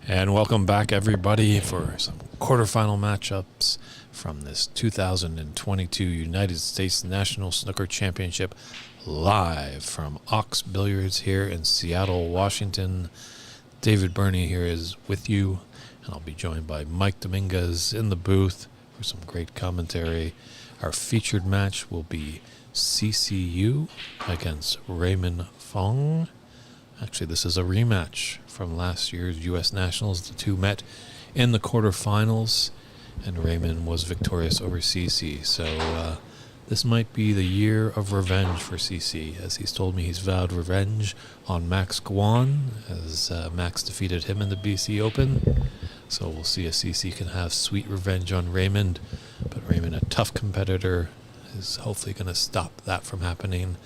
And welcome back, everybody, for some quarterfinal matchups from this 2022 United States National Snooker Championship, live from Ox Billiards here in Seattle, Washington. David Burney here is with you, and I'll be joined by Mike Dominguez in the booth for some great commentary. Our featured match will be CCU against Raymond Fong. Actually, this is a rematch from last year's U.S. Nationals. The two met in the quarterfinals, and Raymond was victorious over CC. So this might be the year of revenge for CC, as he's told me he's vowed revenge on Max Guan, as Max defeated him in the BC Open. So we'll see if CC can have sweet revenge on Raymond. But Raymond, a tough competitor, is hopefully going to stop that from happening.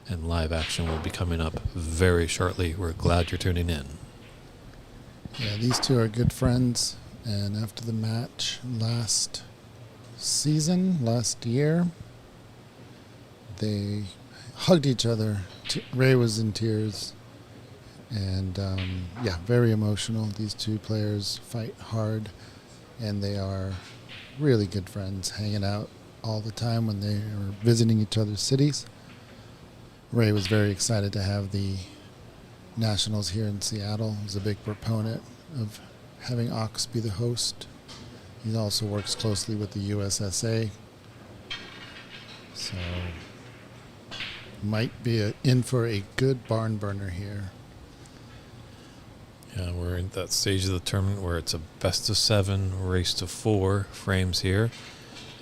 And live action will be coming up very shortly. We're glad you're tuning in. Yeah, these two are good friends. And after the match last year, they hugged each other. Ray was in tears. And very emotional. These two players fight hard. And they are really good friends, hanging out all the time when they are visiting each other's cities. Ray was very excited to have the Nationals here in Seattle. He's a big proponent of having Ox be the host. He also works closely with the USSA. So might be in for a good barn burner here. Yeah, we're in that stage of the tournament where it's a best of 7 race to 4 frames here.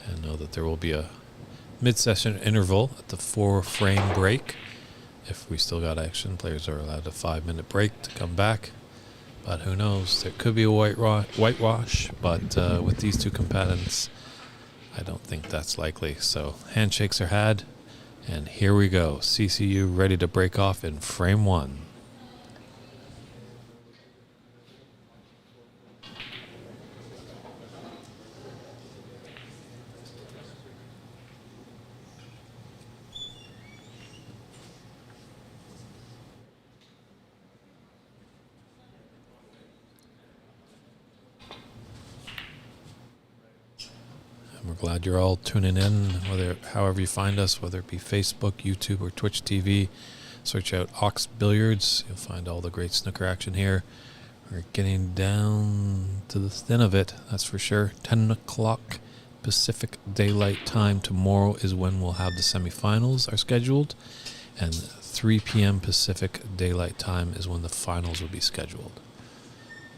And know that there will be a mid-session interval at the 4-frame break. If we still got action, players are allowed a 5-minute break to come back. But who knows? There could be a whitewash, but with these two combatants, I don't think that's likely. So handshakes are had, and here we go. CCU ready to break off in frame 1. We're glad you're all tuning in, however you find us, whether it be Facebook, YouTube, or Twitch TV. Search out Ox Billiards. You'll find all the great snooker action here. We're getting down to the thin of it, that's for sure. 10 o'clock Pacific Daylight Time tomorrow is when we'll have the semifinals are scheduled. And 3 p.m. Pacific Daylight Time is when the finals will be scheduled.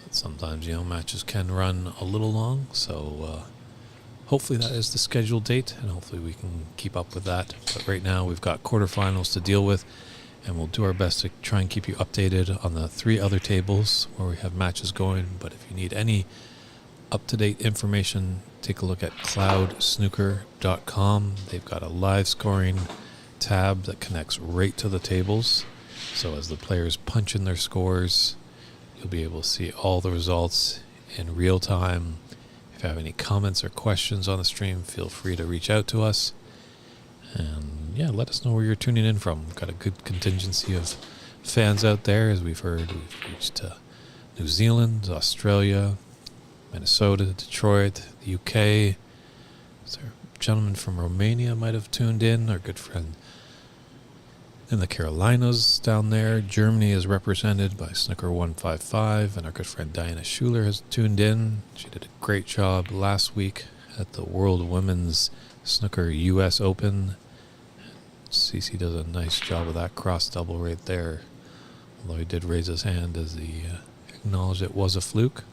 But sometimes, matches can run a little long, so hopefully that is the scheduled date, and hopefully we can keep up with that. But right now we've got quarterfinals to deal with, and we'll do our best to try and keep you updated on the 3 other tables where we have matches going. But if you need any up-to-date information, take a look at cloudsnooker.com. They've got a live scoring tab that connects right to the tables. So as the players punch in their scores, you'll be able to see all the results in real time. If you have any comments or questions on the stream, feel free to reach out to us. And let us know where you're tuning in from. We've got a good contingency of fans out there, as we've heard. We've reached New Zealand, Australia, Minnesota, Detroit, the UK. Is there a gentleman from Romania might have tuned in? Our good friend in the Carolinas down there. Germany is represented by Snooker 155, and our good friend Diana Schuler has tuned in. She did a great job last week at the World Women's Snooker US Open. CC does a nice job of that cross double right there, although he did raise his hand as he acknowledged it was a fluke.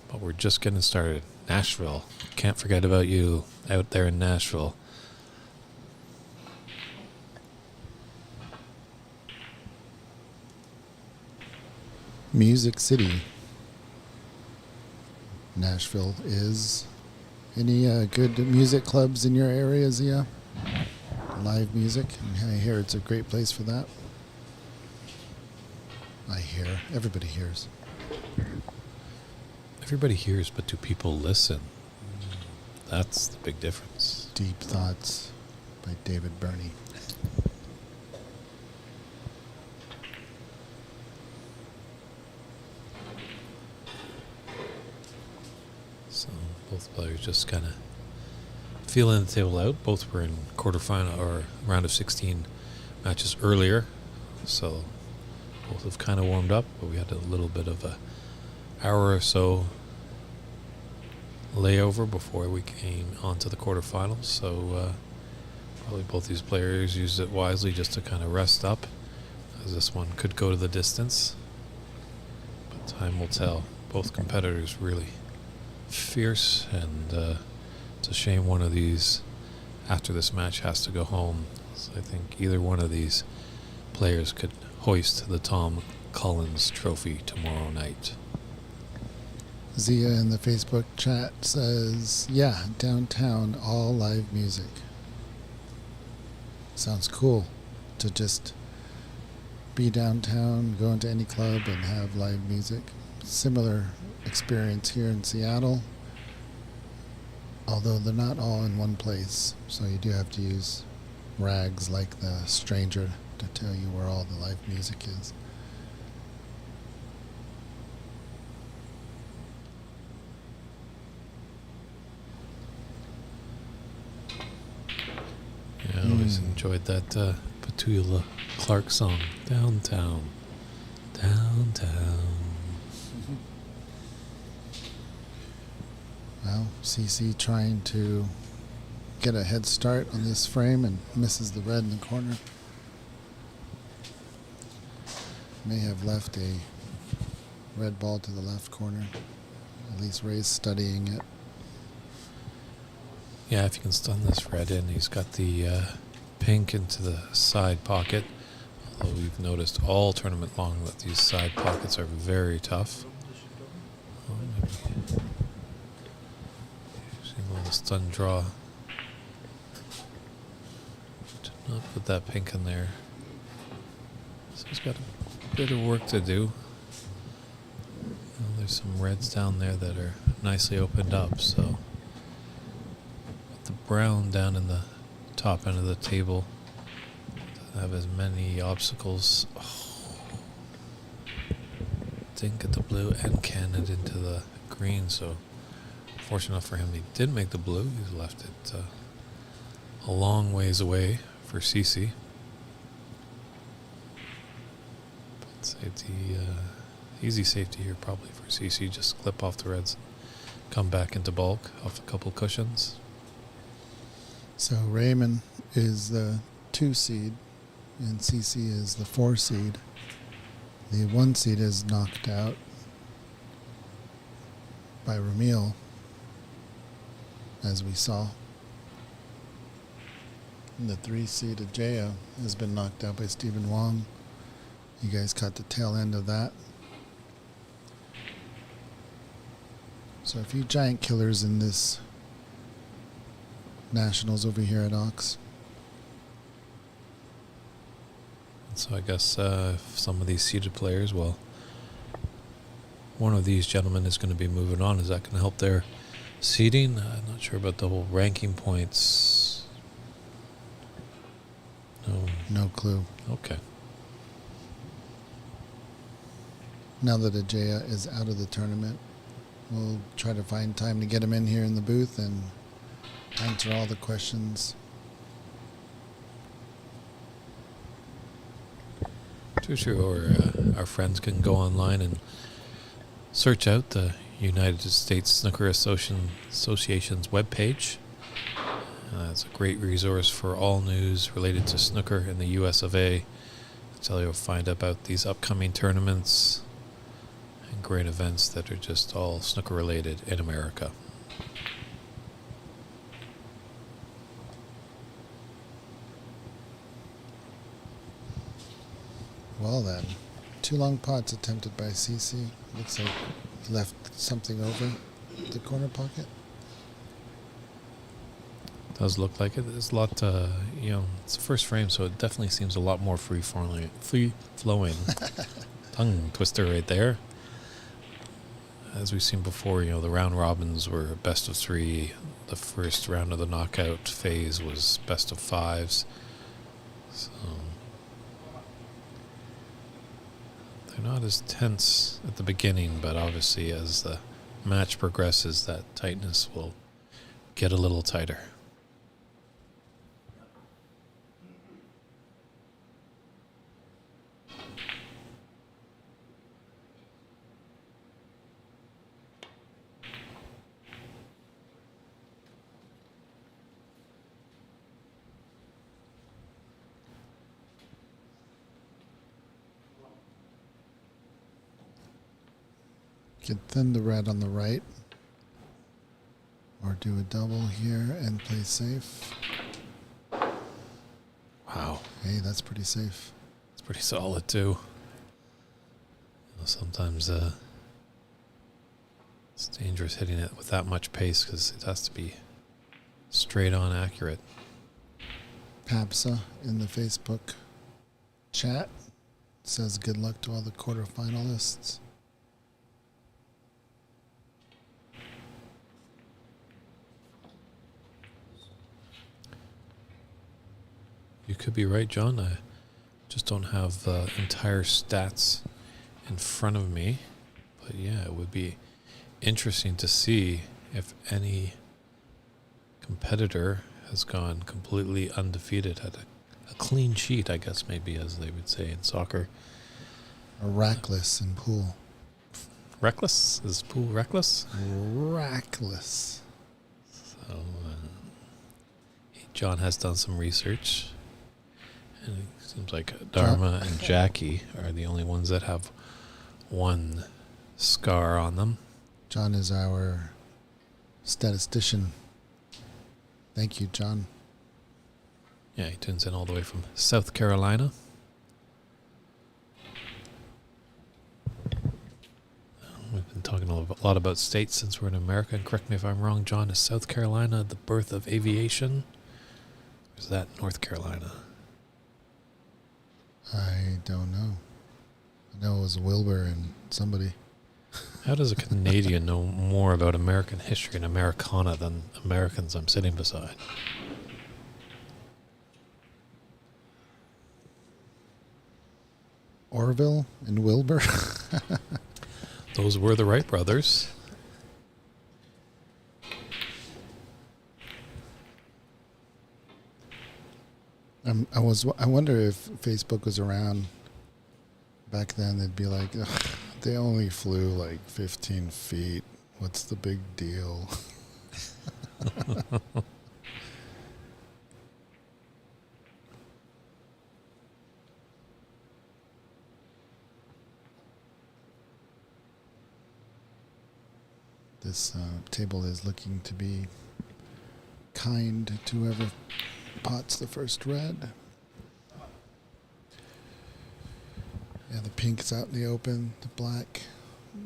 But we're just getting started. Nashville, can't forget about you out there in Nashville. Music City. Nashville is. Any good music clubs in your area, Zia? Live music? I hear it's a great place for that. I hear. Everybody hears. Everybody hears, but do people listen? That's the big difference. Deep Thoughts by David Burney. Both players just kind of feeling the table out. Both were in quarterfinal or round of 16 matches earlier, so both have kind of warmed up, but we had a little bit of a hour or so layover before we came onto the quarterfinals, so probably both these players used it wisely just to kind of rest up, as this one could go to the distance, but time will tell. Both competitors really fierce, and it's a shame one of these after this match has to go home. So I think either one of these players could hoist the Tom Collins Trophy tomorrow night. Zia in the Facebook chat says, yeah, downtown, all live music. Sounds cool to just be downtown, go into any club and have live music. Similar experience here in Seattle, although they're not all in one place, so you do have to use rags like the stranger to tell you where all the live music is. Yeah, I always enjoyed that Petula Clark song, Downtown, Downtown. Well, CC trying to get a head start on this frame and misses the red in the corner. May have left a red ball to the left corner. At least Ray's studying it. Yeah, if you can stun this red in, he's got the pink into the side pocket. Although we've noticed all tournament long that these side pockets are very tough. Oh, maybe. Seeing the stun draw. Did not put that pink in there. So he's got a bit of work to do. There's some reds down there that are nicely opened up, so the brown down in the top end of the table doesn't have as many obstacles. Oh. Didn't get the blue and cannoned into the green, so fortunate enough for him he did make the blue. He's left it a long ways away for CC. But safety, easy safety here probably for CC. Just clip off the reds, come back into bulk off a couple cushions. So Raymond is the 2 seed and CC is the 4 seed. The 1 seed is knocked out by Ramil, as we saw. And the 3 seed Ajaya has been knocked out by Stephen Wong. You guys caught the tail end of that. So a few giant killers in this Nationals over here at Ox. So I guess some of these seeded players, well, one of these gentlemen is going to be moving on. Is that going to help their seeding? I'm not sure about the whole ranking points. No clue. Okay. Now that Ajaya is out of the tournament, we'll try to find time to get him in here in the booth and answer all the questions. True. Or our friends can go online and search out the United States Snooker Association's webpage. It's a great resource for all news related to snooker in the US of A. Tell you, find about these upcoming tournaments and great events that are just all snooker related in America. Well then, 2 long pots attempted by CC. Looks like he left something over the corner pocket. Does look like it. There's a lot, it's the first frame, so it definitely seems a lot more free-flowing. Tongue twister right there. As we've seen before, the round robins were best of 3. The first round of the knockout phase was best of 5s. So they're not as tense at the beginning, but obviously as the match progresses, that tightness will get a little tighter. Could thin the red on the right. Or do a double here and play safe. Wow. Hey, that's pretty safe. It's pretty solid too. Sometimes it's dangerous hitting it with that much pace because it has to be straight on accurate. Papsa in the Facebook chat says good luck to all the quarterfinalists. You could be right, John. I just don't have entire stats in front of me. But yeah, it would be interesting to see if any competitor has gone completely undefeated, had a clean sheet, I guess, maybe, as they would say in soccer. Or rackless in pool. Reckless? Is pool reckless? Rackless. So, John has done some research. And it seems like Dharma and Jackie are the only ones that have one scar on them. John is our statistician. Thank you, John. Yeah, he tunes in all the way from South Carolina. We've been talking a lot about states since we're in America. And correct me if I'm wrong, John, is South Carolina the birth of aviation? Or is that North Carolina? I don't know. I know it was Wilbur and somebody. How does a Canadian know more about American history and Americana than Americans I'm sitting beside? Orville and Wilbur? Those were the Wright brothers. I wonder if Facebook was around back then. They'd be like, they only flew like 15 feet. What's the big deal? This table is looking to be kind to whoever pots the first red. Yeah, the pink's out in the open. The black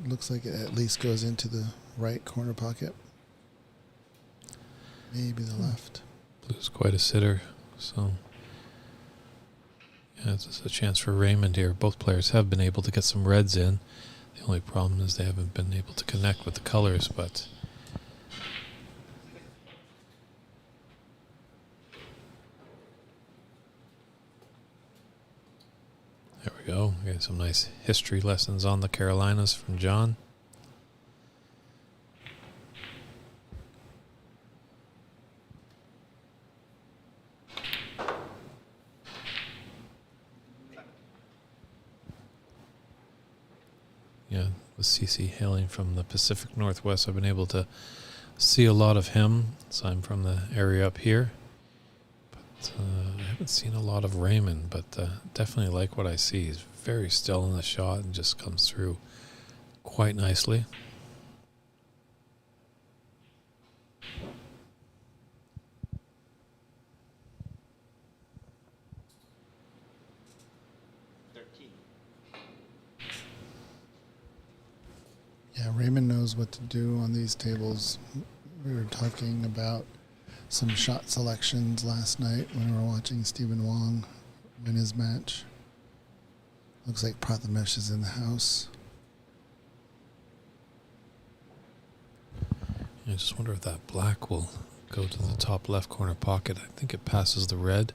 looks like it at least goes into the right corner pocket. Maybe the left. Blue's quite a sitter, so yeah, it's a chance for Raymond here. Both players have been able to get some reds in. The only problem is they haven't been able to connect with the colors, but there we go. We got some nice history lessons on the Carolinas from John. Yeah, with CC hailing from the Pacific Northwest, I've been able to see a lot of him. So I'm from the area up here. But I haven't seen a lot of Raymond, but definitely like what I see. He's very still in the shot and just comes through quite nicely. Yeah, Raymond knows what to do on these tables. We were talking about some shot selections last night when we were watching Stephen Wong win his match. Looks like Prathamesh is in the house. I just wonder if that black will go to the top left corner pocket. I think it passes the red.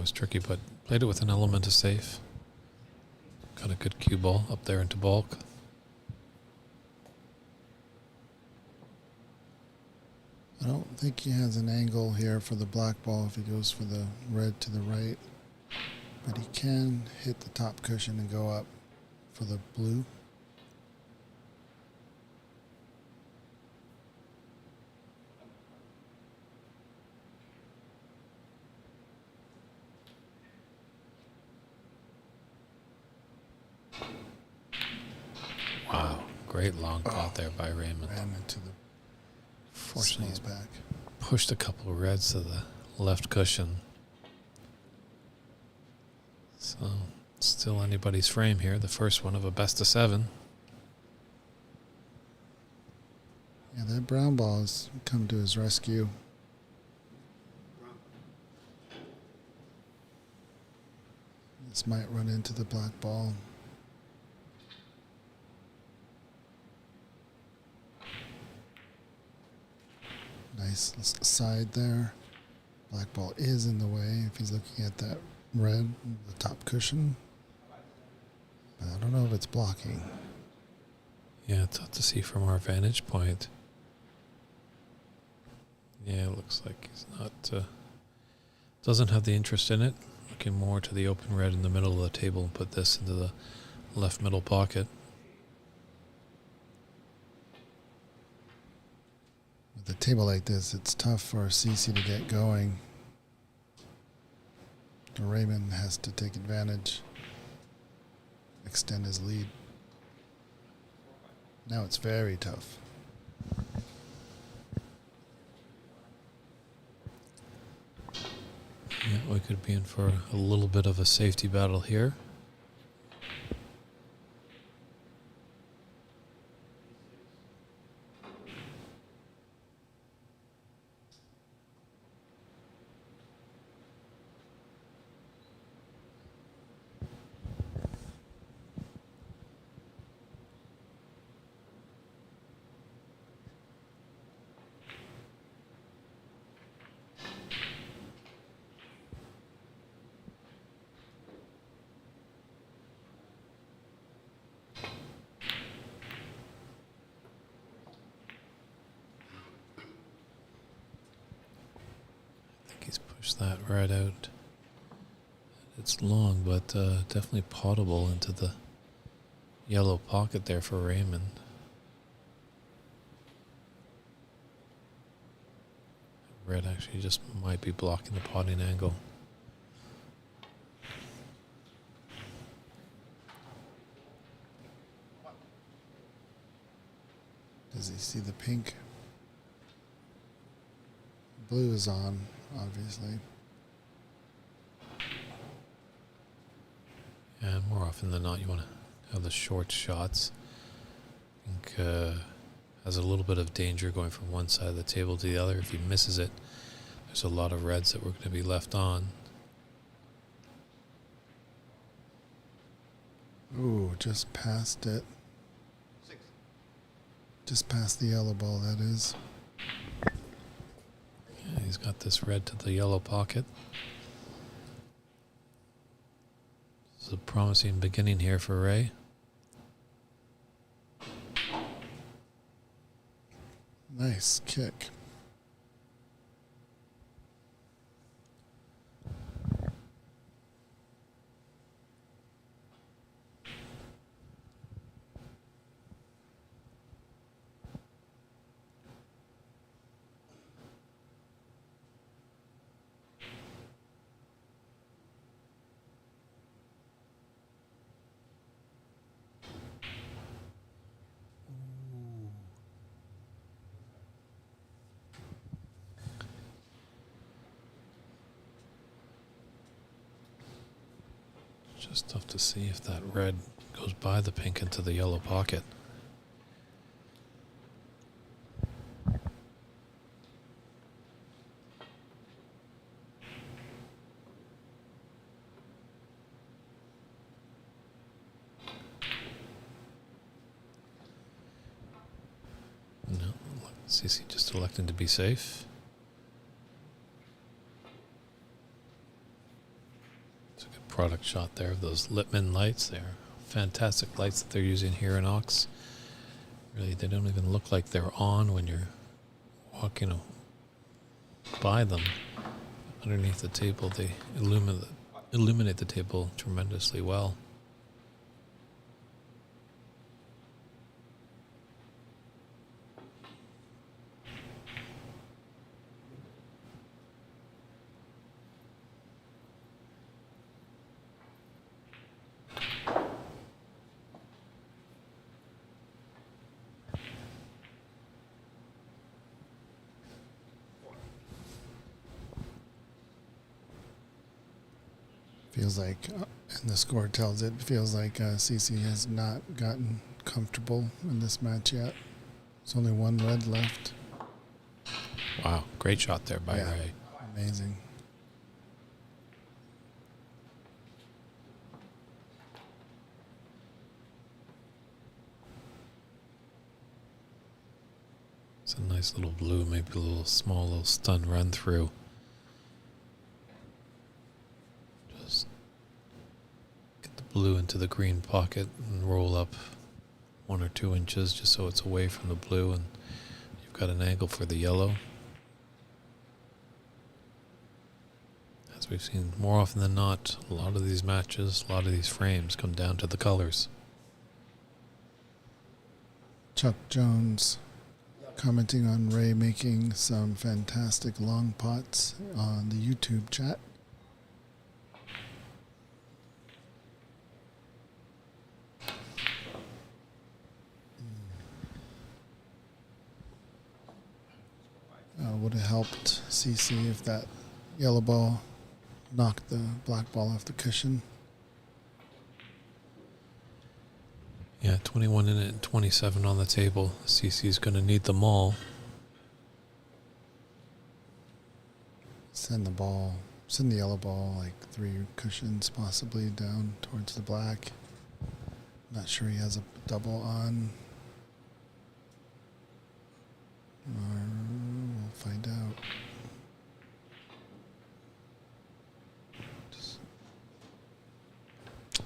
That was tricky, but played it with an element of safe. Got a good cue ball up there into bulk. I don't think he has an angle here for the black ball if he goes for the red to the right. But he can hit the top cushion and go up for the blue. Wow, great long pot there by Raymond. Ran into the Fortunately, he's back. pushed a couple of reds to the left cushion. So, still anybody's frame here. The first one of a best of 7. Yeah, that brown ball has come to his rescue. This might run into the black ball. Nice side there. Black ball is in the way if he's looking at that red, the top cushion. But I don't know if it's blocking. Yeah, it's tough to see from our vantage point. Yeah, it looks like he's not, doesn't have the interest in it. Looking more to the open red in the middle of the table and put this into the left middle pocket. With a table like this, it's tough for CC to get going. Raymond has to take advantage, extend his lead. Now it's very tough. Yeah, we could be in for a little bit of a safety battle here. He's pushed that right out. It's long, but definitely potable into the yellow pocket there for Raymond. Red actually just might be blocking the potting angle. Does he see the pink? Blue is on, obviously. And more often than not, you want to have the short shots. I think has a little bit of danger going from one side of the table to the other. If he misses it, there's a lot of reds that we're going to be left on. Ooh, just past it. Just past the yellow ball, that is. Yeah, he's got this red to the yellow pocket. This is a promising beginning here for Ray. Nice kick. Just tough to see if that red goes by the pink into the yellow pocket. No, CC just electing to be safe. It's a good product shot there of those Lippmann lights. They're fantastic lights that they're using here in Ox. Really, they don't even look like they're on when you're walking by them. Underneath the table, they illuminate the table tremendously well. Feels like, and the score tells it, feels like CC has not gotten comfortable in this match yet. There's only one red left. Wow, great shot there by Ray. Amazing. It's a nice little blue, maybe a little small, little stun run through. Just get the blue into the green pocket and roll up 1 or 2 inches just so it's away from the blue, and you've got an angle for the yellow. As we've seen more often than not, a lot of these matches, a lot of these frames come down to the colors. Chuck Jones commenting on Ray making some fantastic long pots on the YouTube chat. Would have helped CC if that yellow ball knocked the black ball off the cushion. Yeah, 21 in it and 27 on the table. CC's going to need them all. Send the yellow ball like 3 cushions possibly down towards the black. Not sure he has a double on. We'll find out.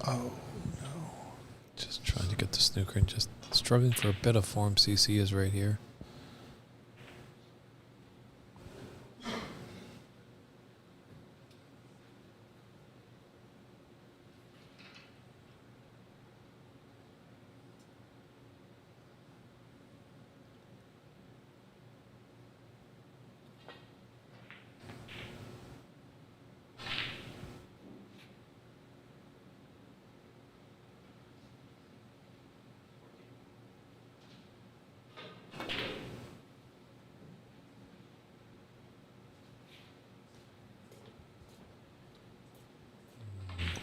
Oh, no. Just trying to get the snooker and just struggling for a bit of form. CC is right here.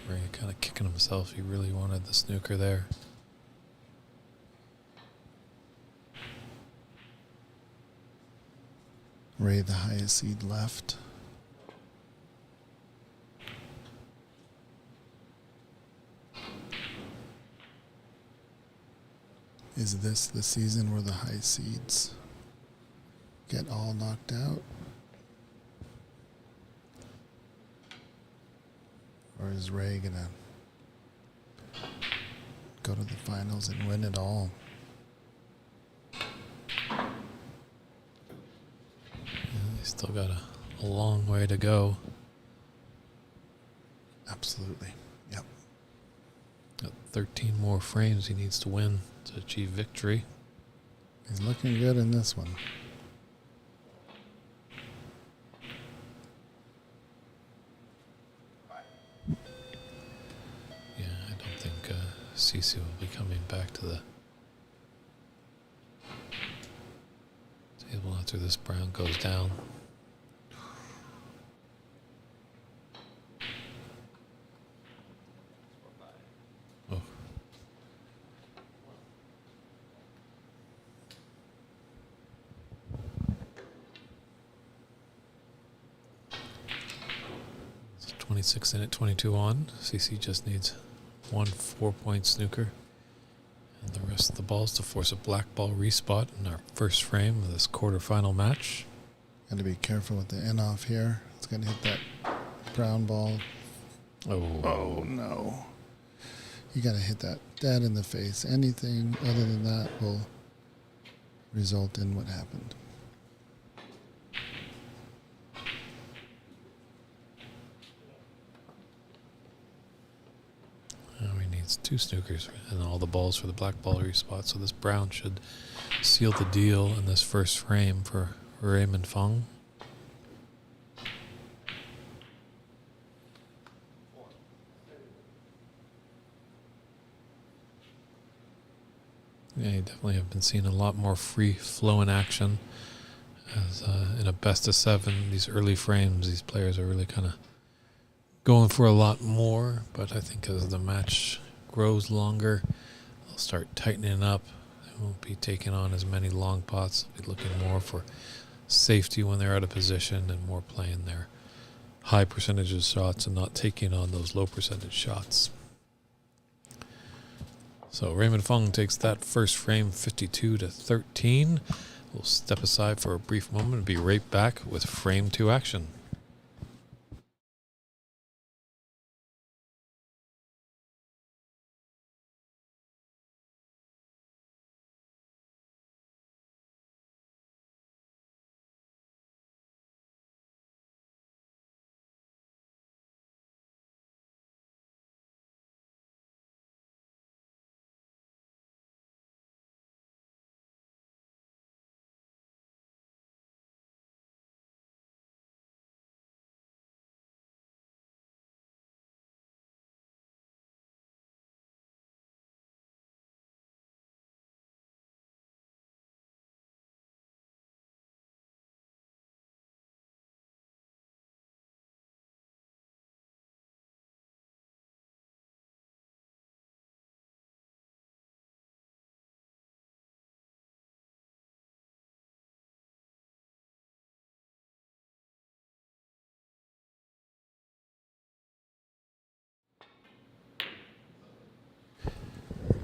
Ray kind of kicking himself. He really wanted the snooker there. Ray, the highest seed left. Is this the season where the high seeds get all knocked out? Or is Ray gonna go to the finals and win it all? Yeah, he's still got a long way to go. Absolutely. Yep. Got 13 more frames he needs to win to achieve victory. He's looking good in this one. Yeah, I don't think CC will be coming back to the table after this brown goes down. Oh. It's 26 in it, 22 on. CC just needs 1 4-point snooker and the rest of the balls to force a black ball respot in our first frame of this quarterfinal match. Got to be careful with the in off here. It's going to hit that brown ball Oh, no. You got to hit that dead in the face. Anything other than that will result in what happened. Now he needs 2 snookers and all the balls for the black ball respot. So this brown should seal the deal in this first frame for Raymond Fong. Yeah, you definitely have been seeing a lot more free-flowing action. As in a best of 7, these early frames, these players are really kind of going for a lot more. But I think as the match grows longer, they'll start tightening up. They won't be taking on as many long pots. They'll be looking more for safety when they're out of position and more playing their high percentage of shots and not taking on those low percentage shots. So Raymond Fong takes that first frame 52-13. We'll step aside for a brief moment and be right back with frame 2 action.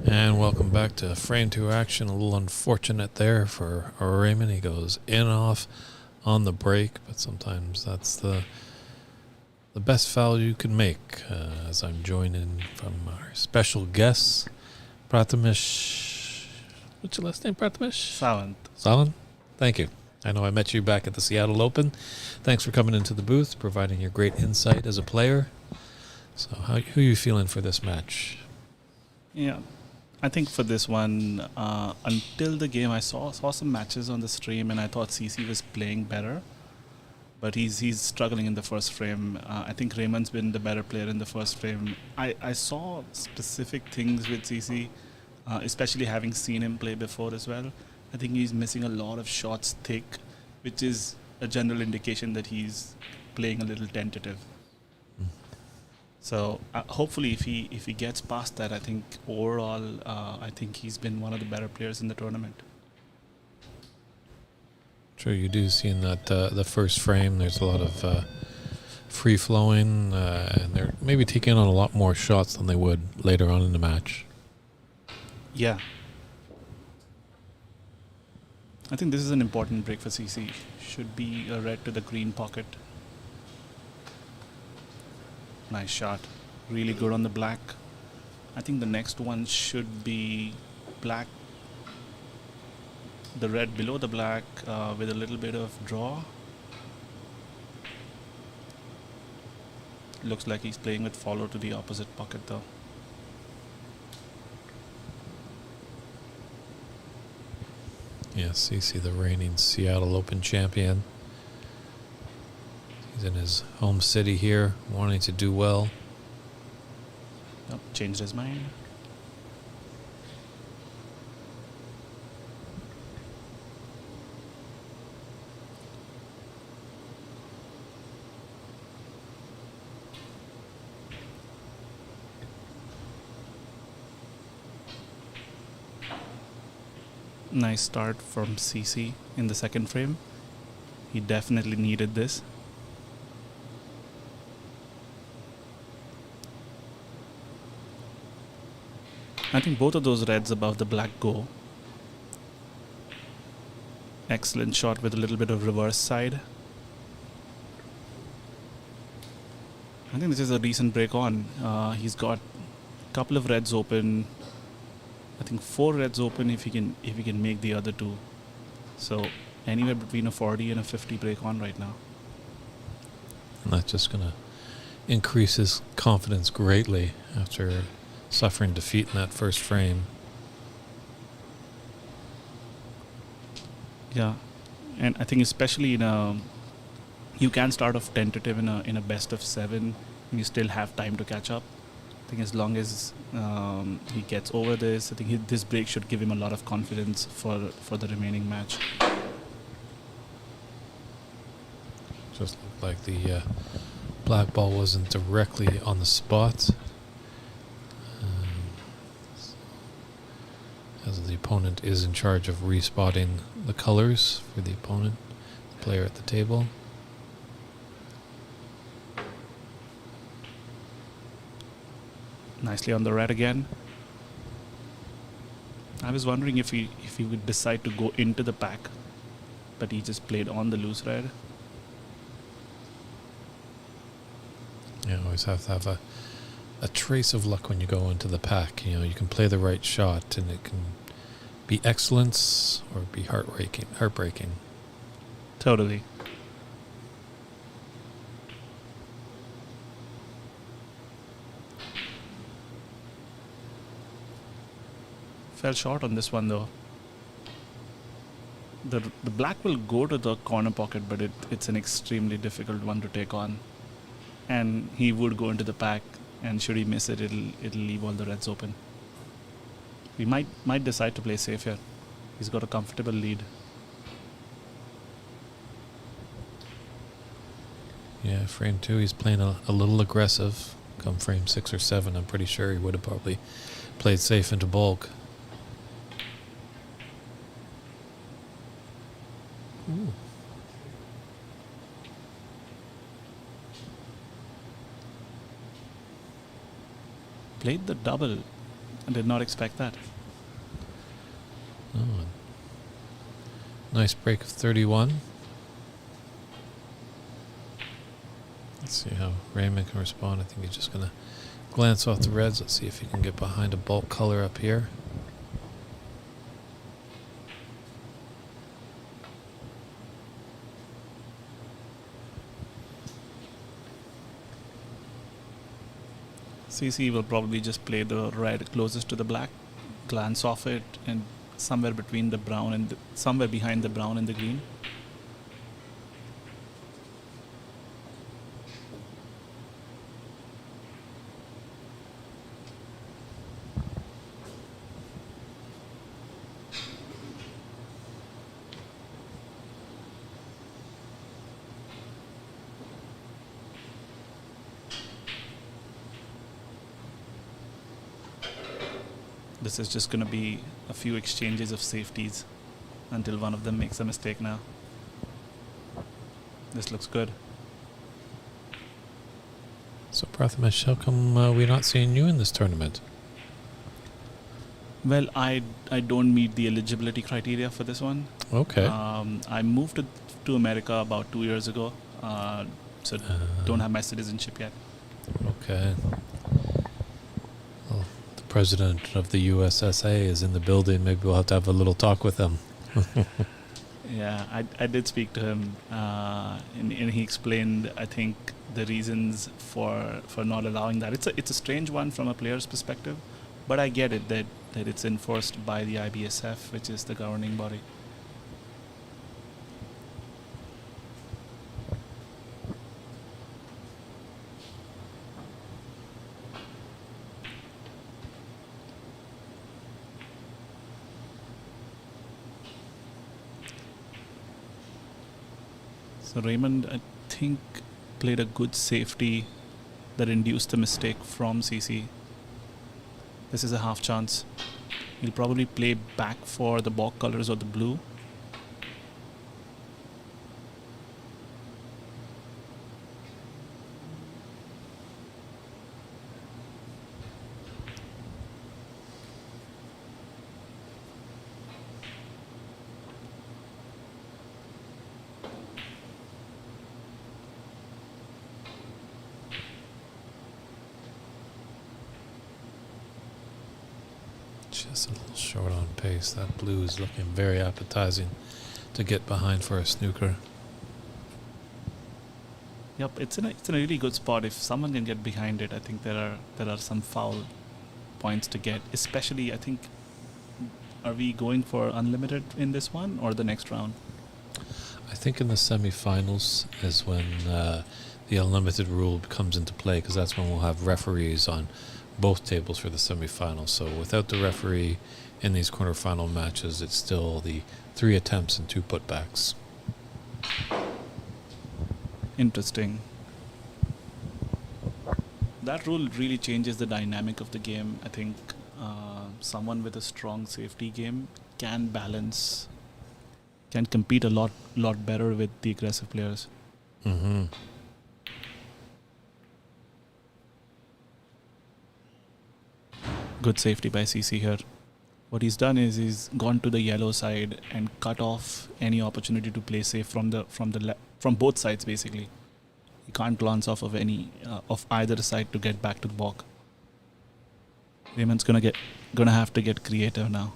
And welcome back to frame 2 action. A little unfortunate there for Raymond. He goes in off on the break, but sometimes that's the best foul you can make. As I'm joined in from our special guests, Prathamesh. What's your last name, Prathamesh? Sawant. Sawant? Thank you. I know I met you back at the Seattle Open. Thanks for coming into the booth, providing your great insight as a player. So who are you feeling for this match? Yeah, I think for this one, until the game, I saw some matches on the stream, and I thought CC was playing better. But he's struggling in the first frame. I think Raymond's been the better player in the first frame. I saw specific things with CC, especially having seen him play before as well. I think he's missing a lot of shots thick, which is a general indication that he's playing a little tentative. So hopefully, if he gets past that, I think overall, I think he's been one of the better players in the tournament. Sure, you do see in that the first frame, there's a lot of free flowing, and they're maybe taking on a lot more shots than they would later on in the match. Yeah. I think this is an important break for CC. Should be a red to the green pocket. Nice shot. Really good on the black. I think the next one should be black. The red below the black with a little bit of draw. Looks like he's playing with follow to the opposite pocket though. Yes, CC, the reigning Seattle Open champion. He's in his home city here, wanting to do well. Nope, changed his mind. Nice start from CC in the second frame. He definitely needed this. I think both of those reds above the black go. Excellent shot with a little bit of reverse side. I think this is a decent break on. He's got a couple of reds open. I think 4 reds open if he can make the other 2. So anywhere between a 40 and a 50 break on right now. And that's just going to increase his confidence greatly after suffering defeat in that first frame. Yeah, and I think especially you can start off tentative in a best of 7, and you still have time to catch up. I think as long as he gets over this, I think this break should give him a lot of confidence for the remaining match. Just looked like the black ball wasn't directly on the spot. As the opponent is in charge of respotting the colors for the opponent, the player at the table. Nicely on the red again. I was wondering if he would decide to go into the pack, but he just played on the loose red. You always have to have a trace of luck when you go into the pack. You know, you can play the right shot and it can be excellence or be heartbreaking. Totally. Fell short on this one though. The black will go to the corner pocket, but it's an extremely difficult one to take on. And he would go into the pack, and should he miss it, it'll leave all the reds open. We might decide to play safe here. He's got a comfortable lead. Yeah, frame 2, he's playing a little aggressive. Come frame 6 or 7, I'm pretty sure he would have probably played safe into bulk. Ooh. Played the double. I did not expect that. Oh, nice break of 31. Let's see how Raymond can respond. I think he's just going to glance off the reds. Let's see if he can get behind a bulk color up here. CC will probably just play the red closest to the black, glance off it, and somewhere between the brown and somewhere behind the brown and the green. This is just going to be a few exchanges of safeties until one of them makes a mistake now. This looks good. So, Prathamesh, how come we're not seeing you in this tournament? Well, I don't meet the eligibility criteria for this one. Okay. I moved to America about 2 years ago, so don't have my citizenship yet. Okay. Well, the president of the USSA is in the building. Maybe we'll have to have a little talk with him. Yeah, I did speak to him, and he explained, I think, the reasons for not allowing that. It's a strange one from a player's perspective, but I get it that it's enforced by the IBSF, which is the governing body. So Raymond, I think, played a good safety that induced the mistake from CC. This is a half chance. He'll probably play back for the balk colors or the blue. Just a little short on pace. That blue is looking very appetizing to get behind for a snooker. Yep, it's in a really good spot. If someone can get behind it, I think there are some foul points to get. Especially, I think, are we going for unlimited in this one or the next round? I think in the semifinals is when the unlimited rule comes into play, because that's when we'll have referees on both tables for the semifinals. So without the referee in these quarterfinal matches, it's still the 3 attempts and 2 putbacks. Interesting. That rule really changes the dynamic of the game. I think someone with a strong safety game can compete a lot better with the aggressive players. Mm-hmm. Good safety by CC here. What he's done is he's gone to the yellow side and cut off any opportunity to play safe from both sides. Basically, he can't glance off of any of either side to get back to the balk. Raymond's gonna have to get creative now.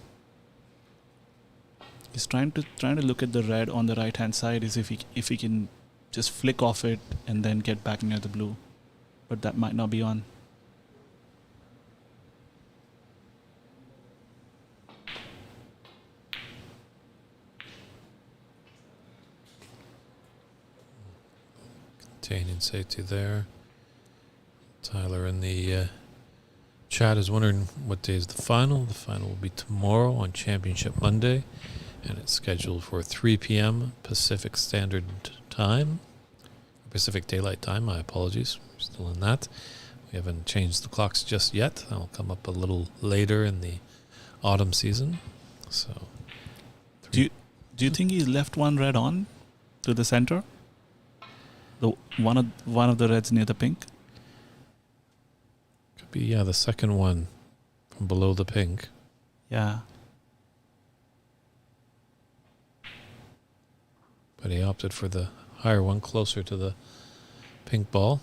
He's trying to look at the red on the right hand side, is if he can just flick off it and then get back near the blue, but that might not be on. Containing safety there. Tyler in the chat is wondering what day is the final. The final will be tomorrow on Championship Monday, and it's scheduled for 3 p.m. Pacific Standard Time. Pacific Daylight Time, my apologies. We're still in that. We haven't changed the clocks just yet. That'll come up a little later in the autumn season. So, Do you think he's left one red on to the center? The one of the reds near the pink? could be the second one from below the pink. Yeah. But he opted for the higher one closer to the pink ball.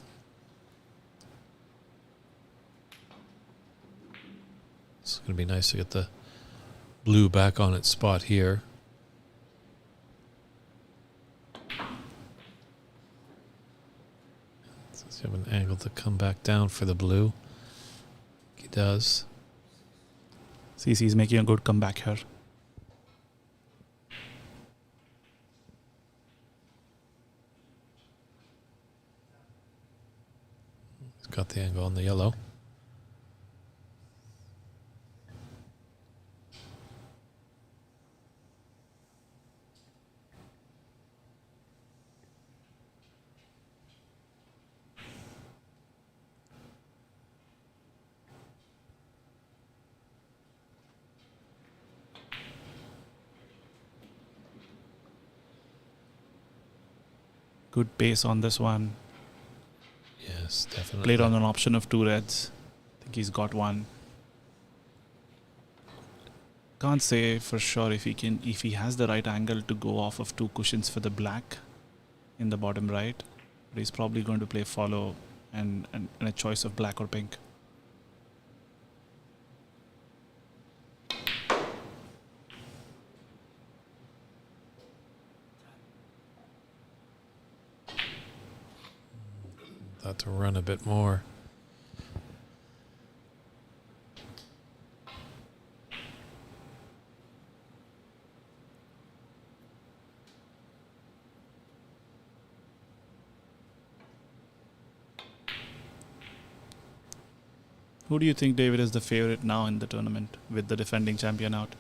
It's going to be nice to get the blue back on its spot here. Does he have an angle to come back down for the blue? He does. CC is making a good comeback here. He's got the angle on the yellow. Good pace on this one. Yes, definitely. Played on an option of 2 reds. I think he's got one. Can't say for sure if he has the right angle to go off of 2 cushions for the black in the bottom right. But he's probably going to play follow and a choice of black or pink. Thought to run a bit more. Who do you think, David, is the favorite now in the tournament with the defending champion out?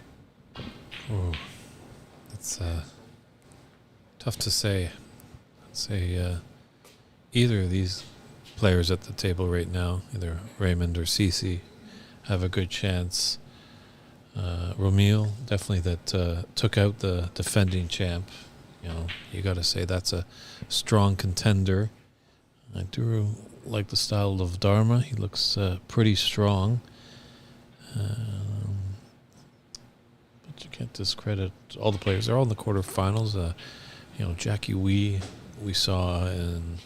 Oh, that's tough to say. I'd say either of these players at the table right now, either Raymond or Cece, have a good chance. Romil, definitely that took out the defending champ. You know, you got to say that's a strong contender. I do like the style of Dharma. He looks pretty strong. But you can't discredit all the players. They're all in the quarterfinals. Jackie Wee, we saw in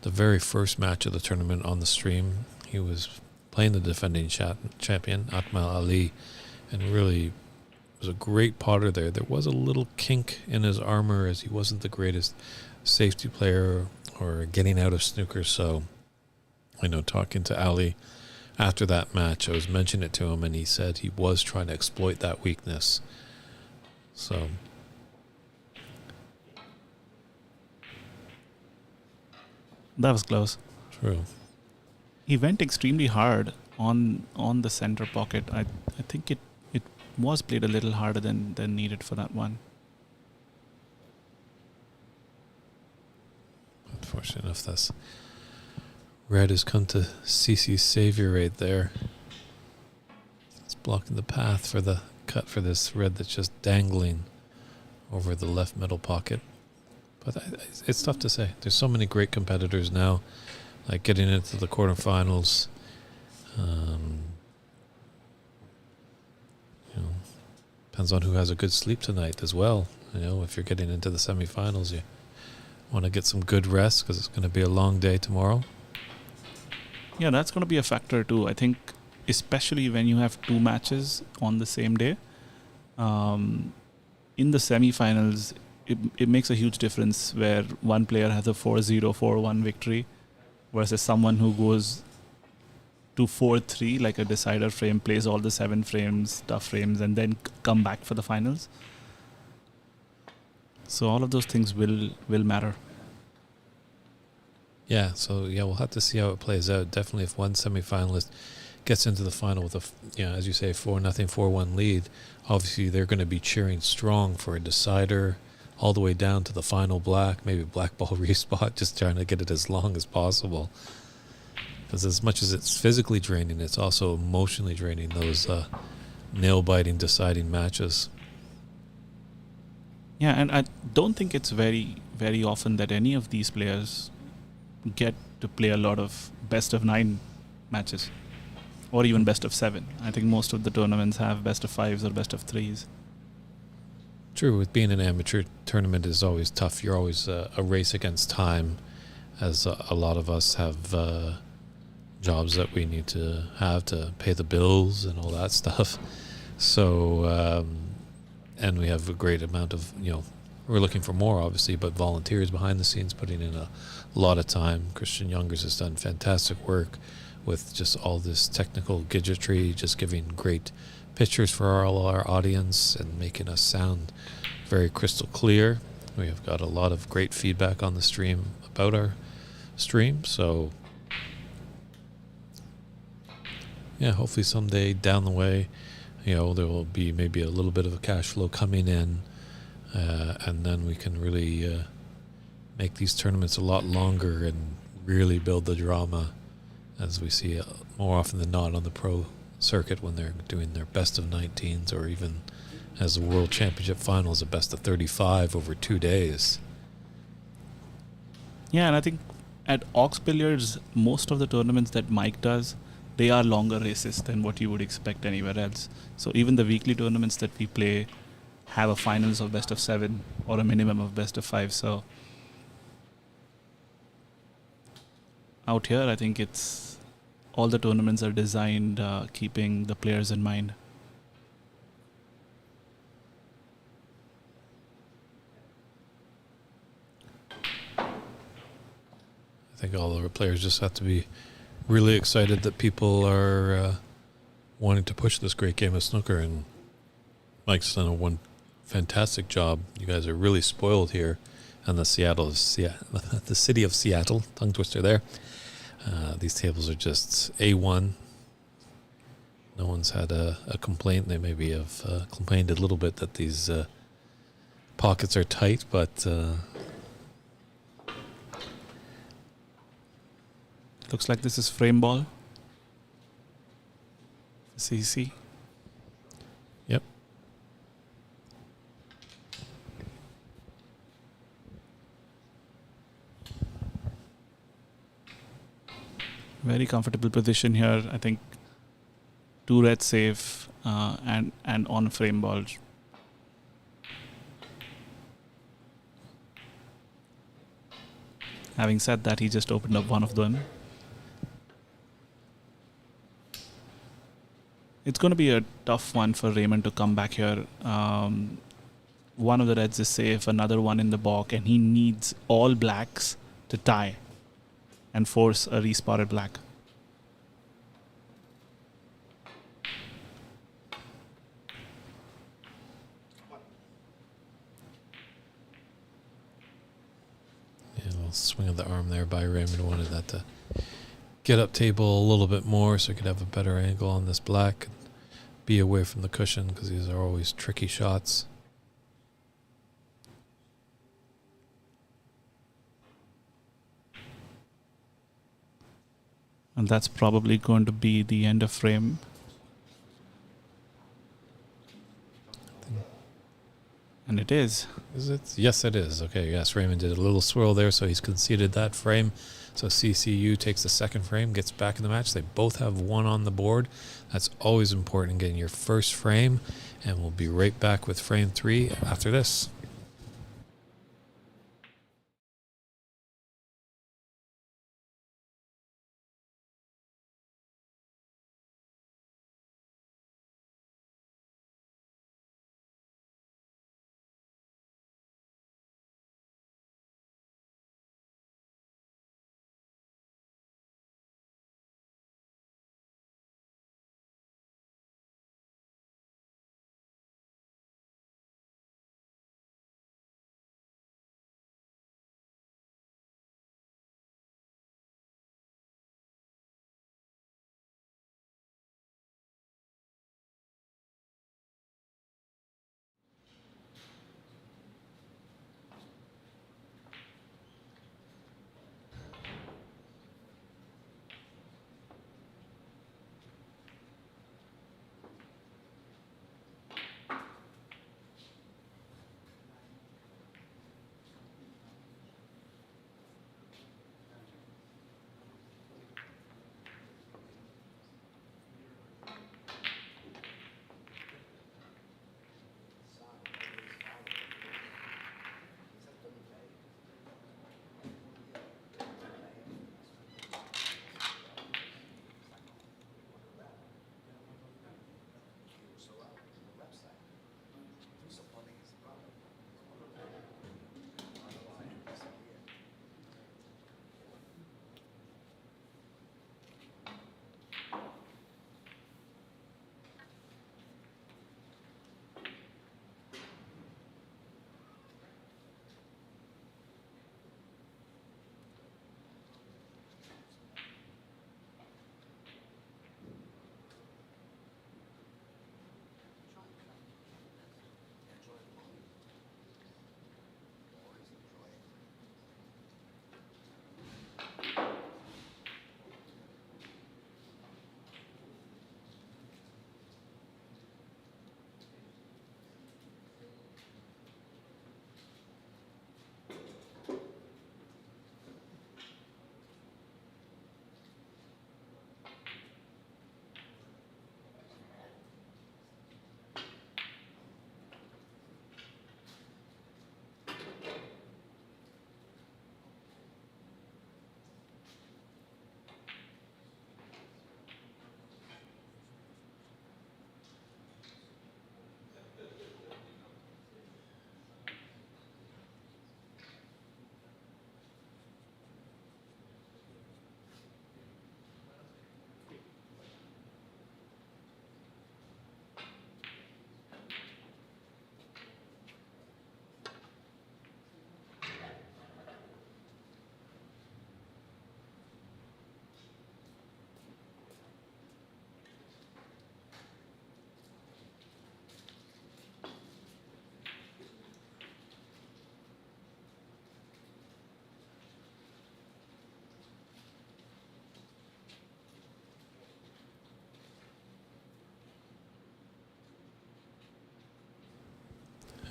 the very first match of the tournament on the stream. He was playing the defending champion, Akmal Ali, and really was a great potter there. There was a little kink in his armor as he wasn't the greatest safety player or getting out of snooker. So I know talking to Ali after that match, I was mentioning it to him, and he said he was trying to exploit that weakness. So that was close. true. He went extremely hard on the center pocket. I think it was played a little harder than needed for that one. Unfortunate enough, that's red has come to CC's savior right there. It's blocking the path for the cut for this red that's just dangling over the left middle pocket. But it's tough to say. There's so many great competitors now, like getting into the quarterfinals. Depends on who has a good sleep tonight as well. If you're getting into the semifinals, you want to get some good rest because it's going to be a long day tomorrow. Yeah, that's going to be a factor too. I think, especially when you have two matches on the same day. In the semifinals, it makes a huge difference where one player has a 4-0, 4-1 victory versus someone who goes to 4-3, like a decider frame, plays all the 7 frames, tough frames, and then come back for the finals. So all of those things will matter. Yeah, so we'll have to see how it plays out. Definitely, if one semifinalist gets into the final with as you say, 4-0, 4-1 lead, obviously they're going to be cheering strong for a decider all the way down to the final black, maybe black ball respot, just trying to get it as long as possible. Because as much as it's physically draining, it's also emotionally draining, those nail-biting, deciding matches. Yeah, and I don't think it's very, very often that any of these players get to play a lot of best of 9 matches or even best of 7. I think most of the tournaments have best of 5s or best of 3s. True, with being an amateur tournament is always tough. You're always a race against time, as a lot of us have jobs that we need to have to pay the bills and all that stuff. So, and we have a great amount of, we're looking for more, obviously, but volunteers behind the scenes putting in a lot of time. Christian Youngers has done fantastic work with just all this technical gadgetry, just giving great pictures for all our audience and making us sound very crystal clear. We have got a lot of great feedback on the stream about our stream, so yeah, hopefully someday down the way, there will be maybe a little bit of a cash flow coming in, and then we can really make these tournaments a lot longer and really build the drama, as we see more often than not on the pro circuit when they're doing their best of 19s, or even as the World Championship Finals, a best of 35 over 2 days. Yeah, and I think at Ox Billiards, most of the tournaments that Mike does, they are longer races than what you would expect anywhere else. So even the weekly tournaments that we play have a finals of best of 7 or a minimum of best of 5. So out here, I think it's all the tournaments are designed keeping the players in mind. I think all of our players just have to be really excited that people are wanting to push this great game of snooker, and Mike's done one fantastic job. You guys are really spoiled here in the city of Seattle. Tongue twister there. These tables are just A1. No one's had a complaint. They maybe have complained a little bit that these pockets are tight, but Looks like this is frame ball. CC. Yep. Very comfortable position here. I think 2 red safe and on frame ball. Having said that, he just opened up one of them. It's going to be a tough one for Raymond to come back here. One of the reds is safe, another one in the balk, and he needs all blacks to tie and force a respotted black. Yeah, a little swing of the arm there by Raymond. Wanted that to get up table a little bit more so he could have a better angle on this black and be away from the cushion, because these are always tricky shots. And that's probably going to be the end of frame. And it is. Is it? Yes, it is. Okay, yes, Raymond did a little swirl there, so he's conceded that frame. So CCU takes the second frame, gets back in the match. They both have one on the board. That's always important in getting your first frame. And we'll be right back with frame 3 after this.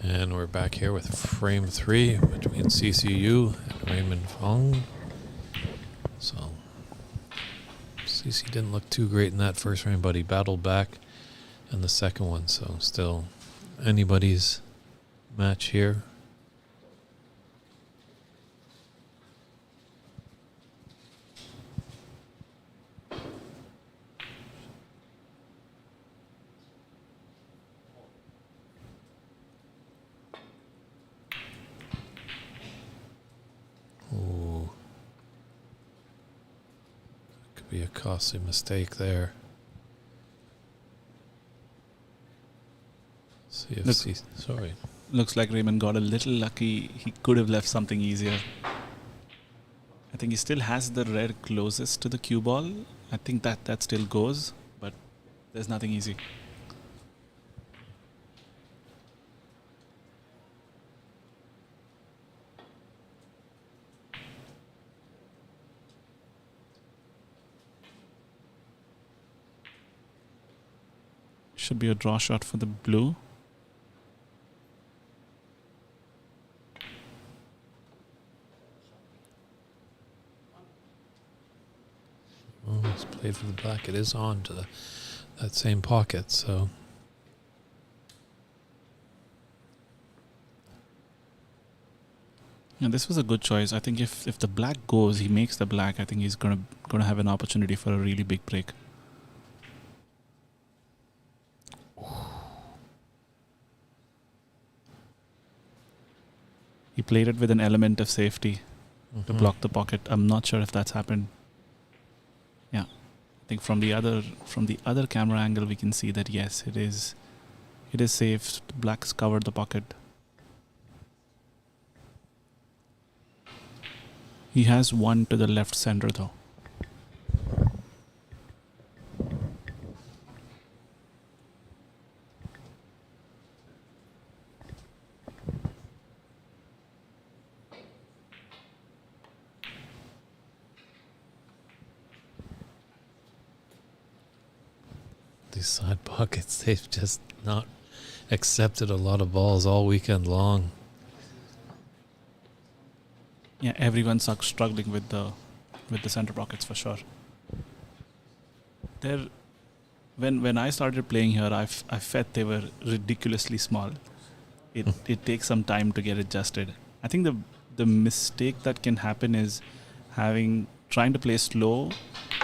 And we're back here with frame 3 between CCU and Raymond Fong. So CC didn't look too great in that first frame, but he battled back in the second one. So still anybody's match here. Be a costly mistake there. See if sorry. Looks like Raymond got a little lucky. He could have left something easier. I think he still has the red closest to the cue ball. I think that still goes, but there's nothing easy. Should be a draw shot for the blue. Oh, it's played for the black. It is on to that same pocket, so. Yeah, this was a good choice. I think if the black goes, he makes the black. I think he's gonna have an opportunity for a really big break. He played it with an element of safety to block the pocket. I'm not sure if that's happened. Yeah, I think from the other camera angle we can see that yes, it is safe. The blacks covered the pocket. He has one to the left center though. These side pockets, they've just not accepted a lot of balls all weekend long. Yeah, everyone's struggling with the center pockets for sure. When I started playing here, I felt they were ridiculously small. It takes some time to get adjusted. I think the mistake that can happen is trying to play slow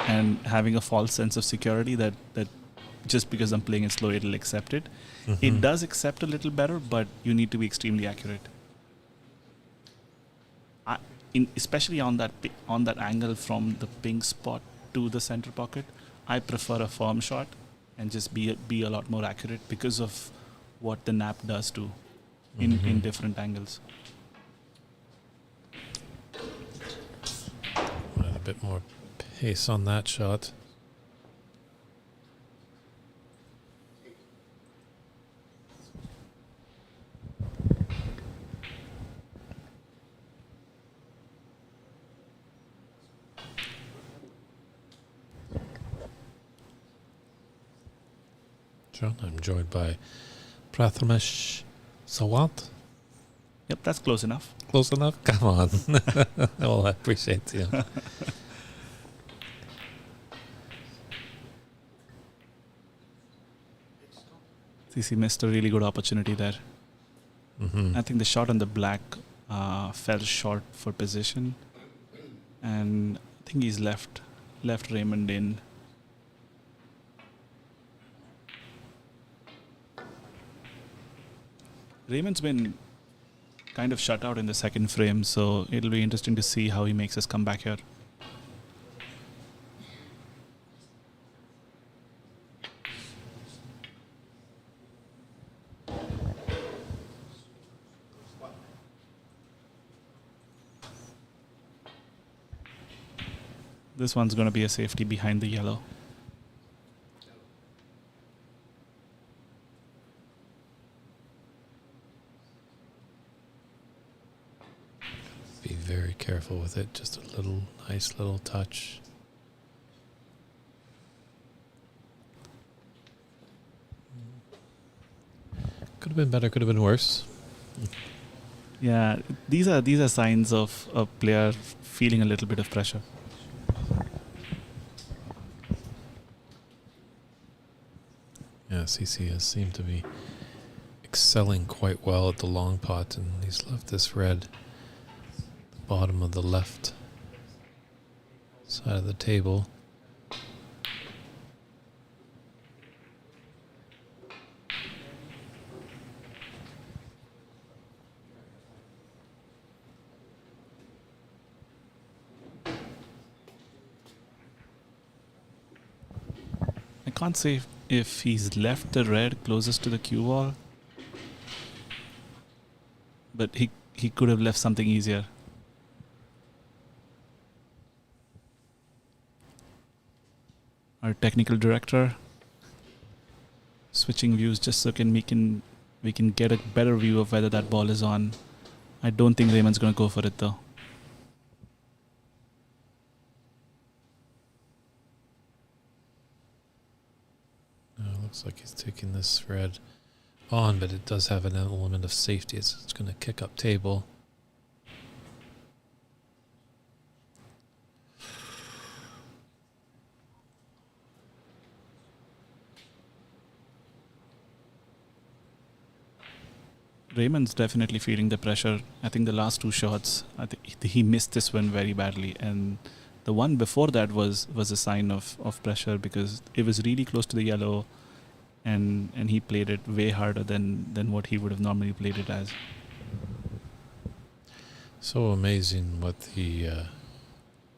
and having a false sense of security that just because I'm playing it slow, it'll accept it. Mm-hmm. It does accept a little better, but you need to be extremely accurate. Especially on that angle from the pink spot to the center pocket, I prefer a firm shot and just be a lot more accurate because of what the nap does to in different angles. A bit more pace on that shot. I'm joined by Prathamesh Sawant. Yep, that's close enough. Close enough? Come on. Well, I appreciate you. CC missed a really good opportunity there. Mm-hmm. I think the shot on the black fell short for position, and I think he's left Raymond in. Raymond's been kind of shut out in the second frame, so it'll be interesting to see how he makes his comeback here. This one's going to be a safety behind the yellow. Be very careful with it. Just a nice little touch. Could have been better, could have been worse. Yeah, these are signs of a player feeling a little bit of pressure. Yeah, CC has seemed to be excelling quite well at the long pot, and he's left this red bottom of the left side of the table. can't say if he's left the red closest to the cue wall, but he could have left something easier. Our technical director switching views just so we can get a better view of whether that ball is on. I don't think Raymond's going to go for it though. Looks like he's taking this red on, but it does have an element of safety. It's going to kick up table. Raymond's definitely feeling the pressure. I think the last two shots, I think he missed this one very badly, and the one before that was a sign of pressure because it was really close to the yellow, and he played it way harder than what he would have normally played it as. So amazing what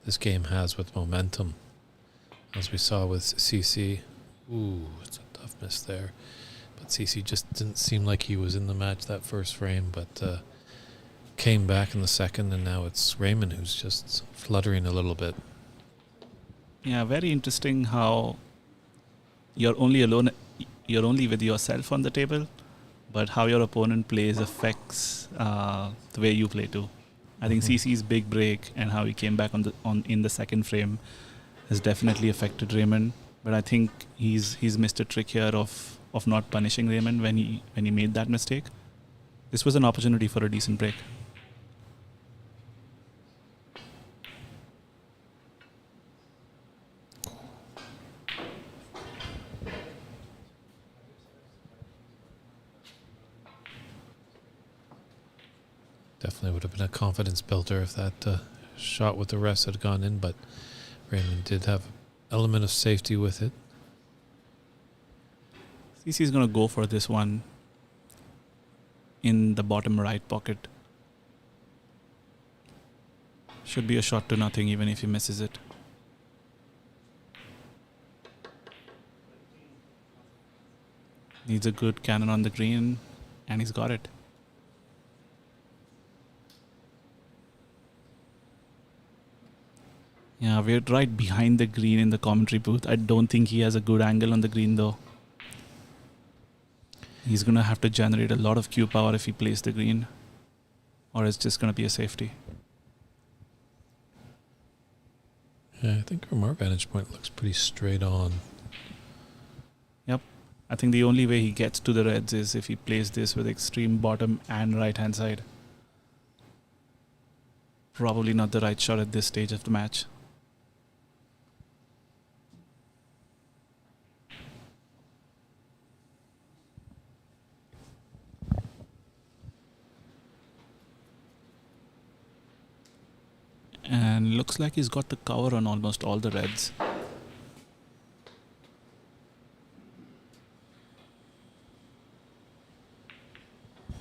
this game has with momentum, as we saw with CC. Ooh, it's a tough miss there. But CC just didn't seem like he was in the match that first frame, but came back in the second, and now it's Raymond who's just fluttering a little bit. Yeah, very interesting how you're only alone, you're only with yourself on the table, but how your opponent plays affects the way you play too. I think CC's big break and how he came back in the second frame has definitely affected Raymond, but I think he's missed a trick here of not punishing Raymond when he made that mistake. This was an opportunity for a decent break. Definitely would have been a confidence builder if that shot with the rest had gone in, but Raymond did have an element of safety with it. CC is going to go for this one in the bottom right pocket. Should be a shot to nothing even if he misses it. Needs a good cannon on the green, and he's got it. Yeah, we're right behind the green in the commentary booth. I don't think he has a good angle on the green though. He's going to have to generate a lot of cue power if he plays the green, or it's just going to be a safety. Yeah, I think from our vantage point it looks pretty straight on. Yep. I think the only way he gets to the reds is if he plays this with extreme bottom and right hand side. Probably not the right shot at this stage of the match. And looks like he's got the cover on almost all the reds.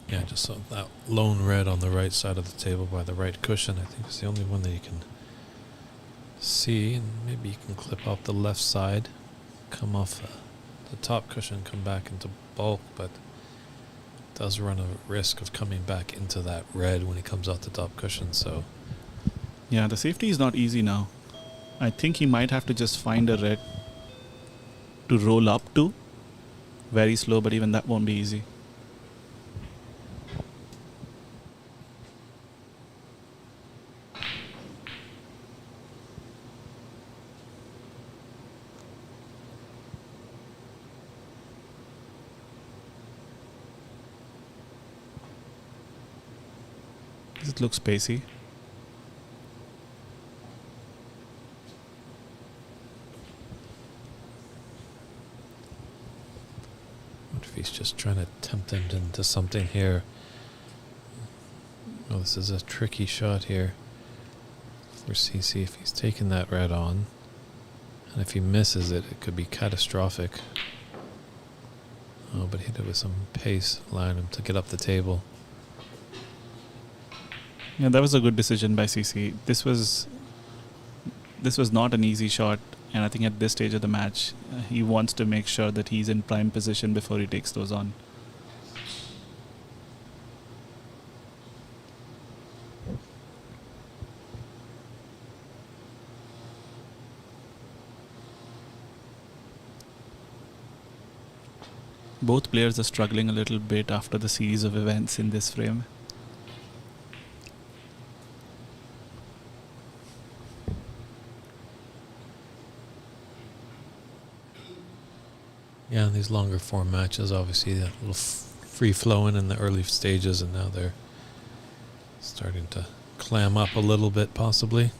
Yeah, just so that lone red on the right side of the table by the right cushion, I think is the only one that you can see. And maybe you can clip off the left side, come off the top cushion, come back into bulk, but it does run a risk of coming back into that red when he comes off the top cushion, so... Yeah, the safety is not easy now. I think he might have to just find a red to roll up to. Very slow, but even that won't be easy. It looks pacey. He's just trying to tempt him into something here. Oh, this is a tricky shot here for CC if he's taking that red on. And if he misses it, it could be catastrophic. Oh, but he did with some pace, allowing him to get up the table. Yeah, that was a good decision by CC. This was not an easy shot, And I think at this stage of the match, he wants to make sure that he's in prime position before he takes those on. Both players are struggling a little bit after the series of events in this frame. Yeah, in these longer form matches, obviously a little free flowing in the early stages, and now they're starting to clam up a little bit, possibly.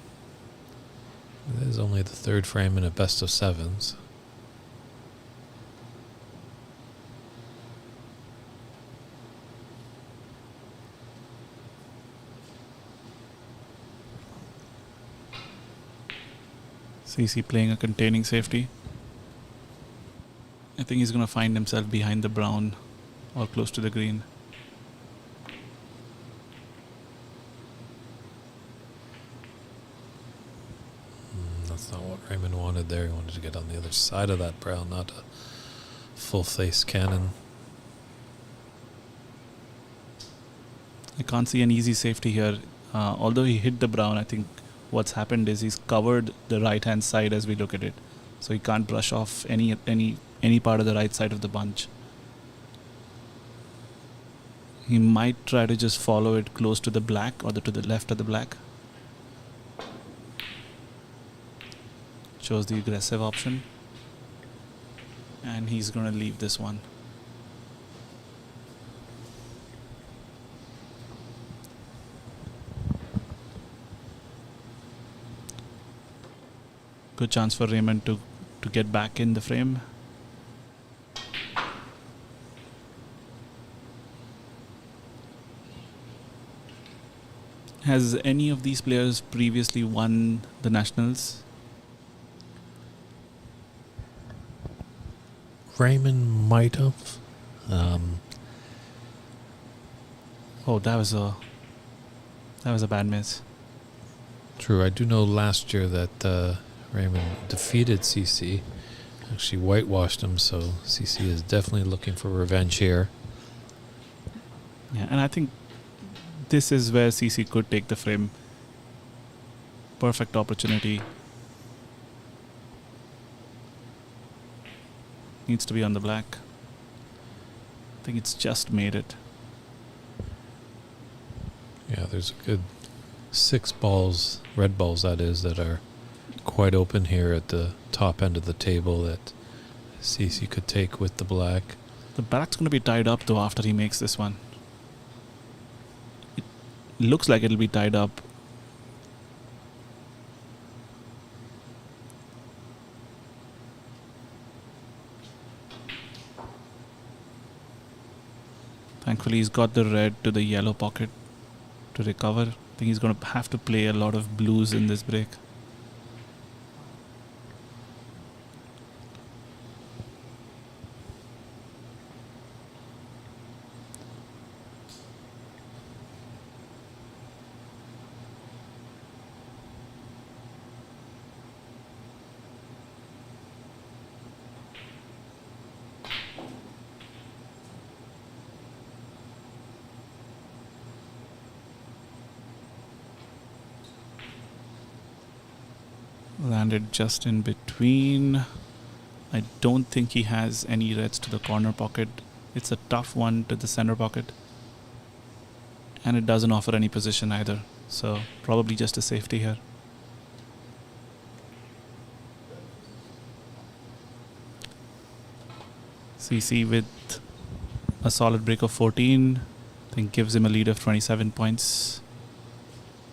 It is only the third frame in a best of sevens. CC playing a containing safety. I think he's going to find himself behind the brown or close to the green. That's not what Raymond wanted there. He wanted to get on the other side of that brown, not a full-face cannon. I can't see an easy safety here. Although he hit the brown, I think what's happened is he's covered the right-hand side as we look at it. So he can't brush off any part of the right side of the bunch. He might try to just follow it close to the black or to the left of the black. Chose the aggressive option. And he's going to leave this one. Good chance for Raymond to get back in the frame. Has any of these players previously won the Nationals? Raymond might have. Oh, that was a bad miss. True, I do know last year that Raymond defeated CC. Actually whitewashed him, so CC is definitely looking for revenge here. Yeah, and I think this is where CC could take the frame. Perfect opportunity. Needs to be on the black. I think it's just made it. Yeah, there's a good 6 balls, red balls that is, that are quite open here at the top end of the table that CC could take with the black. The black's going to be tied up though after he makes this one. It looks like it'll be tied up. Thankfully he's got the red to the yellow pocket to recover. I think he's going to have to play a lot of blues in this break. Landed just in between. I don't think he has any reds to the corner pocket. It's a tough one to the center pocket. And it doesn't offer any position either. So probably just a safety here. CC with a solid break of 14. I think gives him a lead of 27 points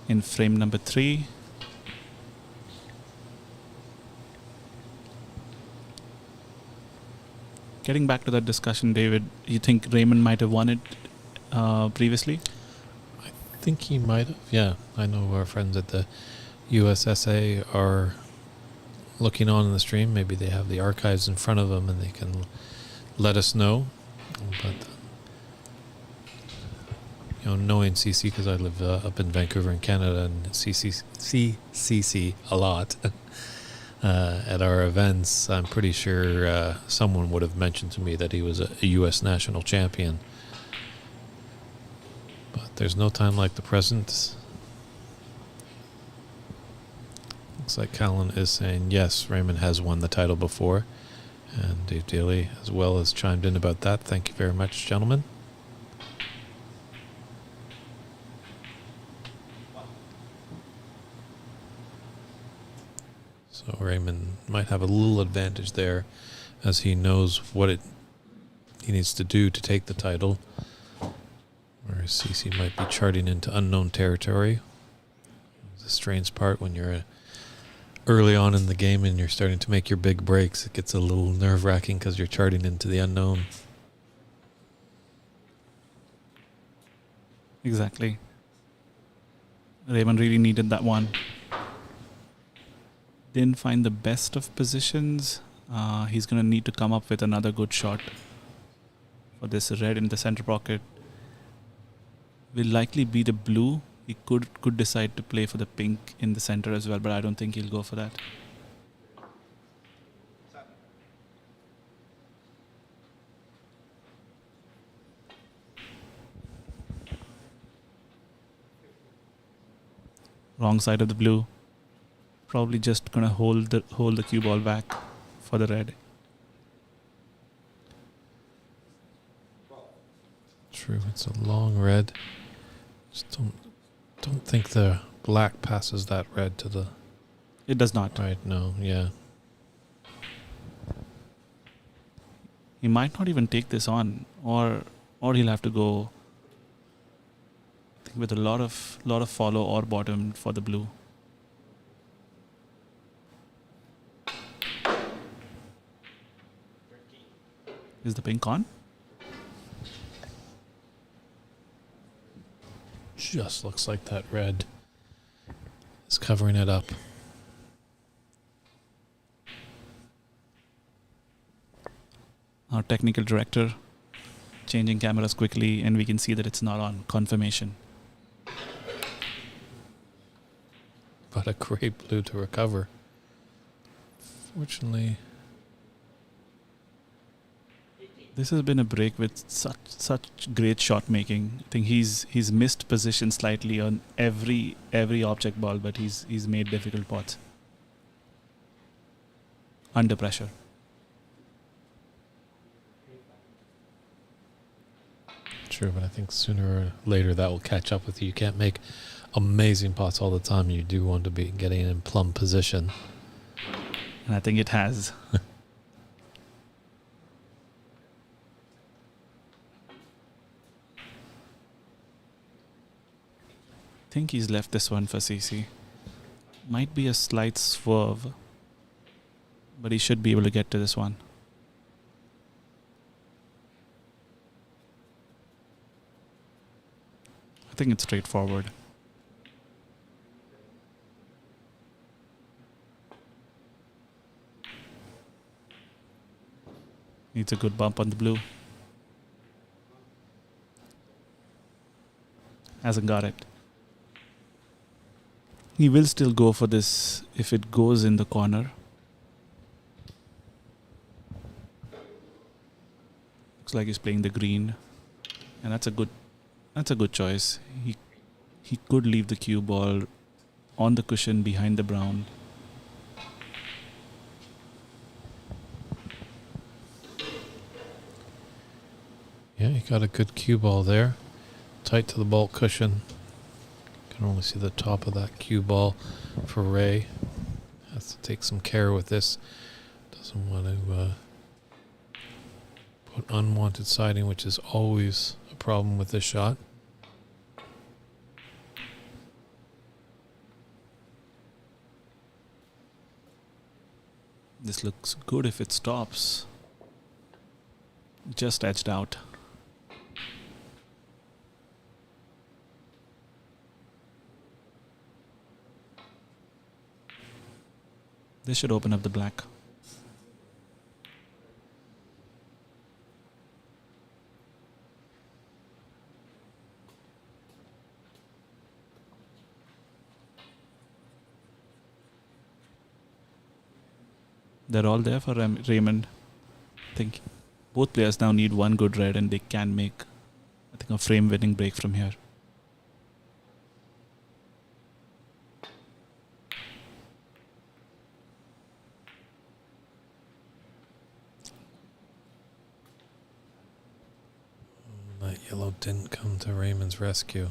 in frame number 3. Getting back to that discussion, David, you think Raymond might have won it previously? I think he might have, yeah. I know our friends at the USSA are looking on in the stream. Maybe they have the archives in front of them and they can let us know. But, knowing CC, because I live up in Vancouver in Canada and see CC a lot, at our events, I'm pretty sure someone would have mentioned to me that he was a U.S. national champion. But there's no time like the present. Looks like Callan is saying, yes, Raymond has won the title before. And Dave Daly as well has chimed in about that. Thank you very much, gentlemen. So Raymond might have a little advantage there as he knows what he needs to do to take the title. Whereas CC might be charting into unknown territory. The strange part when you're early on in the game and you're starting to make your big breaks, it gets a little nerve-wracking because you're charting into the unknown. Exactly. Raymond really needed that one. Didn't find the best of positions. He's going to need to come up with another good shot for this red in the center pocket. Will likely be the blue. He could decide to play for the pink in the center as well, but I don't think he'll go for that. Wrong side of the blue. Probably just gonna hold the cue ball back for the red. True, it's a long red. Just don't think the black passes that red to the... It does not. Right, no, yeah. He might not even take this on, or he'll have to go with a lot of follow or bottom for the blue. Is the pink on? Just looks like that red is covering it up. Our technical director changing cameras quickly, and we can see that it's not on. Confirmation. But a great blue to recover. Fortunately, this has been a break with such great shot making. I think he's missed position slightly on every object ball, but he's made difficult pots under pressure. true, but I think sooner or later that will catch up with you. You can't make amazing pots all the time. You do want to be getting in plumb position. And I think it has. I think he's left this one for CC. Might be a slight swerve, but he should be able to get to this one. I think it's straightforward. Needs a good bump on the blue. Hasn't got it. He will still go for this if it goes in the corner. Looks like he's playing the green, and that's a good choice. He could leave the cue ball on the cushion behind the brown. Yeah, you got a good cue ball there. Tight to the ball cushion. Can only see the top of that cue ball for Ray. Has to take some care with this. Doesn't want to put unwanted siding, which is always a problem with this shot. This looks good if it stops. Just edged out. This should open up the black. They're all there for Raymond. I think both players now need one good red and they can make, I think, a frame-winning break from here. That yellow didn't come to Raymond's rescue.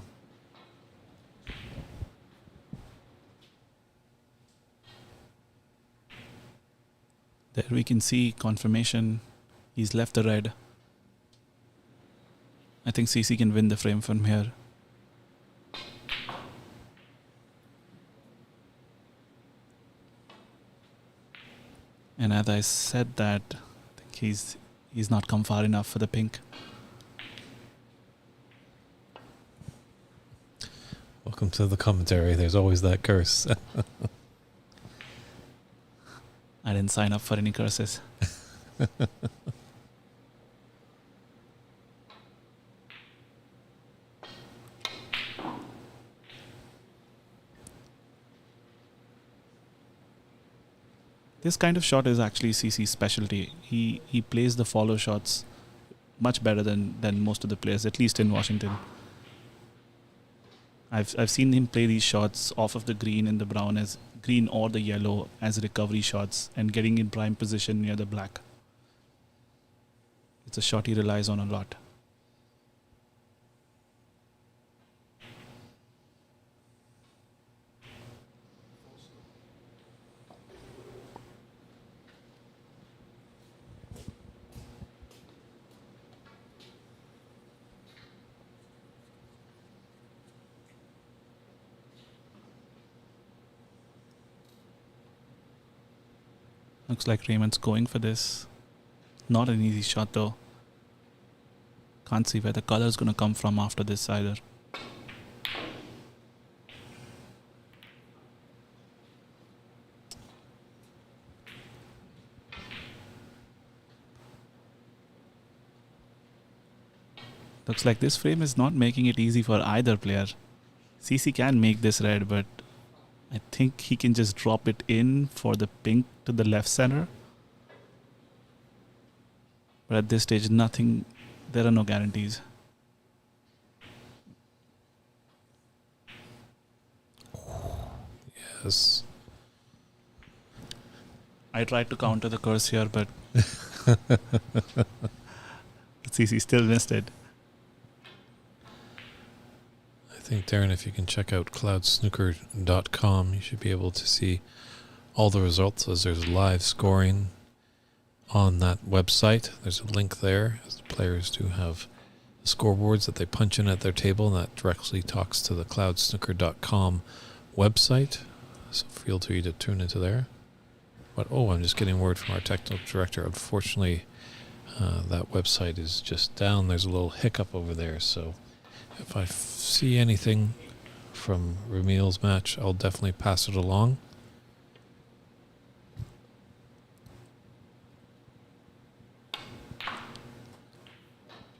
There we can see confirmation. He's left the red. I think CC can win the frame from here. And as I said that, I think he's not come far enough for the pink. Welcome to the commentary. There's always that curse. I didn't sign up for any curses. This kind of shot is actually CC's specialty. He plays the follow shots much better than most of the players, at least in Washington. I've seen him play these shots off of the green and the brown as green or the yellow as recovery shots and getting in prime position near the black. It's a shot he relies on a lot. Looks like Raymond's going for this. Not an easy shot though. Can't see where the color is going to come from after this either. Looks like this frame is not making it easy for either player. CC can make this red, but I think he can just drop it in for the pink to the left center. But at this stage, nothing, there are no guarantees. Yes. I tried to counter the curse here, but CC still missed it. I think, Darren, if you can check out cloudsnooker.com, you should be able to see all the results as there's live scoring on that website. There's a link there as the players do have scoreboards that they punch in at their table, and that directly talks to the cloudsnooker.com website. So feel free to tune into there. But, I'm just getting word from our technical director. Unfortunately, that website is just down. There's a little hiccup over there, so if I see anything from Ramil's match, I'll definitely pass it along.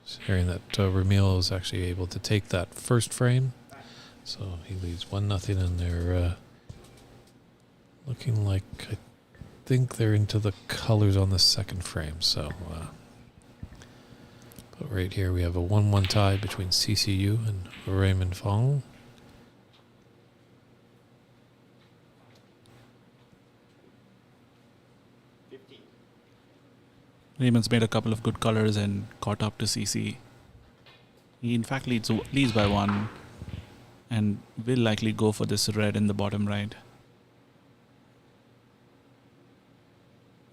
Just hearing that Ramil was actually able to take that first frame, so he leads 1-0, and they're looking like, I think they're into the colors on the second frame. So but right here we have a 1-1 tie between CCU and Raymond Fong. Raymond's made a couple of good colors and caught up to CC. He in fact leads by 1 and will likely go for this red in the bottom right.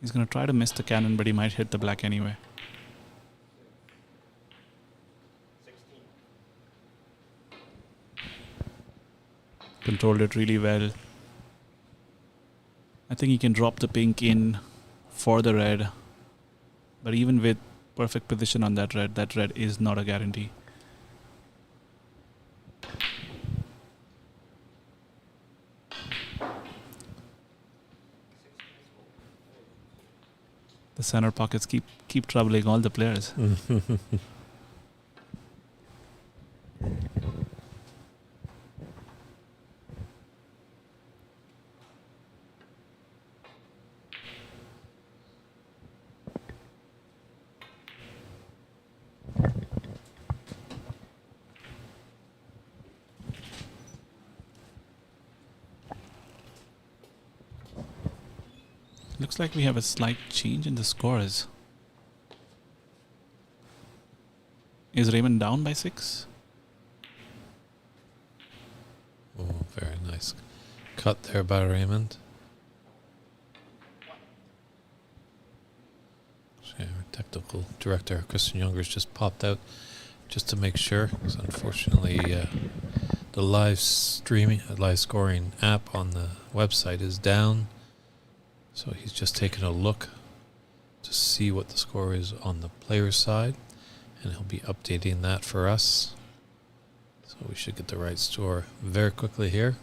He's going to try to miss the cannon, but he might hit the black anyway. 16. Controlled it really well. I think he can drop the pink in for the red. But even with perfect position on that red is not a guarantee. The center pockets keep troubling all the players. Looks like we have a slight change in the scores. Is Raymond down by 6? Oh, very nice cut there by Raymond. So, our technical director, Christian Younger's just popped out just to make sure. Because unfortunately, the live scoring app on the website is down. So he's just taking a look to see what the score is on the player's side. And he'll be updating that for us. So we should get the right score very quickly here.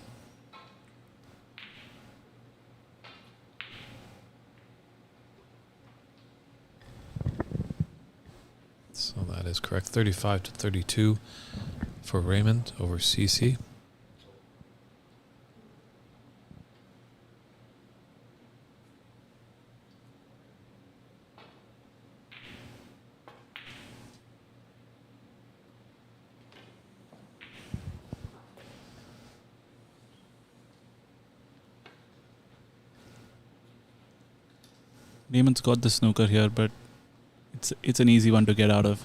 So that is correct. 35-32 for Raymond over CC. Raymond's got the snooker here, but it's an easy one to get out of.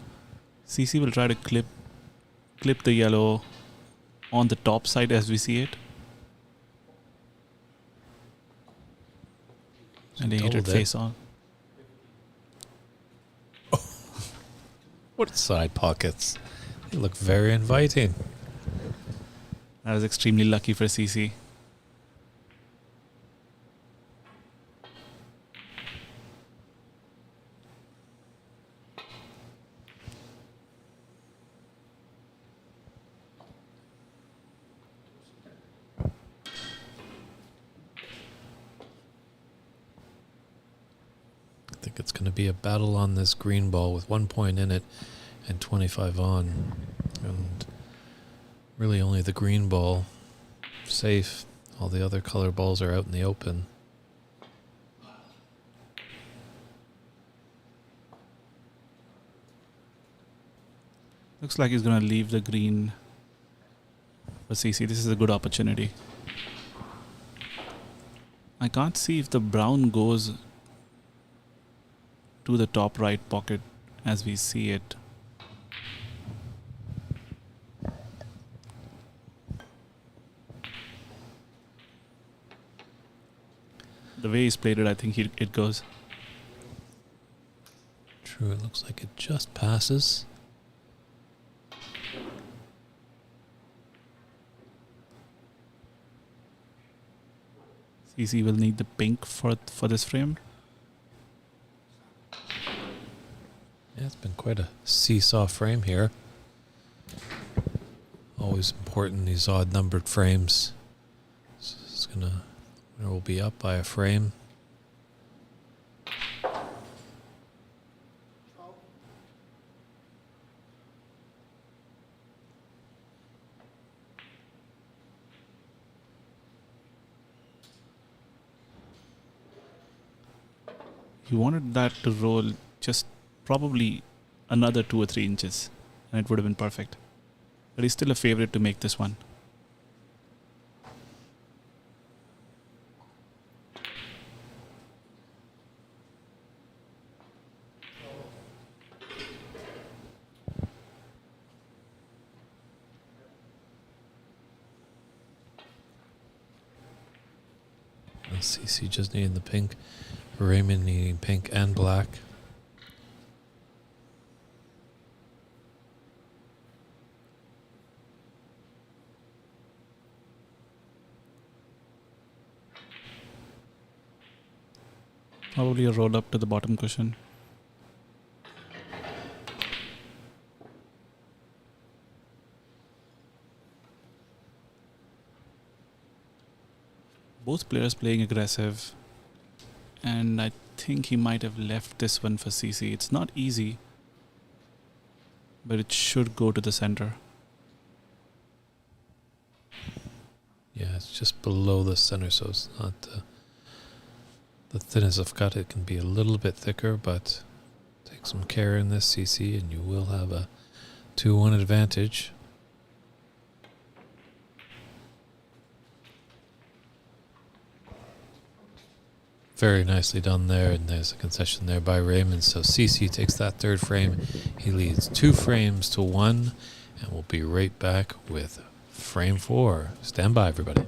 CC will try to clip the yellow on the top side as we see it. And they hit it face on. What side pockets? They look very inviting. That was extremely lucky for CC. I think it's going to be a battle on this green ball with 1 point in it and 25 on. And really only the green ball safe. All the other color balls are out in the open. Looks like he's going to leave the green for CC. This is a good opportunity. I can't see if the brown goes to the top right pocket as we see it. The way he's played it, I think it goes. True, it looks like it just passes. CC will need the pink for this frame. Yeah, it's been quite a seesaw frame here. Always important, these odd numbered frames. So it's gonna, winner will be up by a frame. He wanted that to roll just probably another 2 or 3 inches, and it would have been perfect. But he's still a favorite to make this one. CC just needing the pink. Raymond needing pink and black. Probably a roll up to the bottom cushion. Both players playing aggressive, and I think he might have left this one for CC. It's not easy, but it should go to the center. Yeah, it's just below the center, so it's not the thinness of cut. It can be a little bit thicker, but take some care in this CC and you will have a 2-1 advantage. Very nicely done there, and there's a concession there by Raymond. So CC takes that third frame. He leads 2 frames to 1, and we'll be right back with frame 4. Stand by, everybody.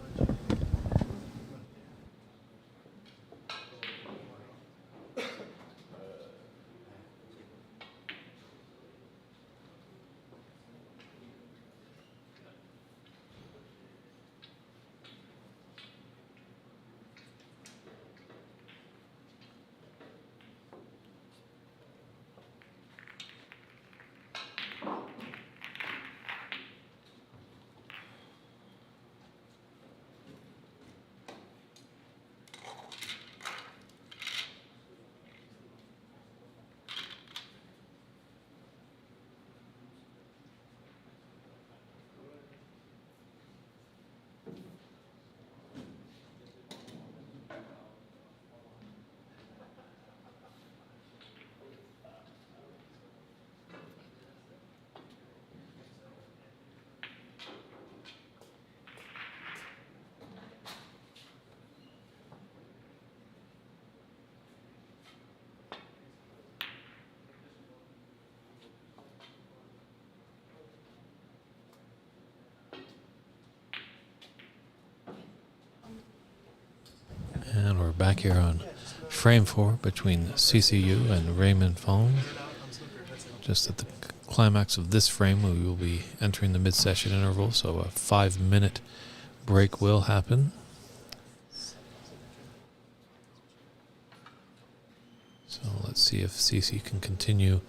And we're back here on frame 4 between CCU and Raymond Fong. Just at the climax of this frame, we will be entering the mid-session interval, so a 5-minute break will happen. So let's see if CC can continue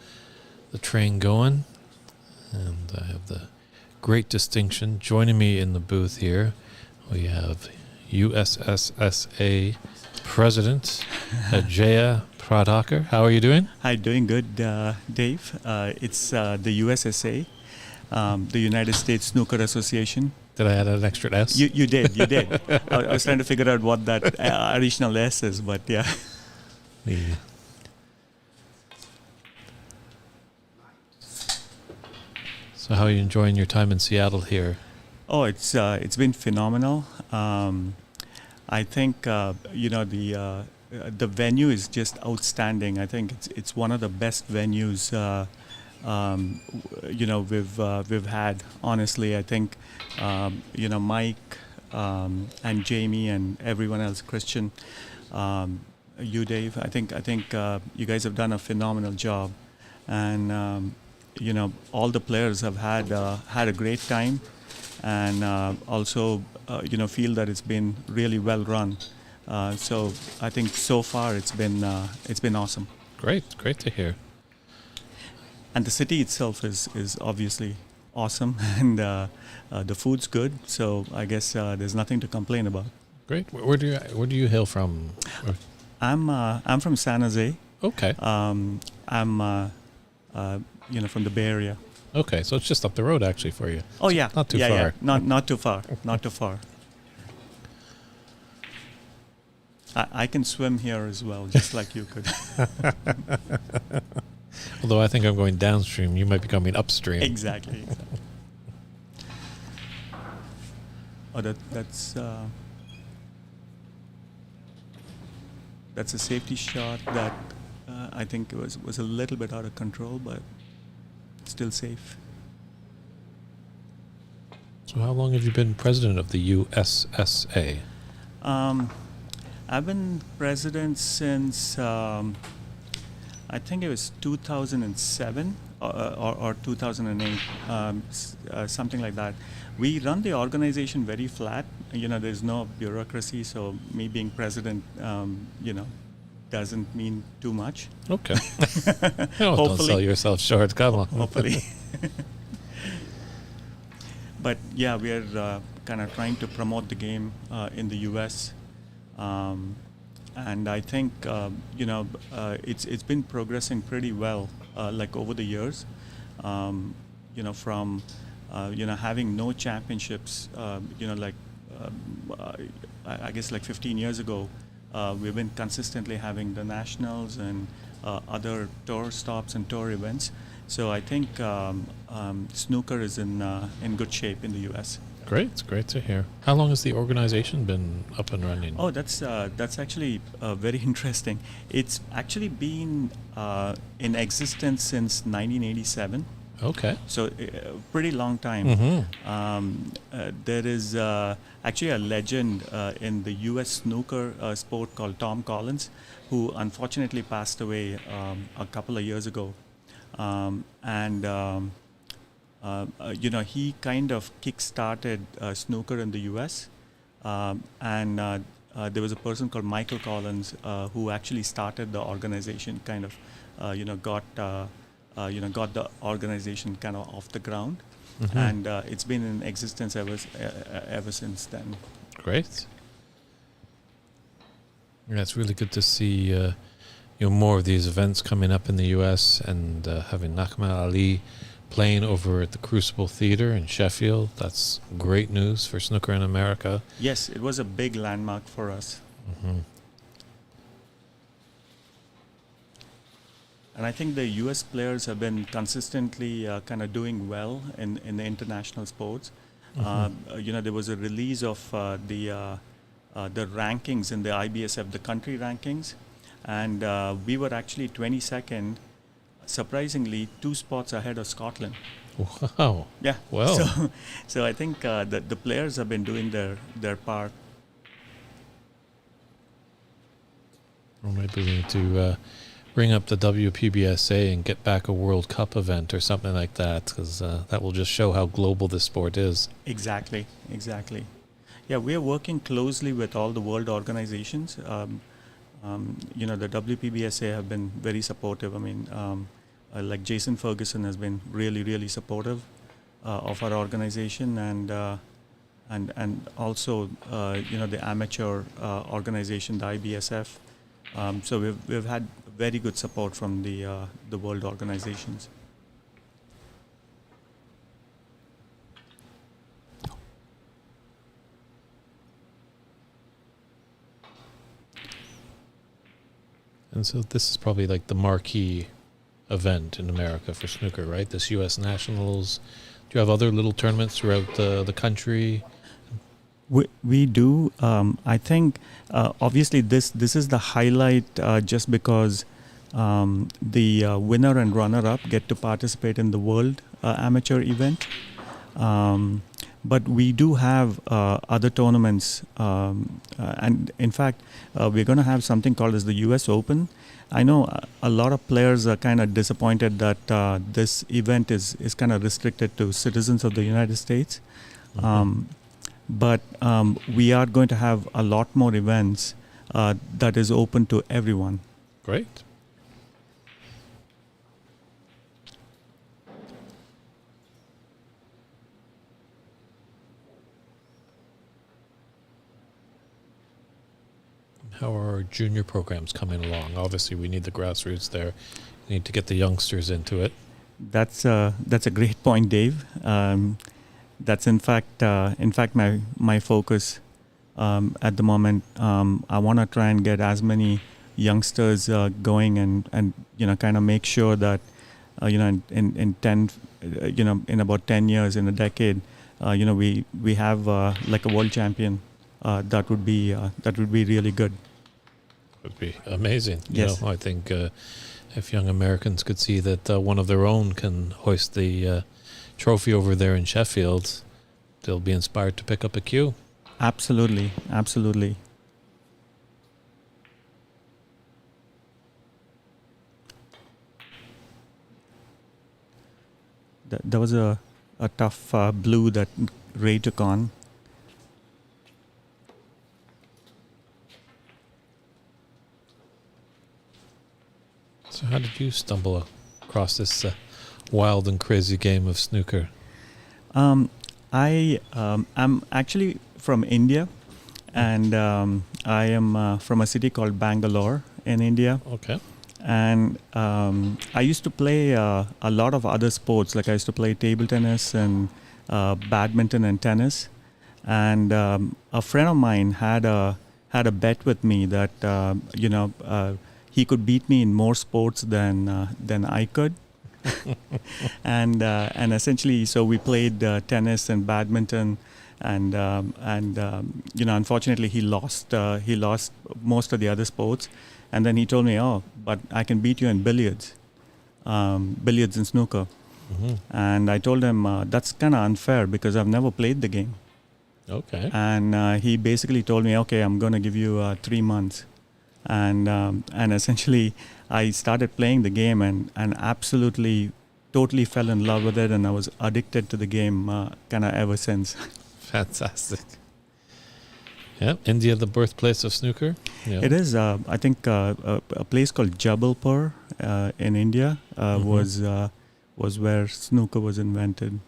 the train going. And I have the great distinction joining me in the booth here. We have USSSA President Ajaya Pradhakar. How are you doing? Hi, doing good, Dave. It's the USSA, the United States Snooker Association. Did I add an extra S? You did. I was trying to figure out what that additional S is, but yeah. Yeah. So how are you enjoying your time in Seattle here? Oh, it's been phenomenal. I think the venue is just outstanding. I think it's one of the best venues we've had. Honestly, I think Mike and Jamie and everyone else, Christian, you Dave. I think you guys have done a phenomenal job, and all the players have had a great time, and also feel that it's been really well run. So I think so far it's been awesome. Great to hear. And the city itself is obviously awesome, and the food's good. So I guess there's nothing to complain about. Great. Where do you hail from? I'm from San Jose. Okay. I'm from the Bay Area. Okay, so it's just up the road actually for you. Oh yeah, not too far. Yeah. Not too far. Not too far. I can swim here as well, just like you could. Although I think I'm going downstream, you might be coming upstream. Exactly. Oh, that's a safety shot that I think it was a little bit out of control, but still safe. So how long have you been president of the USSA? I've been president since I think it was 2007 or 2008, something like that. We run the organization very flat. There's no bureaucracy, so me being president, doesn't mean too much. Okay. Don't sell yourself short. Come on. Hopefully. But yeah, we are kind of trying to promote the game in the U.S. And I think it's been progressing pretty well, like over the years. From having no championships, I guess like 15 years ago, we've been consistently having the nationals and other tour stops and tour events. So I think snooker is in good shape in the U.S. Great. It's great to hear. How long has the organization been up and running? Oh, that's actually very interesting. It's actually been in existence since 1987. Okay. So pretty long time. There is actually a legend in the U.S. snooker sport called Tom Collins, who unfortunately passed away a couple of years ago. He kind of kick-started snooker in the U.S. There was a person called Michael Collins who actually started the organization, kind of, got the organization kind of off the ground, and it's been in existence ever since then. Great. Yeah, it's really good to see more of these events coming up in the U.S. and having Nakhmat Ali playing over at the Crucible Theater in Sheffield. That's great news for snooker in America. Yes, it was a big landmark for us. And I think the U.S. players have been consistently kind of doing well in the international sports. There was a release of the rankings in the IBSF, the country rankings, and we were actually 22nd, surprisingly 2 spots ahead of Scotland. Wow. Yeah. Well. So I think that the players have been doing their part. Or maybe we need to bring up the WPBSA and get back a World Cup event or something like that, because that will just show how global this sport is. Exactly. Yeah, we are working closely with all the world organizations. The WPBSA have been very supportive. I mean, like Jason Ferguson has been really, really supportive of our organization, and also the amateur organization, the IBSF. So we've had very good support from the world organizations. And so this is probably like the marquee event in America for snooker, right? This U.S. Nationals. Do you have other little tournaments throughout the country? We do. I think obviously this is the highlight just because the winner and runner-up get to participate in the world amateur event. But we do have other tournaments, and in fact, we're going to have something called as the U.S. Open. I know a lot of players are kind of disappointed that this event is kind of restricted to citizens of the United States. But we are going to have a lot more events that is open to everyone. Great. How are our junior programs coming along? Obviously, we need the grassroots there. We need to get the youngsters into it. That's a great point, Dave. That's in fact my focus at the moment. I want to try and get as many youngsters going and kind of make sure that in about 10 years, in a decade, we have like a world champion. That would be really good. Would be amazing. Yes. I think if young Americans could see that one of their own can hoist the trophy over there in Sheffield, they'll be inspired to pick up a cue. Absolutely. That was a tough blue that Ray took on. So how did you stumble across this wild and crazy game of snooker? I am actually from India, and I am from a city called Bangalore in India. Okay. And I used to play a lot of other sports, like I used to play table tennis and badminton and tennis. And a friend of mine had a bet with me that he could beat me in more sports than I could. and essentially, so we played tennis and badminton, Unfortunately, he lost most of the other sports, and then he told me, "Oh, but I can beat you in billiards and snooker." Mm-hmm. And I told him that's kind of unfair because I've never played the game. Okay. And he basically told me, "Okay, I'm going to give you 3 months." And essentially, I started playing the game and absolutely, totally fell in love with it, and I was addicted to the game kind of ever since. Fantastic. Yeah, India, the birthplace of snooker. Yeah. It is, I think, a place called Jabalpur in India was where snooker was invented.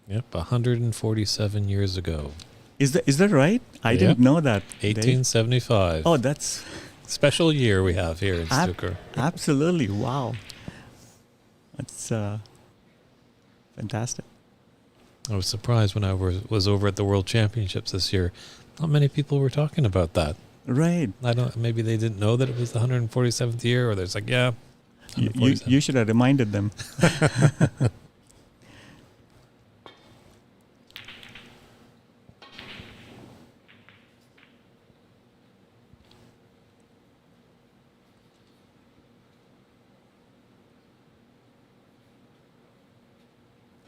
Yep, 147 years ago. Is that right? I Yep. didn't know that. Dave. 1875. Oh, that's Special year we have here in snooker. absolutely wow. That's fantastic. I was surprised when I was over at the World Championships this year. Not many people were talking about that. Right. Maybe they didn't know that it was the 147th year, or there's like, yeah. You should have reminded them.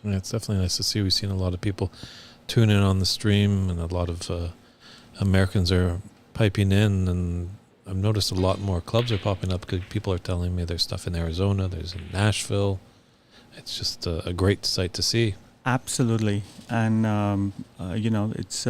Yeah, it's definitely nice to see. We've seen a lot of people tune in on the stream, and a lot of Americans are piping in, and I've noticed a lot more clubs are popping up because people are telling me there's stuff in Arizona, there's in Nashville. It's just a great sight to see. Absolutely, and it's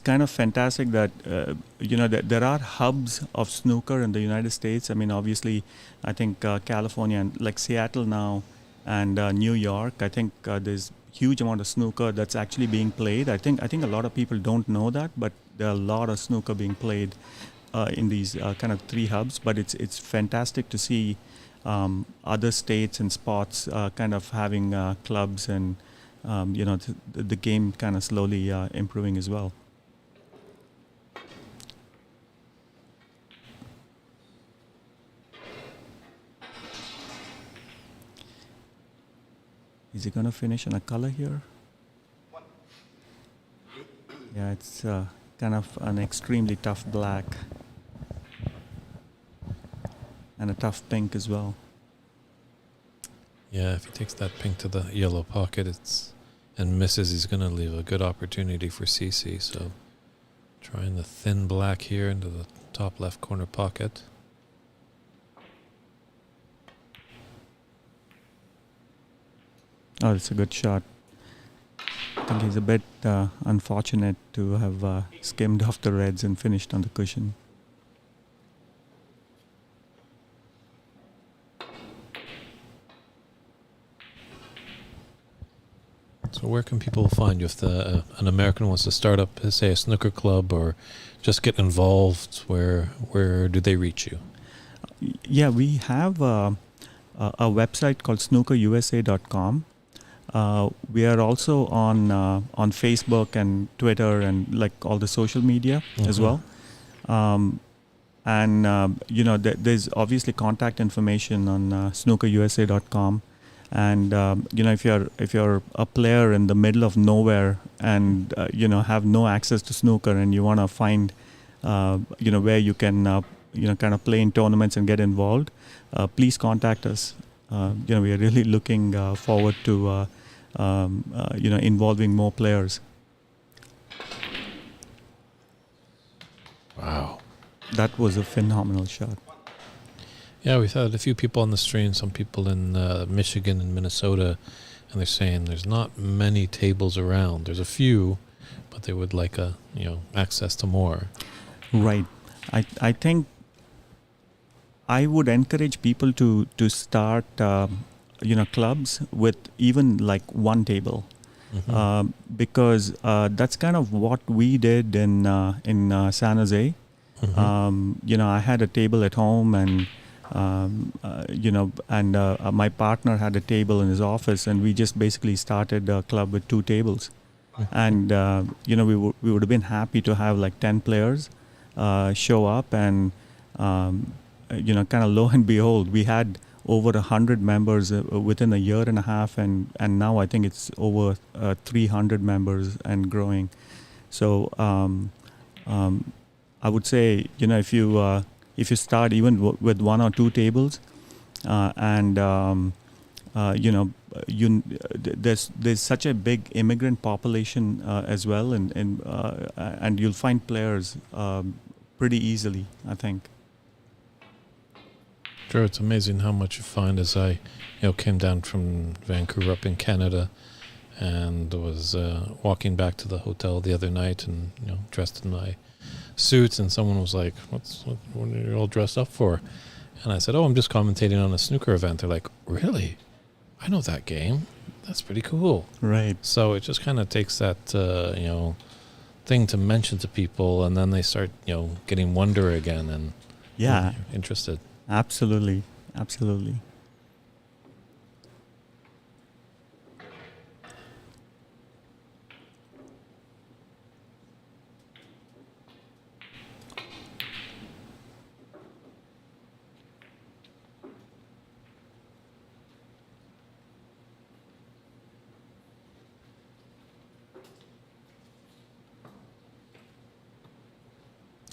kind of fantastic that that there are hubs of snooker in the United States. I mean, obviously, I think California and like Seattle now, and New York. I think there's huge amount of snooker that's actually being played. I think a lot of people don't know that, but there are a lot of snooker being played in these kind of 3 hubs. But it's fantastic to see other states and spots kind of having clubs and the game kind of slowly improving as well. Is he going to finish on a color here? Yeah, it's kind of an extremely tough black and a tough pink as well. Yeah, if he takes that pink to the yellow pocket, and misses, he's going to leave a good opportunity for CC. So trying the thin black here into the top left corner pocket. Oh, it's a good shot. I think he's a bit unfortunate to have skimmed off the reds and finished on the cushion. So where can people find you if an American wants to start up, say, a snooker club or just get involved? Where do they reach you? Yeah, we have a website called snookerusa.com. We are also on Facebook and Twitter and like all the social media as well. There's obviously contact information on snookerusa.com. And if you're a player in the middle of nowhere and have no access to snooker and you want to find where you can kind of play in tournaments and get involved, please contact us. We are really looking forward to involving more players. Wow, that was a phenomenal shot. Yeah, we've had a few people on the stream, some people in Michigan and Minnesota, and they're saying there's not many tables around. There's a few, but they would like access to more. Right. I think I would encourage people to start clubs with even like one table, because that's kind of what we did in San Jose. I had a table at home and. My partner had a table in his office, and we just basically started a club with 2 tables. And we would have been happy to have like 10 players show up, and kind of lo and behold, we had over 100 members within a year and a half, and now I think it's over 300 members and growing. So I would say, if you start even with one or two tables, there's such a big immigrant population as well, and you'll find players pretty easily, I think. Sure, it's amazing how much you find as I, came down from Vancouver up in Canada, and was walking back to the hotel the other night, and dressed in my suits, and someone was like, "What are you all dressed up for?" And I said, "Oh, I'm just commentating on a snooker event." They're like, "Really? I know that game. That's pretty cool." Right. So it just kind of takes that thing to mention to people, and then they start getting wonder again and interested. Absolutely.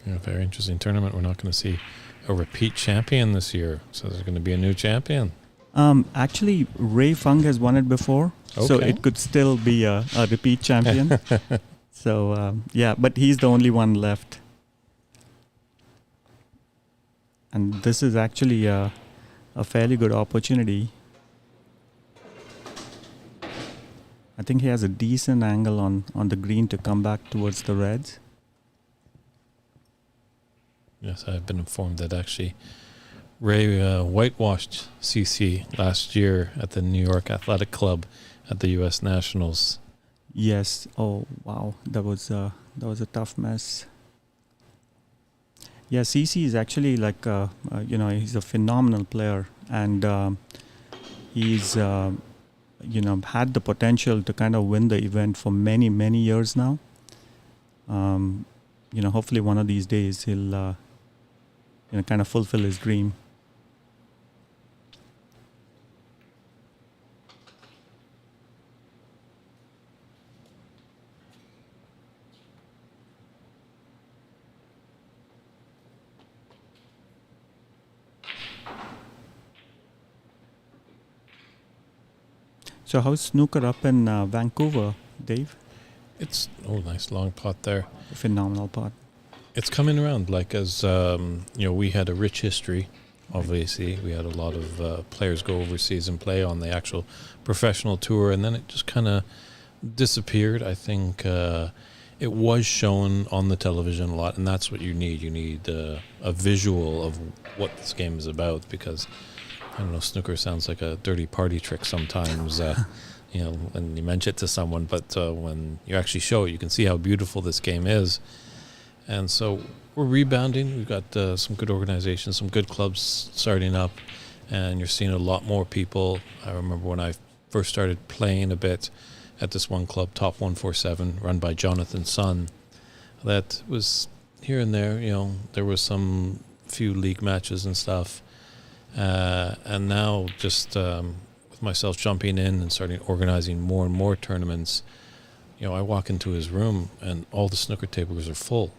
Yeah, very interesting tournament. We're not going to see a repeat champion this year, so there's going to be a new champion. Actually, Ray Fung has won it before, so it could still be a repeat champion. So but he's the only one left. And this is actually a fairly good opportunity. I think he has a decent angle on the green to come back towards the reds. Yes, I've been informed that actually Ray whitewashed CC last year at the New York Athletic Club at the U.S. Nationals. Yes. Oh, wow. That was a tough mess. Yeah, CC is actually like he's a phenomenal player, and he's had the potential to kind of win the event for many years now. Hopefully one of these days he'll kind of fulfill his dream. So how's snooker up in Vancouver, Dave? It's nice long pot there. A phenomenal pot. It's coming around, like as we had a rich history. Obviously, we had a lot of players go overseas and play on the actual professional tour, and then it just kind of disappeared. I think it was shown on the television a lot, and that's what you need. You need a visual of what this game is about, because I don't know, snooker sounds like a dirty party trick sometimes. When you mention it to someone, but when you actually show it, you can see how beautiful this game is. And so we're rebounding. We've got some good organizations, some good clubs starting up, and you're seeing a lot more people. I remember when I first started playing a bit at this one club, Top 147, run by Jonathan Sun, that was here and there. There was some few league matches and stuff. And now just with myself jumping in and starting organizing more and more tournaments, I walk into his room and all the snooker tables are full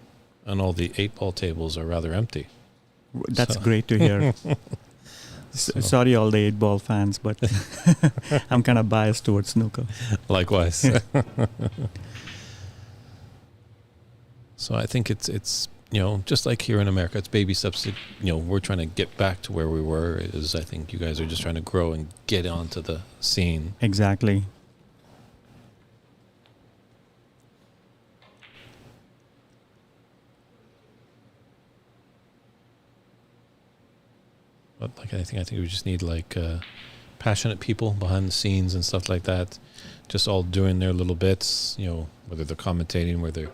and all the 8-ball tables are rather empty. That's great to hear. Sorry, all the 8-ball fans, but I'm kind of biased towards snooker. Likewise. So I think it's just like here in America, it's baby steps. We're trying to get back to where we were. I think you guys are just trying to grow and get onto the scene. Exactly. But I think we just need passionate people behind the scenes and stuff like that, just all doing their little bits. Whether they're commentating, whether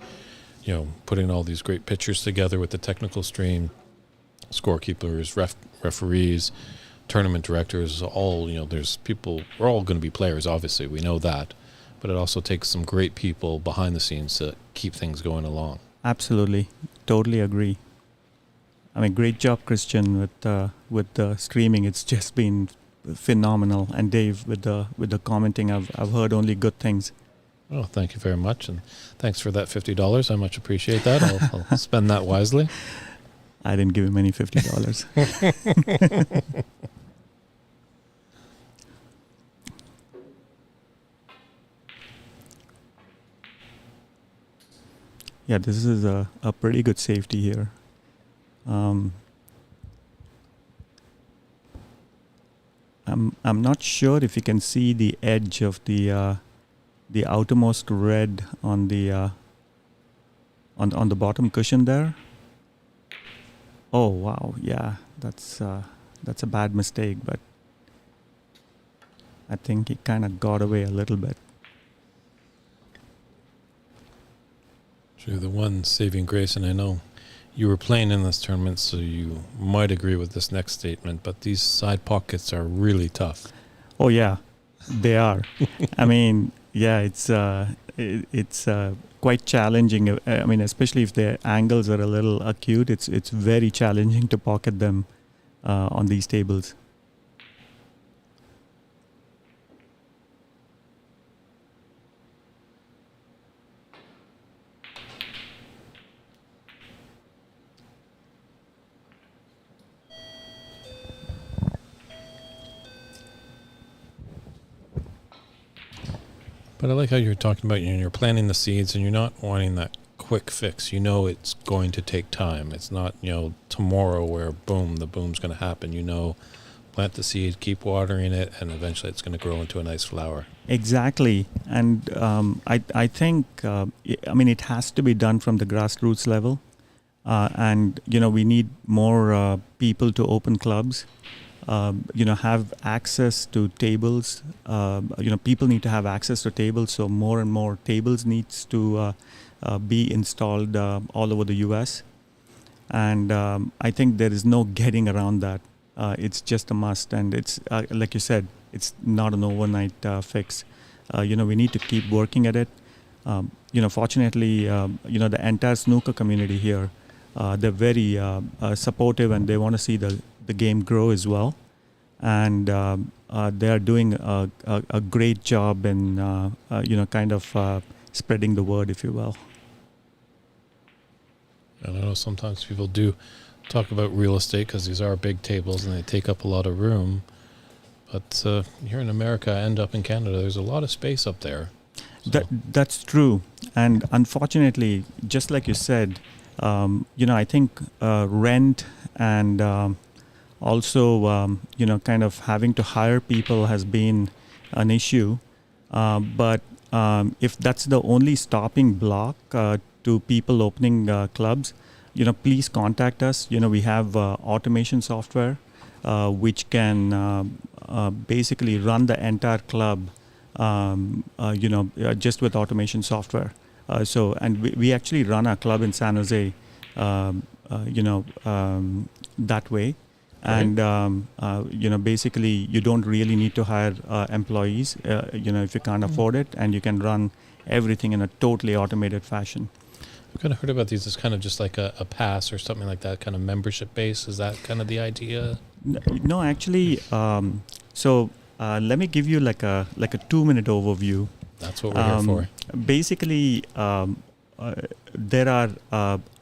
putting all these great pictures together with the technical stream, scorekeepers, referees, tournament directors, all, there's people, we're all going to be players, obviously, we know that, but it also takes some great people behind the scenes to keep things going along. Absolutely. Totally agree. I mean, great job, Christian, with the streaming. It's just been phenomenal. And Dave, with the commenting, I've heard only good things. Oh, thank you very much, and thanks for that $50. I much appreciate that. I'll spend that wisely. I didn't give him any $50. Yeah, this is a pretty good safety here. I'm not sure if you can see the edge of the outermost red on the on the bottom cushion there. Oh wow, yeah, that's a bad mistake, but I think he kind of got away a little bit. True, the one saving grace, and I know you were playing in this tournament, so you might agree with this next statement, but these side pockets are really tough. Oh yeah, they are. I mean, yeah, it's quite challenging. I mean, especially if the angles are a little acute, it's very challenging to pocket them on these tables. But I like how you're talking about you're planting the seeds and you're not wanting that quick fix. You know it's going to take time. It's not, tomorrow where boom, the boom's going to happen. Plant the seed, keep watering it, and eventually it's going to grow into a nice flower. Exactly. And I think, it has to be done from the grassroots level. And we need more people to open clubs. Have access to tables. People need to have access to tables, so more and more tables needs to be installed all over the U.S. And I think there is no getting around that. It's just a must, and it's like you said, it's not an overnight fix. We need to keep working at it. Fortunately, the entire snooker community here, they're very supportive, and they want to see the game grow as well, and they are doing a great job in spreading the word, if you will. And I know sometimes people do talk about real estate because these are big tables and they take up a lot of room, but here in America and up in Canada, there's a lot of space up there. So. That's true, and unfortunately, just like you said, I think rent and also, having to hire people has been an issue. But if that's the only stopping block to people opening clubs, please contact us. We have automation software which can basically run the entire club, just with automation software. And we actually run our club in San Jose, that way. Right. And, basically you don't really need to hire employees, if you can't afford it, and you can run everything in a totally automated fashion. I've kind of heard about these as kind of just like a pass or something like that, kind of membership base. Is that kind of the idea? No, actually, let me give you like a 2-minute overview. That's what we're here for. Basically, there are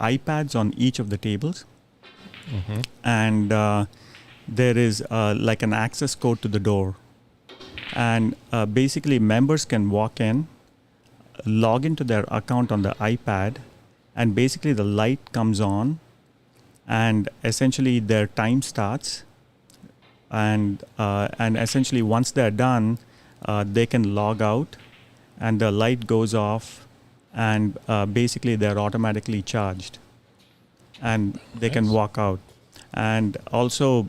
iPads on each of the tables. Mm-hmm. And there is like an access code to the door. And basically members can walk in, log into their account on the iPad, and basically the light comes on and essentially their time starts. And essentially once they're done, they can log out and the light goes off, and basically they're automatically charged. And they can walk out. And also,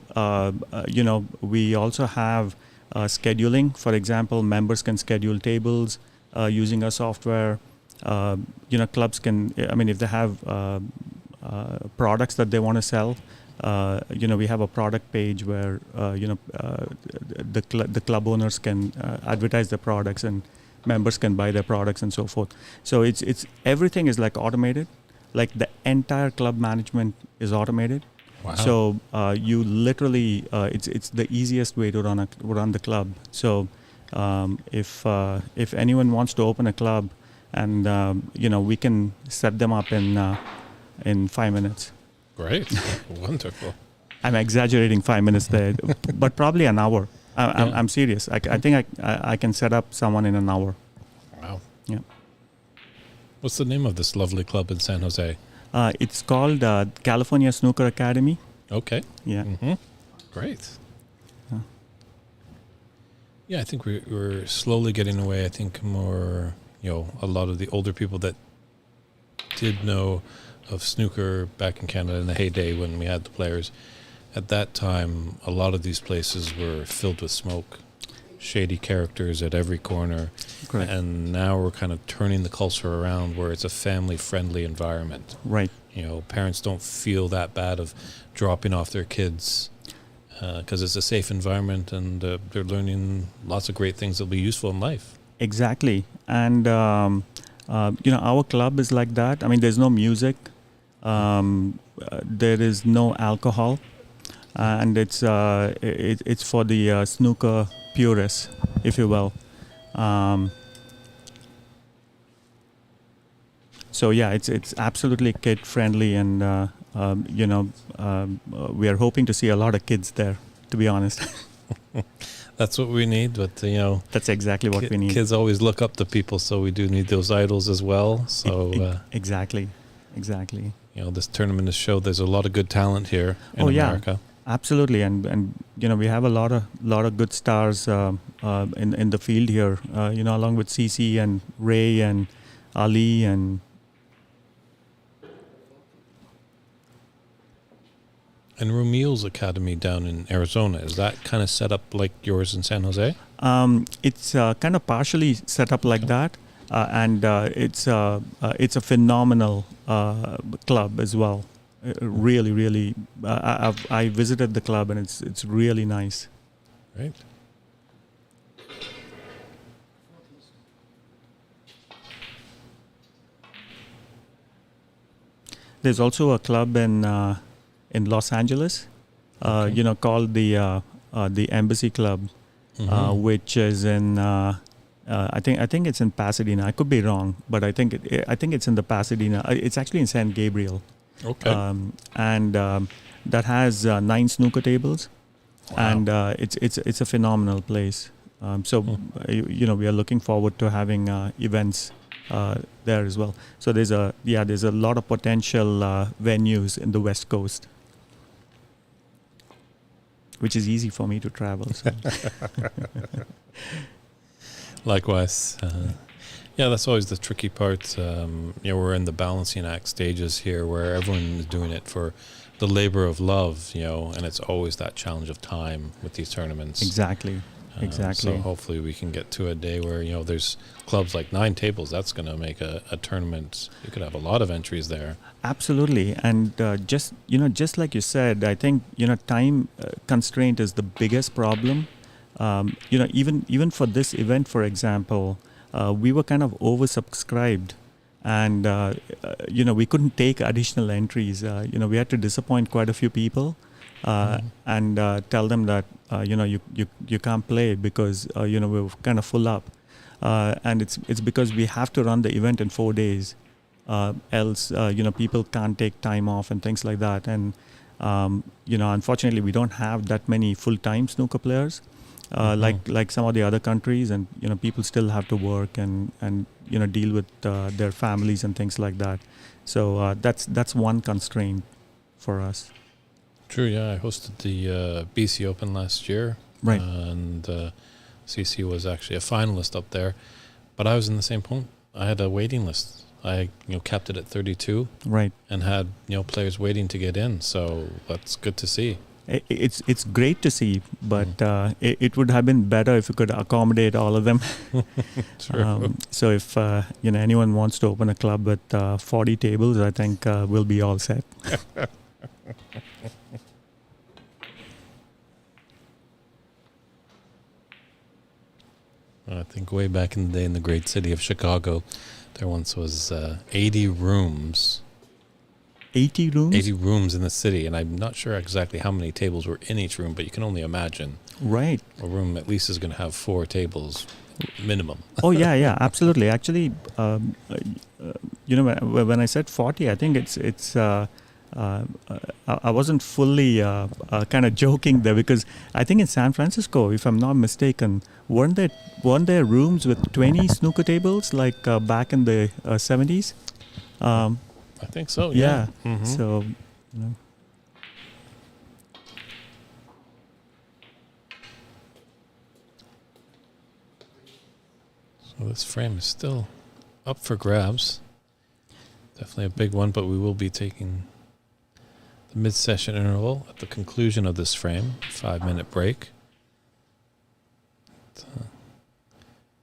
we also have scheduling. For example, members can schedule tables using our software. Clubs can, if they have products that they want to sell, we have a product page where, the club owners can advertise their products and members can buy their products and so forth. So it's everything is like automated. Like the entire club management is automated, Wow. So you literally, it's the easiest way to run the club. So if anyone wants to open a club, and we can set them up in 5 minutes. Great. Wonderful. I'm exaggerating 5 minutes there, but probably an hour. Yeah. I'm serious. I think I can set up someone in an hour. Wow. Yeah. What's the name of this lovely club in San Jose? It's called California Snooker Academy. Okay. Yeah. Mm-hmm. Great. Huh. Yeah, I think we're slowly getting away. I think more, a lot of the older people that did know of snooker back in Canada in the heyday when we had the players. At that time, a lot of these places were filled with smoke, shady characters at every corner. Correct. And now we're kind of turning the culture around where it's a family-friendly environment. Right. Parents don't feel that bad of dropping off their kids because it's a safe environment, and they're learning lots of great things that'll be useful in life. Exactly. And, our club is like that. I mean, there's no music. There is no alcohol. And it's for the snooker purists, if you will. So yeah, it's absolutely kid friendly, and we are hoping to see a lot of kids there. To be honest, That's what we need, but that's exactly what we need. Kids always look up to people, so we do need those idols as well. So Exactly. this tournament has showed there's a lot of good talent here in America. Absolutely, and we have a lot of good stars in the field here. Along with CC and Ray and Ali and Rumiel's Academy down in Arizona, is that kind of set up like yours in San Jose? It's kind of partially set up like that, and it's a phenomenal club as well. Really, really, I visited the club, and it's really nice. Right. There's also a club in Los Angeles, called the Embassy Club, which is in I think it's in Pasadena. I could be wrong, but I think it's in the Pasadena. It's actually in San Gabriel. Okay. And that has 9 snooker tables, Wow. and it's a phenomenal place. We are looking forward to having events there as well. So there's a lot of potential venues in the West Coast, which is easy for me to travel. So. Likewise. That's always the tricky part. We're in the balancing act stages here where everyone is doing it for the labor of love, and it's always that challenge of time with these tournaments. Exactly. So hopefully we can get to a day where, there's clubs like 9 tables. That's going to make a tournament. You could have a lot of entries there. Absolutely. And just like you said, I think, time constraint is the biggest problem. Even for this event, for example, we were kind of oversubscribed, and we couldn't take additional entries. We had to disappoint quite a few people, and tell them that you can't play because we're kind of full up, and it's because we have to run the event in 4 days, else people can't take time off and things like that. And unfortunately, we don't have that many full-time snooker players. Like some of the other countries, and people still have to work and deal with their families and things like that. So that's one constraint for us. True, yeah. I hosted the BC Open last year. Right. And CC was actually a finalist up there. But I was in the same point. I had a waiting list. I capped it at 32. Right. And had players waiting to get in. So that's good to see. It's great to see, but it would have been better if we could accommodate all of them. True. So if anyone wants to open a club with 40 tables, I think we'll be all set. I think way back in the day in the great city of Chicago, there once was 80 rooms 80 rooms? 80 rooms in the city, and I'm not sure exactly how many tables were in each room, but you can only imagine Right. a room at least is going to have 4 tables minimum. Oh, yeah, absolutely. Actually, when I said 40, I think it's. I wasn't fully kind of joking there, because I think in San Francisco, if I'm not mistaken, weren't there rooms with 20 snooker tables like back in the 70s? I think so, Yeah. Mhm. So, you know. So this frame is still up for grabs. Definitely a big one, but we will be taking the mid-session interval at the conclusion of this frame, 5-minute break. It's,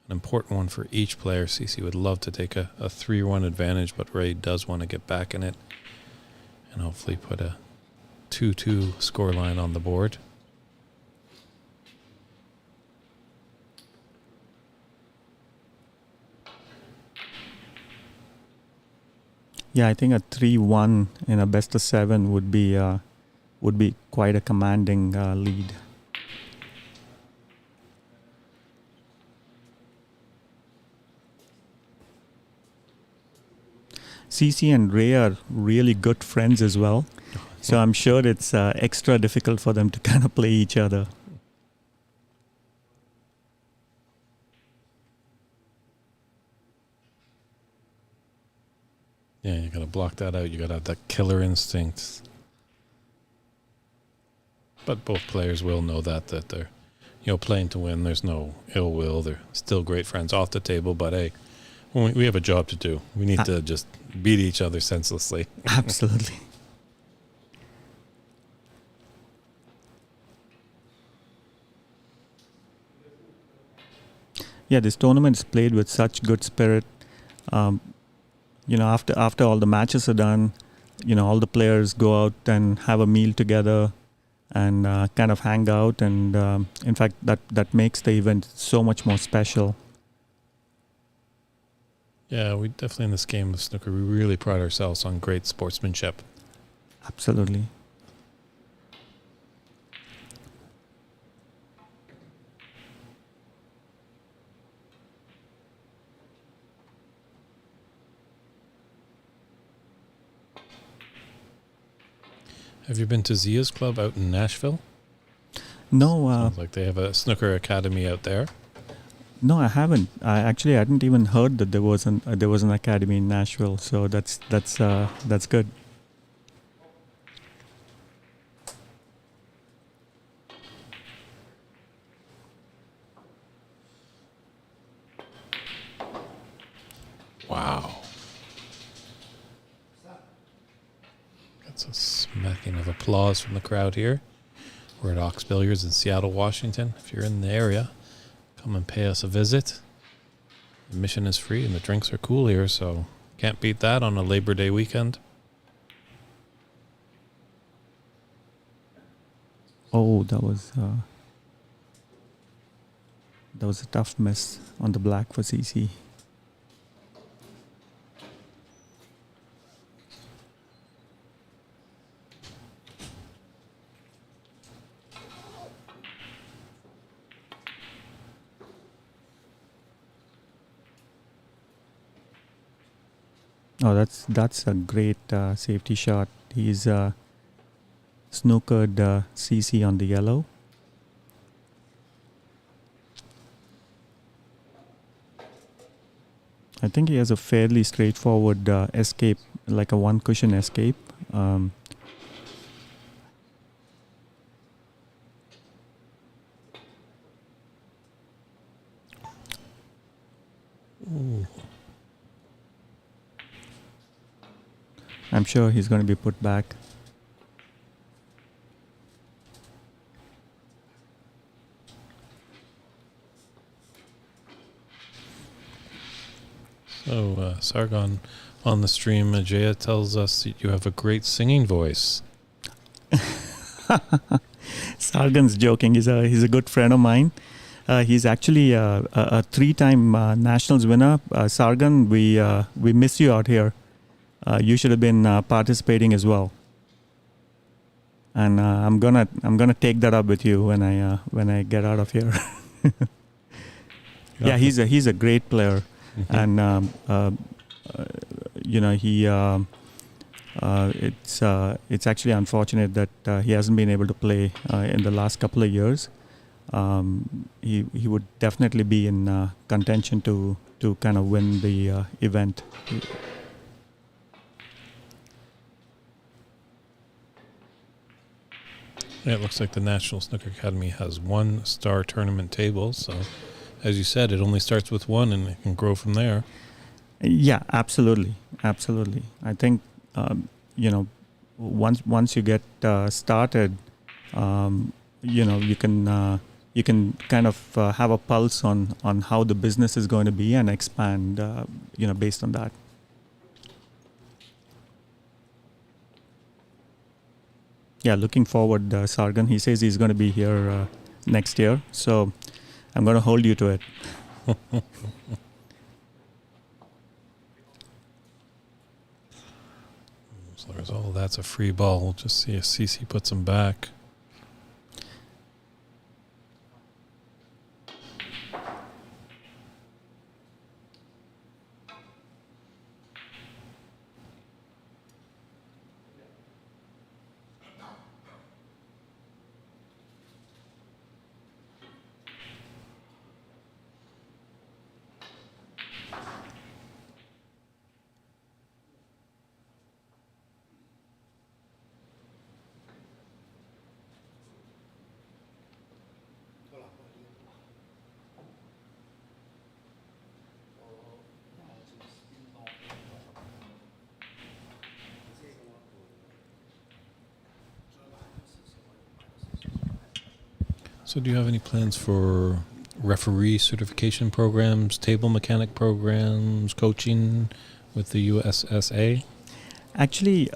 an important one for each player. CC would love to take a 3-1 advantage, but Ray does want to get back in it and hopefully put a 2-2 scoreline on the board. Yeah, I think a 3-1 in a best of 7 would be quite a commanding lead. CC and Ray are really good friends as well, so I'm sure it's extra difficult for them to kind of play each other. Yeah, you got to block that out. You got to have that killer instinct. But both players will know that they're, playing to win. There's no ill will. They're still great friends off the table. But hey, we have a job to do. We need to just beat each other senselessly. Absolutely. Yeah, this tournament is played with such good spirit. After all the matches are done, all the players go out and have a meal together and kind of hang out. And in fact, that makes the event so much more special. Yeah, we definitely in this game of snooker, we really pride ourselves on great sportsmanship. Absolutely. Have you been to Zia's Club out in Nashville? No. Sounds like they have a snooker academy out there. No, I haven't. I hadn't even heard that there was an academy in Nashville. So that's good. Wow. That's a smacking of applause from the crowd here. We're at Ox Billiards in Seattle, Washington. If you're in the area, come and pay us a visit. Admission is free and the drinks are cool here, so can't beat that on a Labor Day weekend. Oh, that was a tough miss on the black for CC. Oh, that's a great safety shot. He's snookered CC on the yellow. I think he has a fairly straightforward escape, like a one cushion escape. Ooh. I'm sure he's going to be put back. So, Sargon on the stream, Ajaya tells us that you have a great singing voice. Sargon's joking. He's a good friend of mine. He's actually a 3-time nationals winner. Sargon, we miss you out here. you should have been participating as well. And I'm gonna take that up with you when I get out of here. Yeah, he's a great player, and it's actually unfortunate that he hasn't been able to play in the last couple of years. He would definitely be in contention to kind of win the event. Yeah, it looks like the National Snooker Academy has 1-star tournament table. So, as you said, it only starts with one and it can grow from there. Yeah, absolutely. I think once you get started, you can kind of have a pulse on how the business is going to be and expand, based on that. Yeah, looking forward, Sargan. He says he's going to be here next year, so I'm going to hold you to it. So that's a free ball. We'll just see if CC puts him back. So do you have any plans for referee certification programs, table mechanic programs, coaching with the USSA? Actually,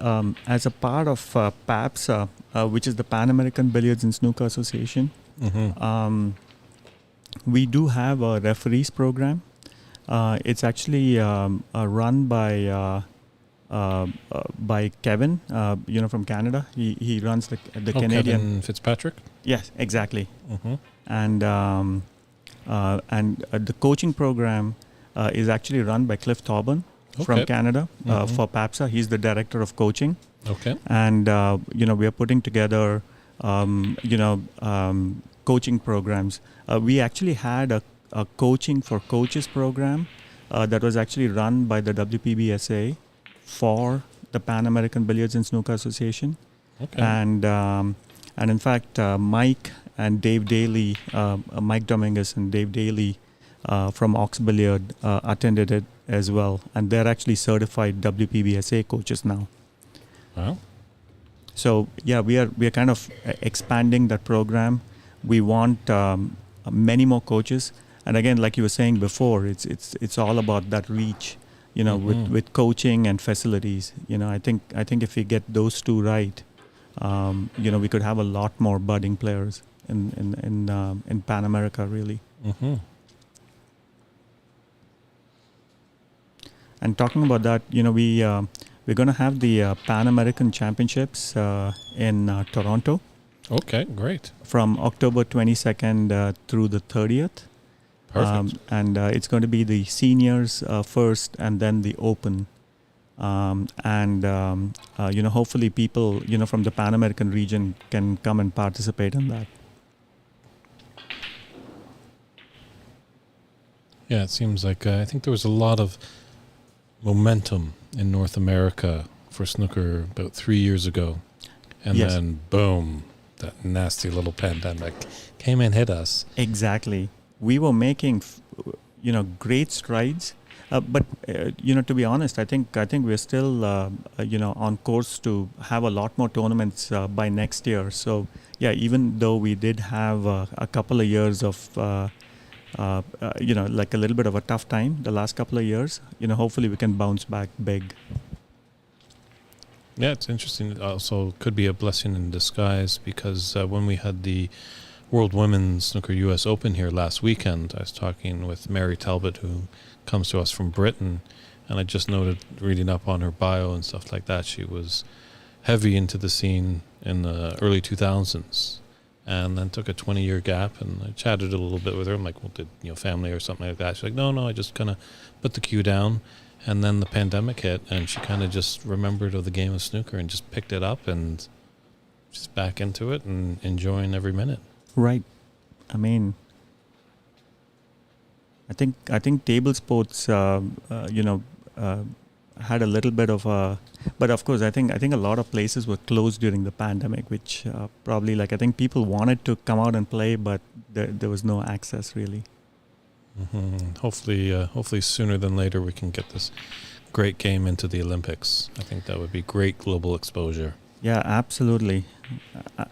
as a part of PAPSA, which is the Pan American Billiards and Snooker Association, we do have a referees program. It's actually run by Kevin, from Canada. He runs the Canadian. Kevin Fitzpatrick? Yes, exactly. And the coaching program is actually run by Cliff Thorburn from Canada for PAPSA. He's the director of coaching. Okay. And we are putting together coaching programs. We actually had a coaching for coaches program that was actually run by the WPBSA for the Pan American Billiards and Snooker Association. Okay. And in fact, Mike and Dave Daly, Mike Dominguez and Dave Daly from Ox Billiard attended it as well. And they're actually certified WPBSA coaches now. Wow. So yeah, we are kind of expanding that program. We want many more coaches. And again, like you were saying before, it's all about that reach, with coaching and facilities. I think if we get those two right, we could have a lot more budding players in Pan America, really. And talking about that, we're going to have the Pan American Championships in Toronto. Okay, great. From October 22nd through the 30th. Perfect. And it's going to be the seniors first and then the open. Hopefully people, from the Pan American region can come and participate in that. Yeah, it seems like I think there was a lot of momentum in North America for snooker about 3 years ago. And Yes. then, boom, that nasty little pandemic came and hit us. Exactly. We were making, great strides. But to be honest, I think we're still, on course to have a lot more tournaments by next year. So, yeah, even though we did have a couple of years of, like a little bit of a tough time the last couple of years, hopefully we can bounce back big. Yeah, it's interesting. It also could be a blessing in disguise because when we had the World Women's Snooker US Open here last weekend, I was talking with Mary Talbot, who comes to us from Britain, And I just noted, reading up on her bio and stuff like that, she was heavy into the scene in the early 2000s, and then took a 20-year gap. And I chatted a little bit with her. I'm like, well, did family or something like that? She's like, no, I just kind of put the cue down. And then the pandemic hit, and she kind of just remembered of the game of snooker and just picked it up and just back into it and enjoying every minute. Right. I mean, I think table sports, had a little bit of a, but of course, I think a lot of places were closed during the pandemic, which probably, like, I think people wanted to come out and play, but there was no access really. Mm-hmm. Hopefully sooner than later we can get this great game into the Olympics. I think that would be great global exposure. Yeah, absolutely.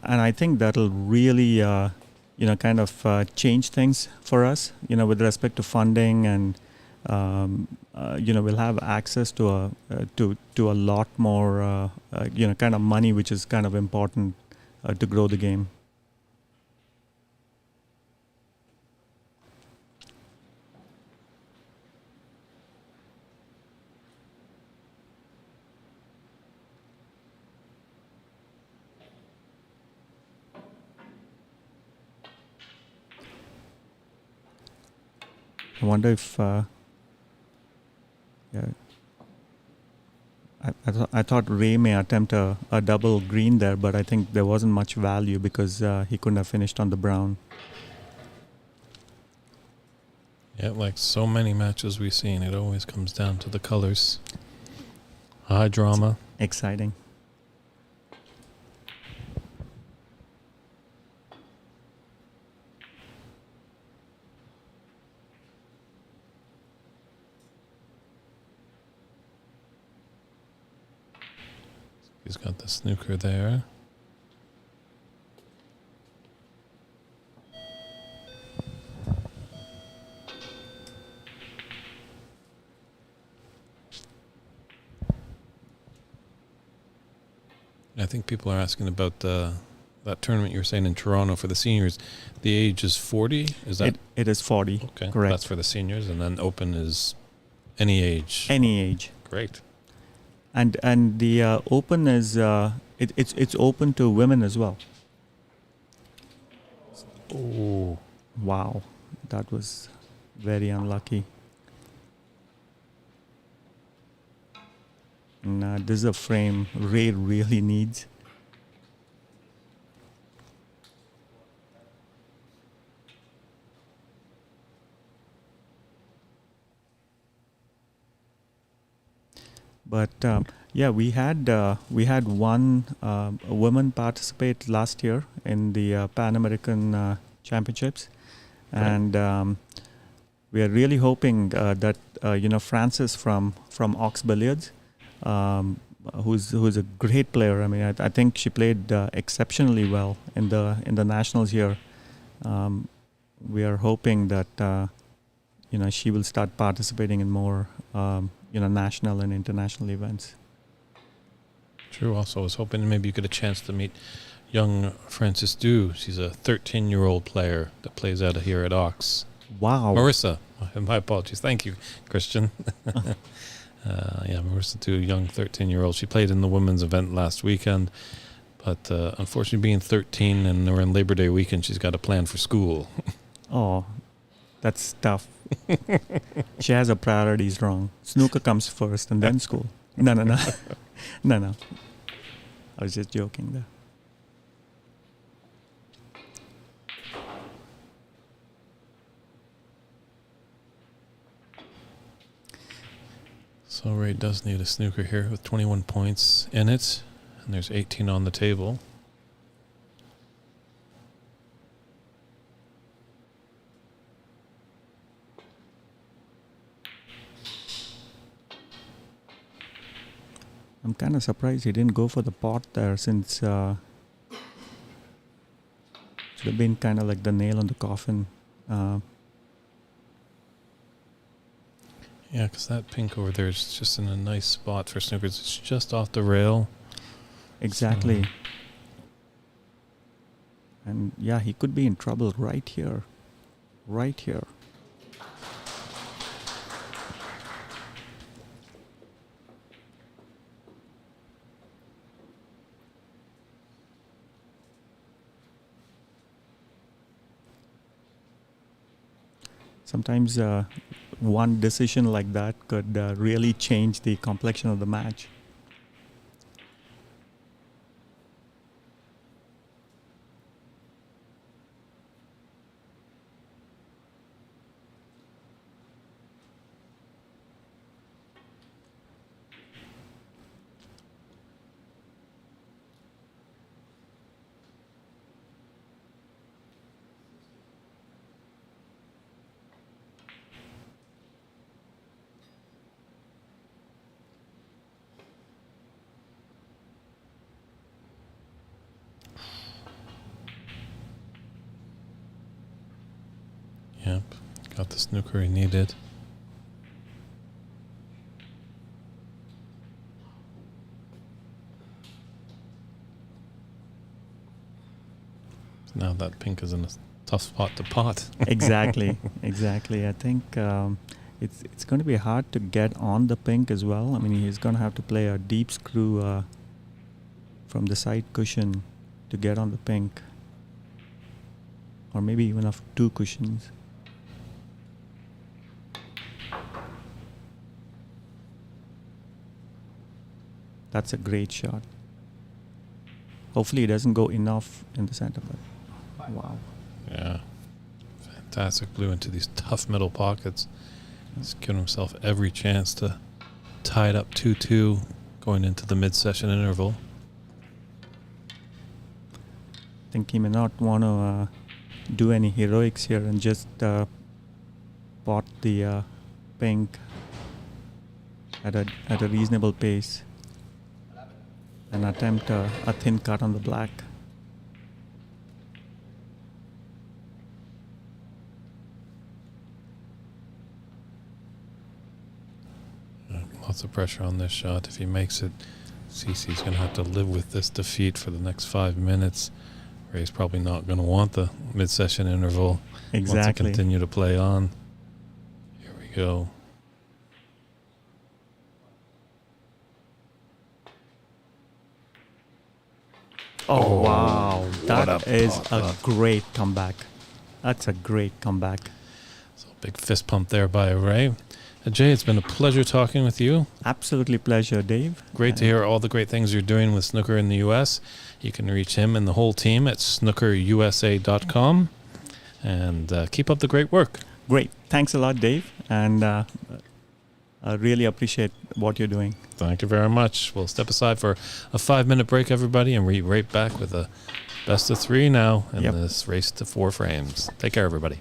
And I think that'll really, kind of change things for us, with respect to funding, and, we'll have access to a lot more, kind of money, which is kind of important to grow the game. I wonder if, I thought Ray may attempt a double green there, but I think there wasn't much value because he couldn't have finished on the brown. Yeah, like so many matches we've seen, it always comes down to the colors. High drama. Exciting. He's got the snooker there. I think people are asking about that tournament you were saying in Toronto for the seniors. The age is 40? Is that? It is 40. Okay, correct. That's for the seniors, and then open is any age. Any age. Great. And the open is it's open to women as well. Oh, wow, that was very unlucky. And this is a frame Ray really needs. But we had one woman participate last year in the Pan American Championships, right. And we are really hoping that Frances from Ox Billiards, who's a great player. I mean, I think she played exceptionally well in the nationals here. We are hoping that she will start participating in more national and international events. True. Also, I was hoping maybe you get a chance to meet young Frances Du. She's a 13-year-old player that plays out of here at Ox. Wow. Marissa. My apologies. Thank you, Christian. Marissa Du, young 13-year-old. She played in the women's event last weekend, but unfortunately being 13 and we're in Labor Day weekend, she's got a plan for school. Oh, that's tough. She has her priorities wrong. Snooker comes first and then school. No. No. I was just joking there. So Ray does need a snooker here with 21 points in it, and there's 18 on the table. I'm kind of surprised he didn't go for the pot there, since should have been kind of like the nail on the coffin. Yeah, because that pink over there is just in a nice spot for snookers. It's just off the rail. Exactly. So. And yeah, he could be in trouble right here. Right here. Sometimes one decision like that could really change the complexion of the match. Yep, got the snooker he needed. Now that pink is in a tough spot to pot. Exactly. I think it's going to be hard to get on the pink as well. I mean, he's going to have to play a deep screw from the side cushion to get on the pink, or maybe even of two cushions. That's a great shot. Hopefully, it doesn't go enough in the center. But wow. Yeah, fantastic. Blew into these tough middle pockets. He's given himself every chance to tie it up 2-2 going into the mid-session interval. I think he may not want to do any heroics here and just pot the pink at a reasonable pace and attempt a thin cut on the black. Lots of pressure on this shot. If he makes it, CC's going to have to live with this defeat for the next 5 minutes. Ray's probably not going to want the mid-session interval. Exactly. Wants to continue to play on. Here we go. Oh, wow. That is a pop-up. great comeback. That's a great comeback. So big fist pump there by Ray. Jay, it's been a pleasure talking with you. Absolutely pleasure, Dave. Great to hear all the great things you're doing with Snooker in the U.S. You can reach him and the whole team at snookerusa.com. And keep up the great work. Great. Thanks a lot, Dave. And I really appreciate what you're doing. Thank you very much. We'll step aside for a 5-minute break, everybody, and we'll be right back with a best of 3 now in this race to 4 frames. Take care, everybody.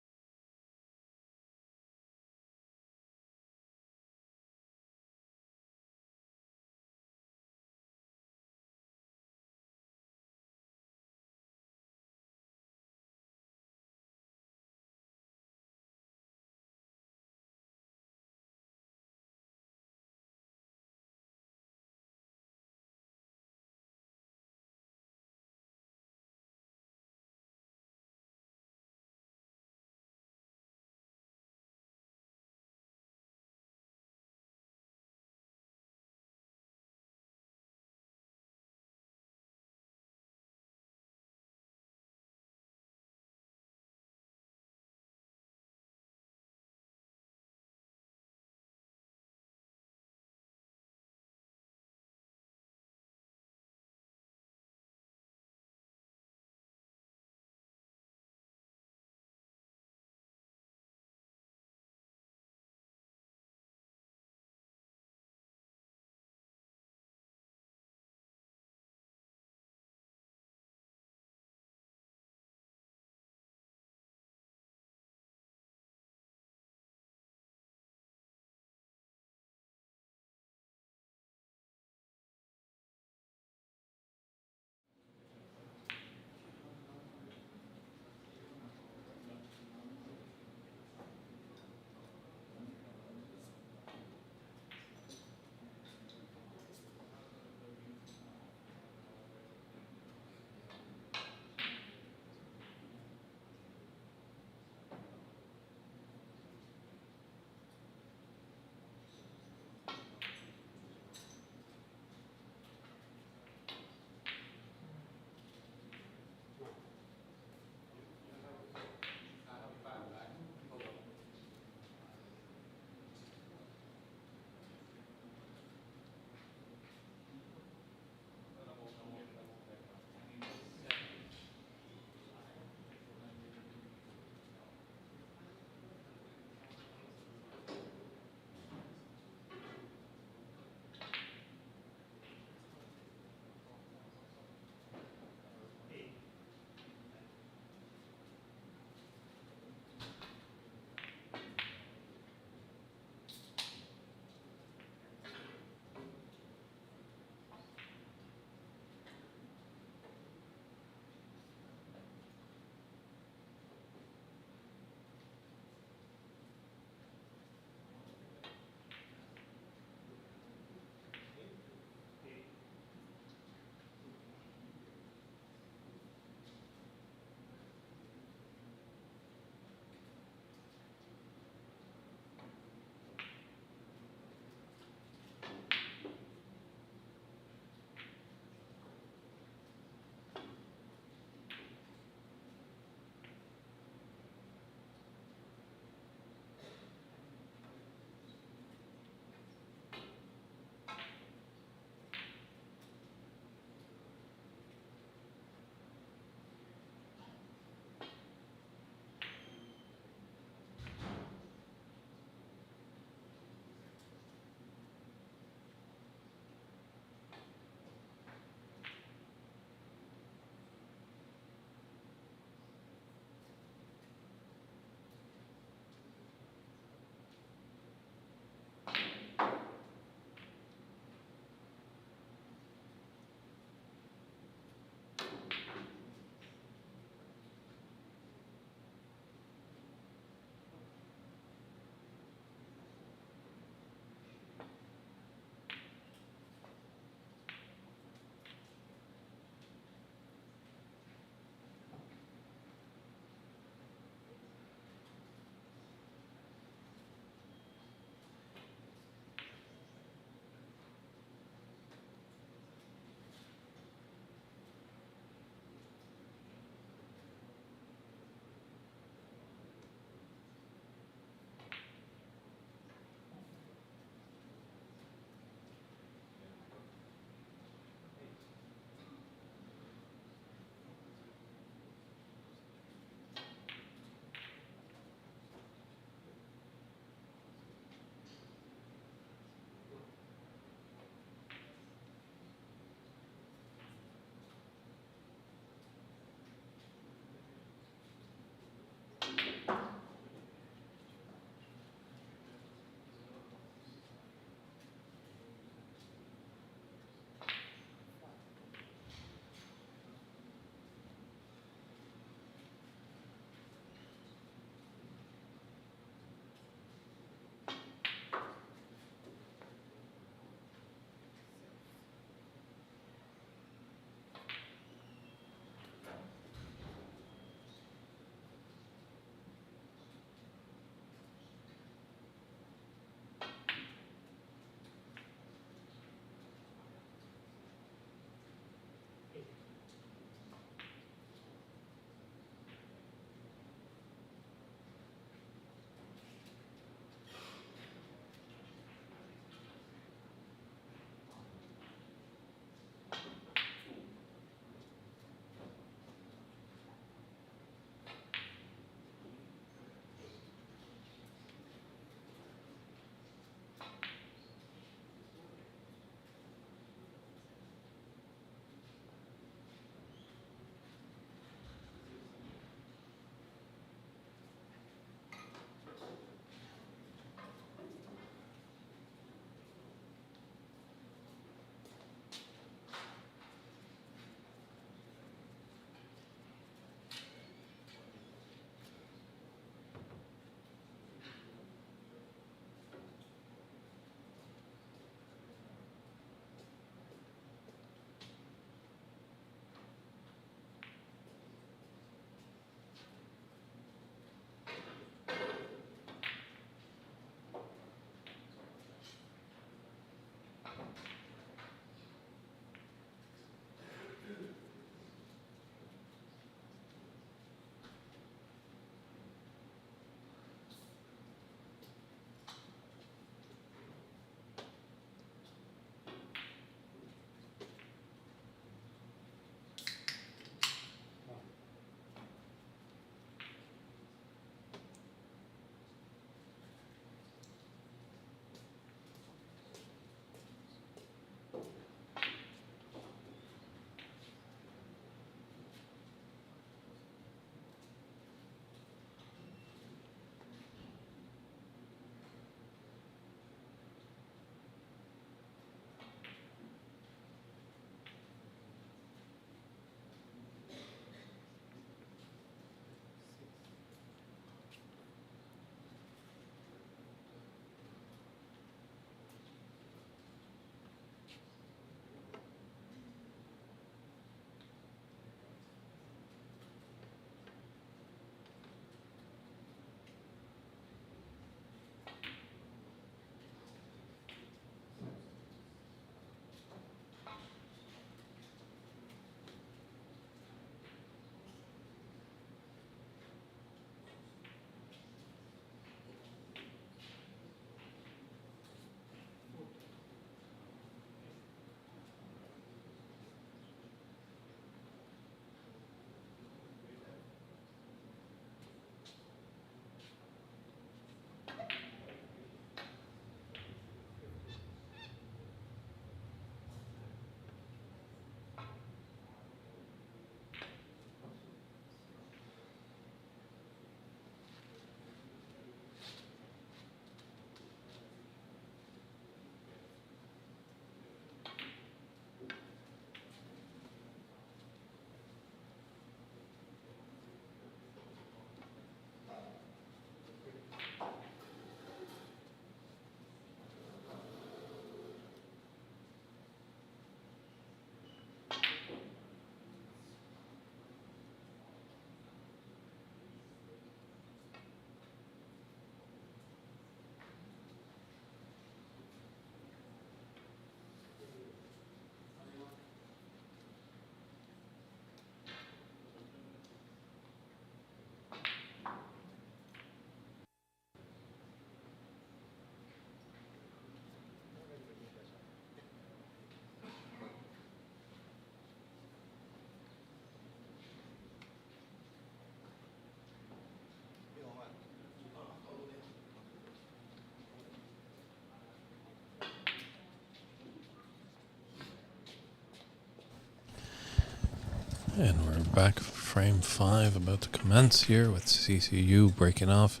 And we're back, frame 5, about to commence here with CCU breaking off.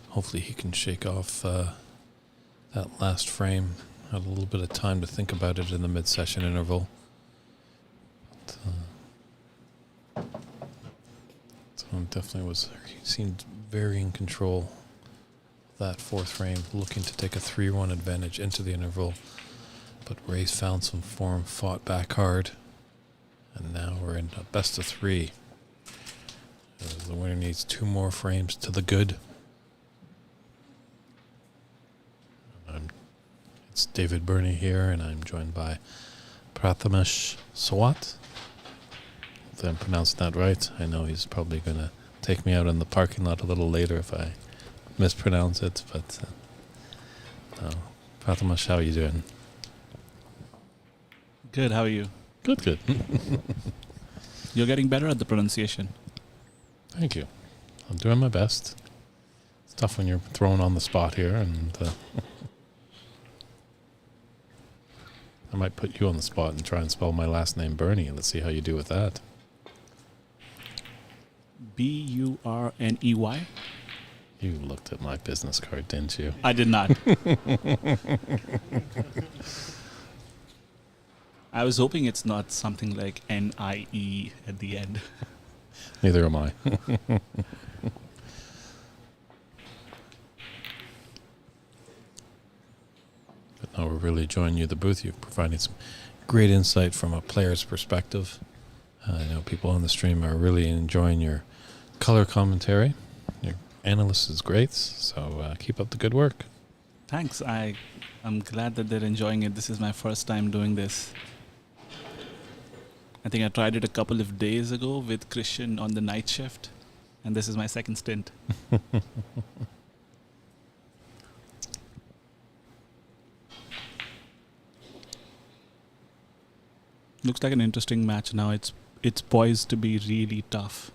Hopefully he can shake off that last frame. Had a little bit of time to think about it in the mid-session interval. But, so definitely he seemed very in control of that fourth frame, looking to take a 3-1 advantage into the interval. But Ray's found some form, fought back hard. And now we're in a best of 3. The winner needs 2 more frames to the good. It's David Burney here, and I'm joined by Prathamesh Sawat. If I'm pronouncing that right. I know he's probably going to take me out in the parking lot a little later if I mispronounce it. But no. Prathamesh, how are you doing? Good, how are you? Good. You're getting better at the pronunciation. Thank you. I'm doing my best. It's tough when you're thrown on the spot here, and I might put you on the spot and try and spell my last name Bernie. Let's see how you do with that. Burney? You looked at my business card, didn't you? I did not. I was hoping it's not something like NIE at the end. Neither am I. But now we're really enjoying you, the booth. You've provided some great insight from a player's perspective. I know people on the stream are really enjoying your color commentary. Your analyst is great, so keep up the good work. Thanks. I'm glad that they're enjoying it. This is my first time doing this. I think I tried it a couple of days ago with Christian on the night shift, and this is my second stint. Looks like an interesting match now. It's poised to be really tough,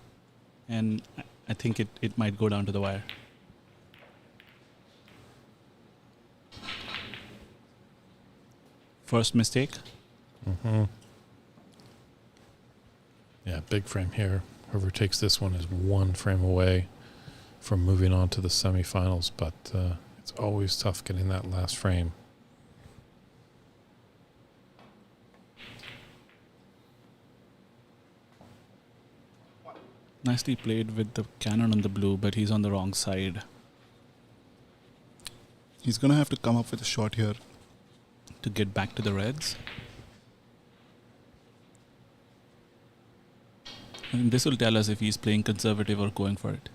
and I think it might go down to the wire. First mistake. Mm-hmm. Yeah, big frame here. Whoever takes this one is 1 frame away from moving on to the semifinals, but it's always tough getting that last frame. Nicely played with the cannon on the blue, but he's on the wrong side. He's going to have to come up with a shot here to get back to the reds. And this will tell us if he's playing conservative or going for it.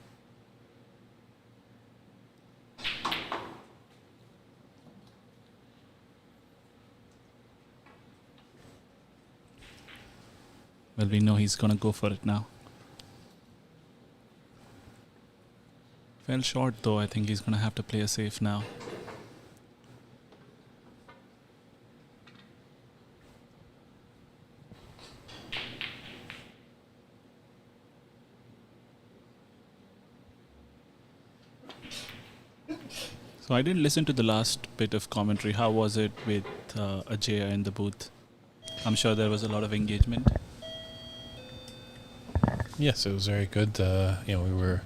Well, we know he's going to go for it now. Fell short though. I think he's going to have to play a safe now. So I didn't listen to the last bit of commentary. How was it with Ajay in the booth? I'm sure there was a lot of engagement. Yes, it was very good. We were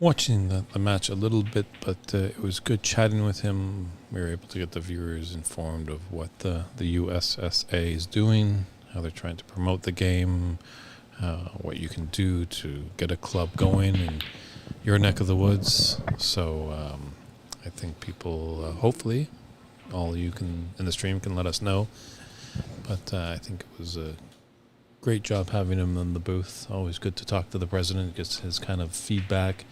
watching the match a little bit, but it was good chatting with him. We were able to get the viewers informed of what the USSA is doing, how they're trying to promote the game, what you can do to get a club going in your neck of the woods. So I think people, hopefully, all you can in the stream can let us know. But I think it was a great job having him in the booth. Always good to talk to the president, gets his kind of feedback.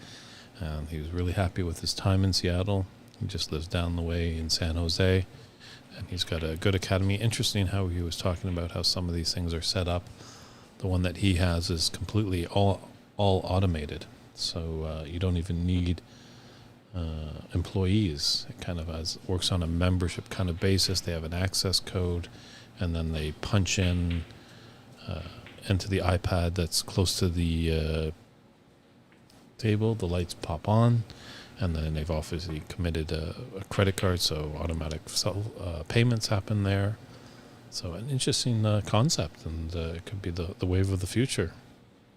He was really happy with his time in Seattle. He just lives down the way in San Jose. And he's got a good academy. Interesting how he was talking about how some of these things are set up. The one that he has is completely all automated. So you don't even need employees. It kind of works on a membership kind of basis. They have an access code, and then they punch in into the iPad that's close to the table. The lights pop on, and then they've obviously committed a credit card, so automatic payments happen there. So an interesting concept, and it could be the wave of the future.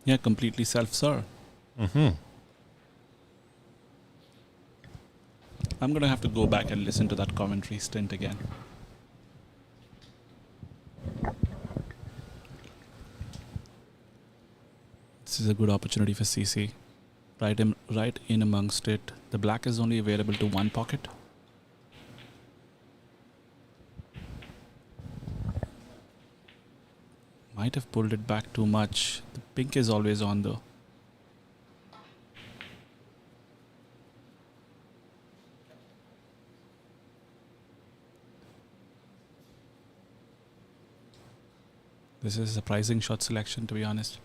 Yeah, completely self-serve. Mm-hmm. I'm going to have to go back and listen to that commentary stint again. This is a good opportunity for CC. Right in amongst it. The black is only available to one pocket. Might have pulled it back too much. The pink is always on though. This is a surprising shot selection, to be honest.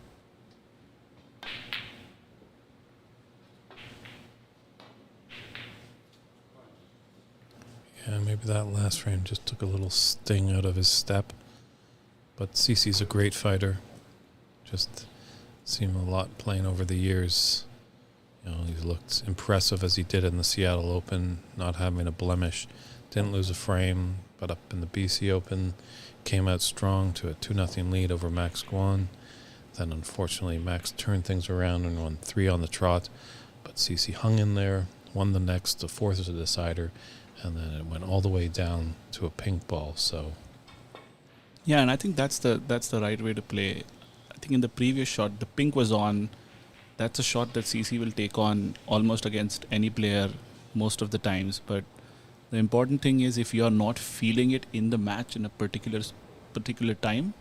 Yeah, maybe that last frame just took a little sting out of his step. But CC's a great fighter. Just seen him a lot playing over the years. He's looked impressive as he did in the Seattle Open, not having a blemish. Didn't lose a frame, but up in the BC Open, came out strong to a 2-0 lead over Max Guan. Then unfortunately Max turned things around and won 3 on the trot. But CC hung in there, won the next, the fourth was a decider, and then it went all the way down to a pink ball. So yeah, and I think that's the right way to play. I think in the previous shot, the pink was on. That's a shot that CC will take on almost against any player most of the times. But the important thing is, if you are not feeling it in the match in a particular time,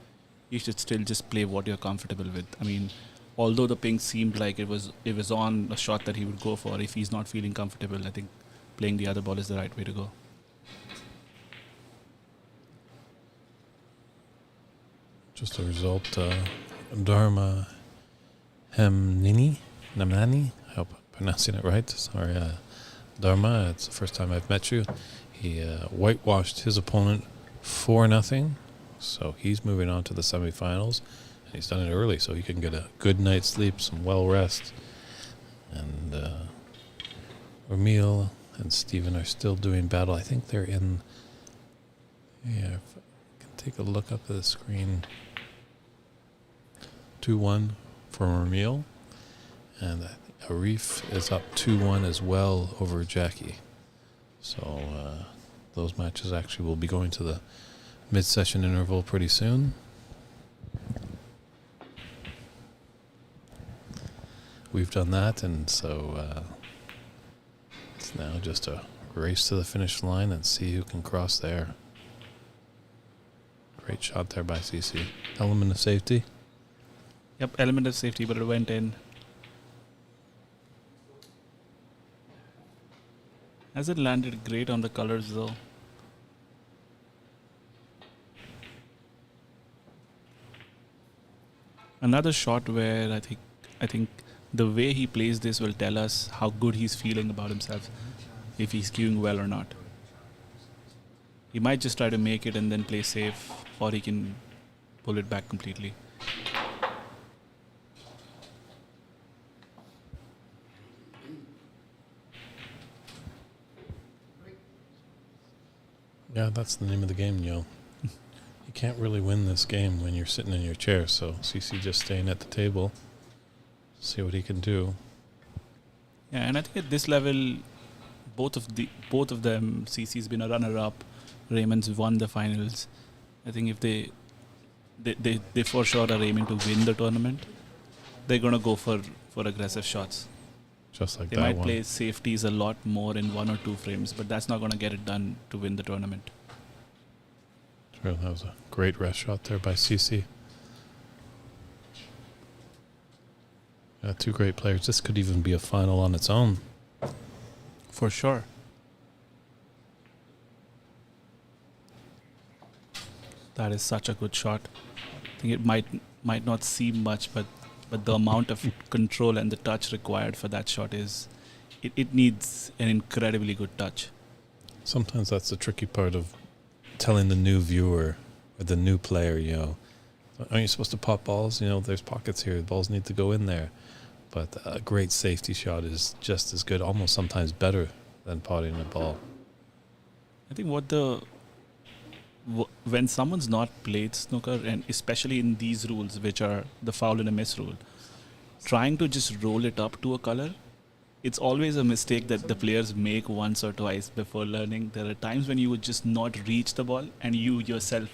you should still just play what you're comfortable with. I mean, although the pink seemed like it was on a shot that he would go for, if he's not feeling comfortable, I think playing the other ball is the right way to go. just a result, Dharma Namnani, I hope I'm pronouncing it right. Sorry, Dharma, it's the first time I've met you. He whitewashed his opponent 4-0, so he's moving on to the semifinals, and he's done it early so he can get a good night's sleep, some well rest. And Ramil and Steven are still doing battle. I think they're in, if I can take a look up at the screen, 2-1 for Ramil, and Arif is up 2-1 as well over Jackie. So those matches actually will be going to the mid-session interval pretty soon. We've done that, and so it's now just a race to the finish line and see who can cross there. Great shot there by CC. Element of safety. Yep, element of safety, but it went in. Hasn't landed great on the colors though. Another shot where I think the way he plays this will tell us how good he's feeling about himself, if he's queuing well or not. He might just try to make it and then play safe, or he can pull it back completely. Yeah, that's the name of the game, yo. You can't really win this game when you're sitting in your chair, so CC just staying at the table, see what he can do. Yeah, and I think at this level, both of them, CC's been a runner-up, Raymond's won the finals. I think if they for sure are aiming to win the tournament, they're gonna go for aggressive shots. Just like They that might one. play safeties a lot more in 1 or 2 frames, but that's not gonna get it done to win the tournament. True, that was a great rest shot there by CC. Two great players. This could even be a final on its own. For sure. That is such a good shot. I think it might not seem much, but the amount of control and the touch required for that shot is, it needs an incredibly good touch. Sometimes that's the tricky part of telling the new viewer or the new player, aren't you supposed to pop balls? There's pockets here. The balls need to go in there. But a great safety shot is just as good, almost sometimes better than potting a ball. I think what the when someone's not played snooker, and especially in these rules, which are the foul and a miss rule, trying to just roll it up to a color, it's always a mistake that the players make once or twice before learning. There are times when you would just not reach the ball and you yourself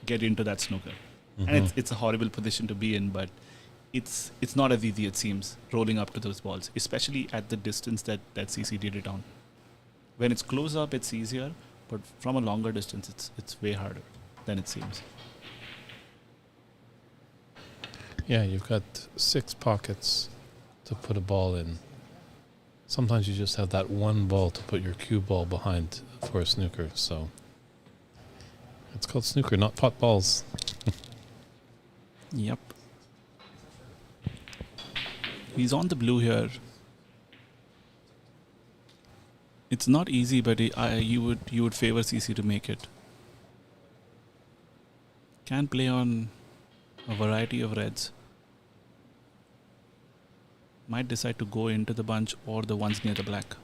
get into that snooker. And it's a horrible position to be in, but it's not as easy, it seems, rolling up to those balls, especially at the distance that CC did it on. When it's close up, it's easier, but from a longer distance, it's way harder than it seems. Yeah, you've got 6 pockets to put a ball in. Sometimes you just have that one ball to put your cue ball behind for a snooker, so it's called snooker, not pot balls. Yep. He's on the blue here. It's not easy, but you would favor CC to make it. Can play on a variety of reds. Might decide to go into the bunch or the ones near the black.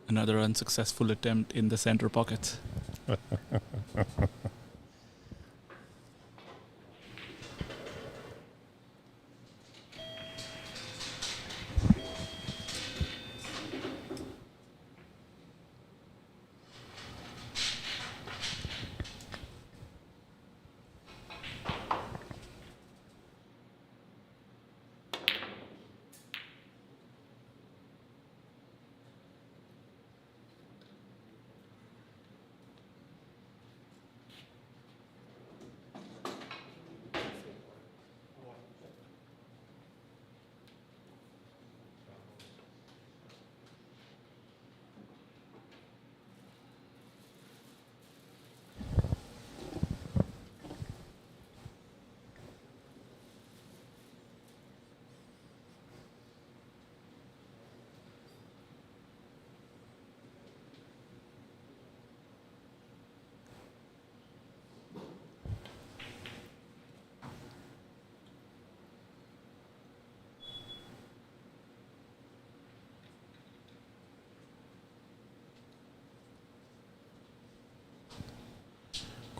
Another unsuccessful attempt in the center pocket.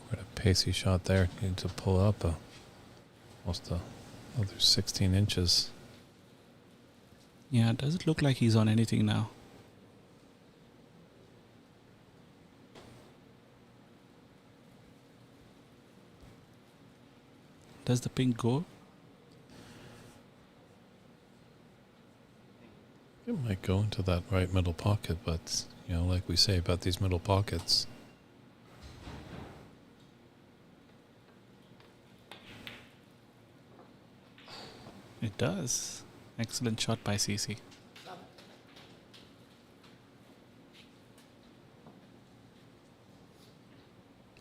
Quite a pacey shot there. Need to pull up almost another 16 inches. Yeah, does it look like he's on anything now? Does the pink go? It might go into that right middle pocket, but, like we say about these middle pockets, It does. Excellent shot by CC.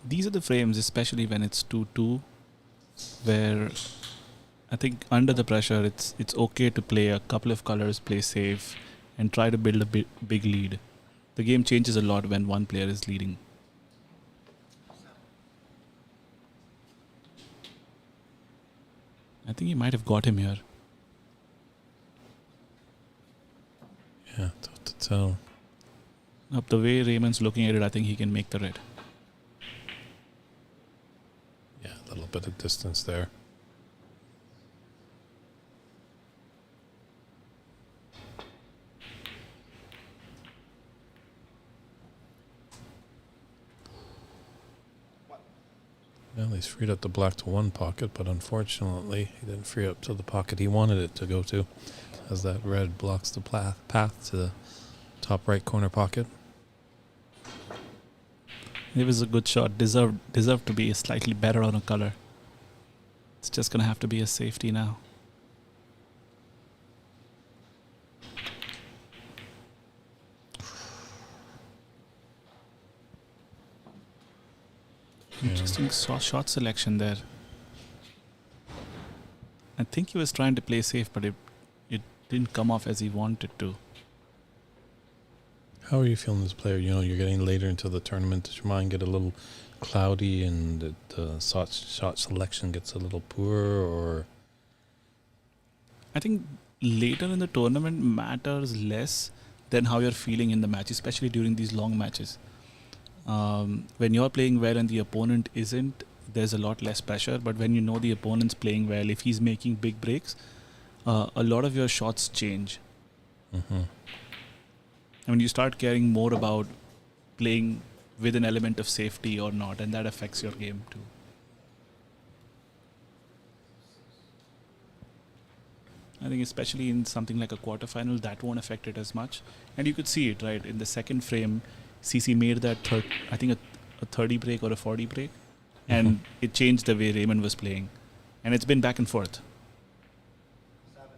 These are the frames, especially when it's 2-2, where I think under the pressure, it's okay to play a couple of colors, play safe, and try to build a big lead. The game changes a lot when one player is leading. I think he might have got him here. yeah, tough to tell. Up the way Raymond's looking at it, I think he can make the red. Yeah, a little bit of distance there. Well, he's freed up the black to one pocket, but unfortunately, he didn't free up to the pocket he wanted it to go to, as that red blocks the path to the top right corner pocket. It was a good shot. Deserved to be slightly better on a color. It's just going to have to be a safety now. Interesting shot selection there. I think he was trying to play safe, but it didn't come off as he wanted to. How are you feeling as a player? You know, you're getting later into the tournament. Does your mind get a little cloudy and the shot selection gets a little poorer, or? I think later in the tournament matters less than how you're feeling in the match, especially during these long matches. When you're playing well and the opponent isn't, there's a lot less pressure. But when you know the opponent's playing well, if he's making big breaks, a lot of your shots change. Mm-hmm. I mean, you start caring more about playing with an element of safety or not, and that affects your game too. I think especially in something like a quarterfinal, that won't affect it as much. And you could see it, right? In the second frame, CC made that I think a 30 break or a 40 break, and it changed the way Raymond was playing. And it's been back and forth. 7.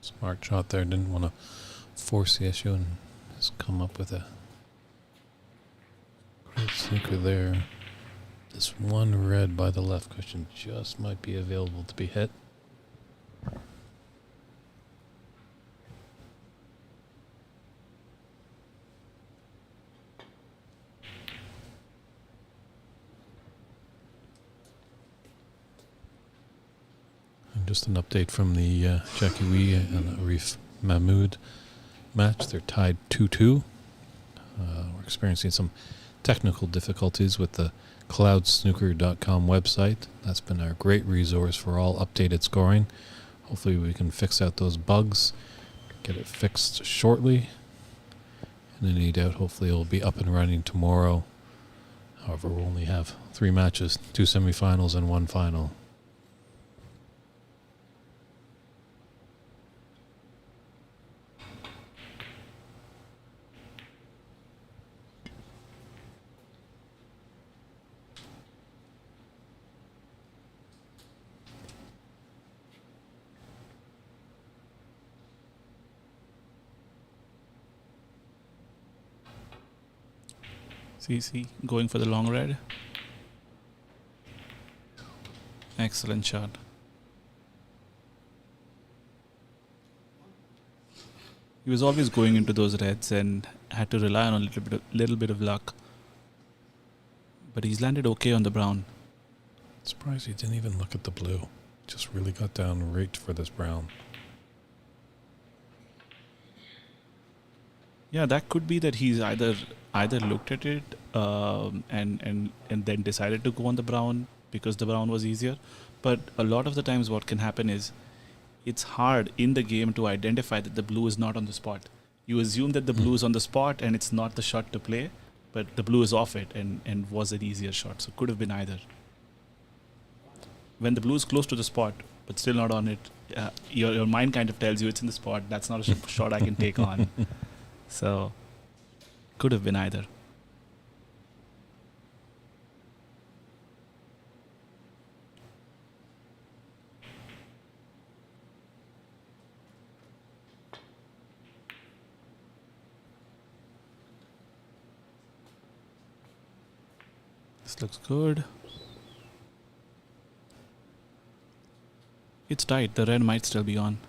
Smart shot there. Didn't want to force the issue and just come up with a great snooker there. This one red by the left cushion just might be available to be hit. And just an update from the Jackie Wee and Arif Mahmood match. They're tied 2-2. We're experiencing some technical difficulties with the cloudsnooker.com website. That's been our great resource for all updated scoring. Hopefully we can fix out those bugs, get it fixed shortly. And in any doubt, hopefully it'll be up and running tomorrow. However, we'll only have 3 matches, 2 semifinals and 1 final. CC going for the long red. Excellent shot. He was always going into those reds and had to rely on a little bit of luck. But he's landed okay on the brown. Surprised he didn't even look at the blue. Just really got down right for this brown. Yeah, that could be that he's either looked at it and then decided to go on the brown because the brown was easier. But a lot of the times what can happen is it's hard in the game to identify that the blue is not on the spot. You assume that the blue is on the spot and it's not the shot to play, but the blue is off it and was an easier shot. So could have been either. When the blue is close to the spot but still not on it, your mind kind of tells you it's in the spot. That's not a shot I can take on. So could have been either. This looks good. It's tight. The red might still be on.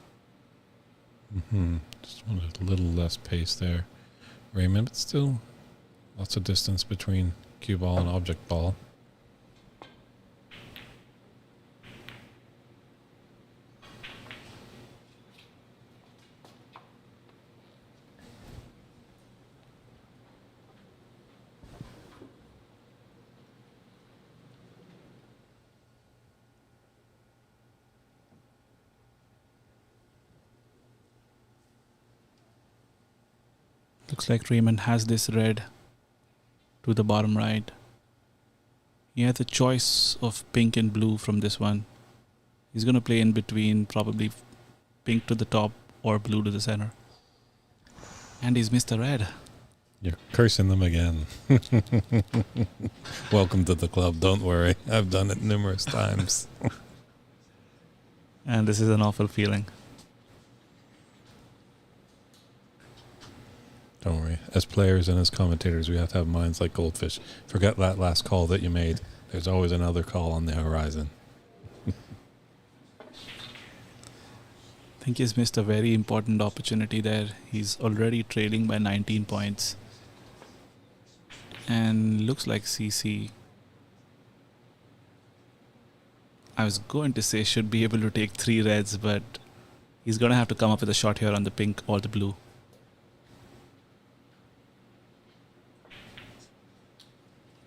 Just wanted a little less pace there, Raymond, but still lots of distance between cue ball and object ball. Looks like Raymond has this red to the bottom right. He has a choice of pink and blue from this one. He's going to play in between, probably pink to the top or blue to the center. And he's missed the red. You're cursing them again. Welcome to the club. Don't worry. I've done it numerous times. And this is an awful feeling. Don't worry. As players and as commentators, we have to have minds like goldfish. Forget that last call that you made. There's always another call on the horizon. I think he's missed a very important opportunity there. He's already trailing by 19 points. And looks like CC, I was going to say, should be able to take 3 reds, but he's going to have to come up with a shot here on the pink or the blue.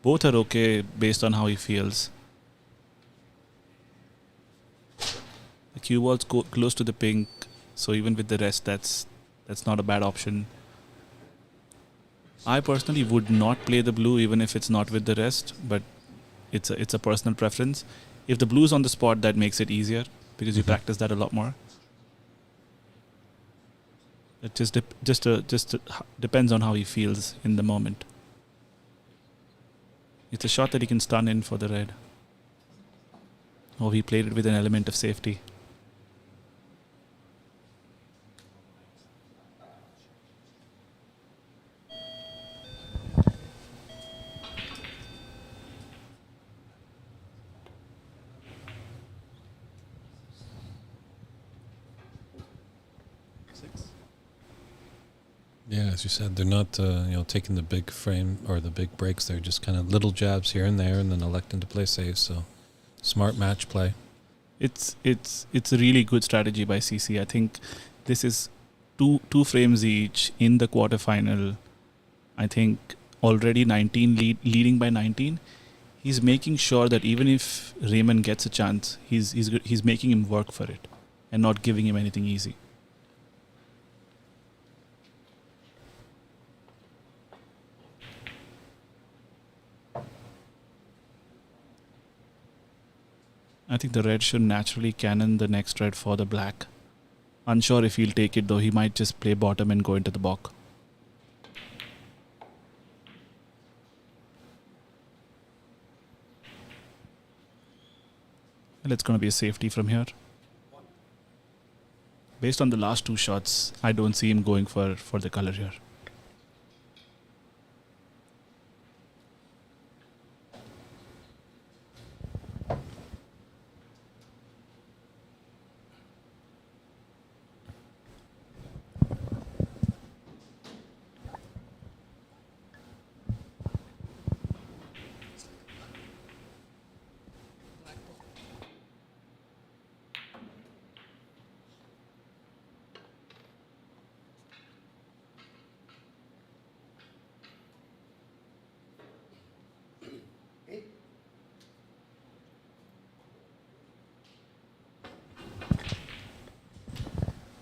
Both are okay based on how he feels. The cue ball's close to the pink, so even with the rest, that's not a bad option. I personally would not play the blue even if it's not with the rest, but it's a personal preference. If the blue's on the spot, that makes it easier because you practice that a lot more. It just depends on how he feels in the moment. It's a shot that he can stun in for the red. Oh, he played it with an element of safety. Yeah, as you said, they're not taking the big frame or the big breaks. They're just kind of little jabs here and there, and then electing to play safe. So, smart match play. It's a really good strategy by CC. I think this is two frames each in the quarterfinal. I think already 19 leading by 19. He's making sure that even if Raymond gets a chance, he's making him work for it and not giving him anything easy. I think the red should naturally cannon the next red for the black. Unsure if he'll take it though. He might just play bottom and go into the block. And it's going to be a safety from here. Based on the last 2 shots, I don't see him going for the color here.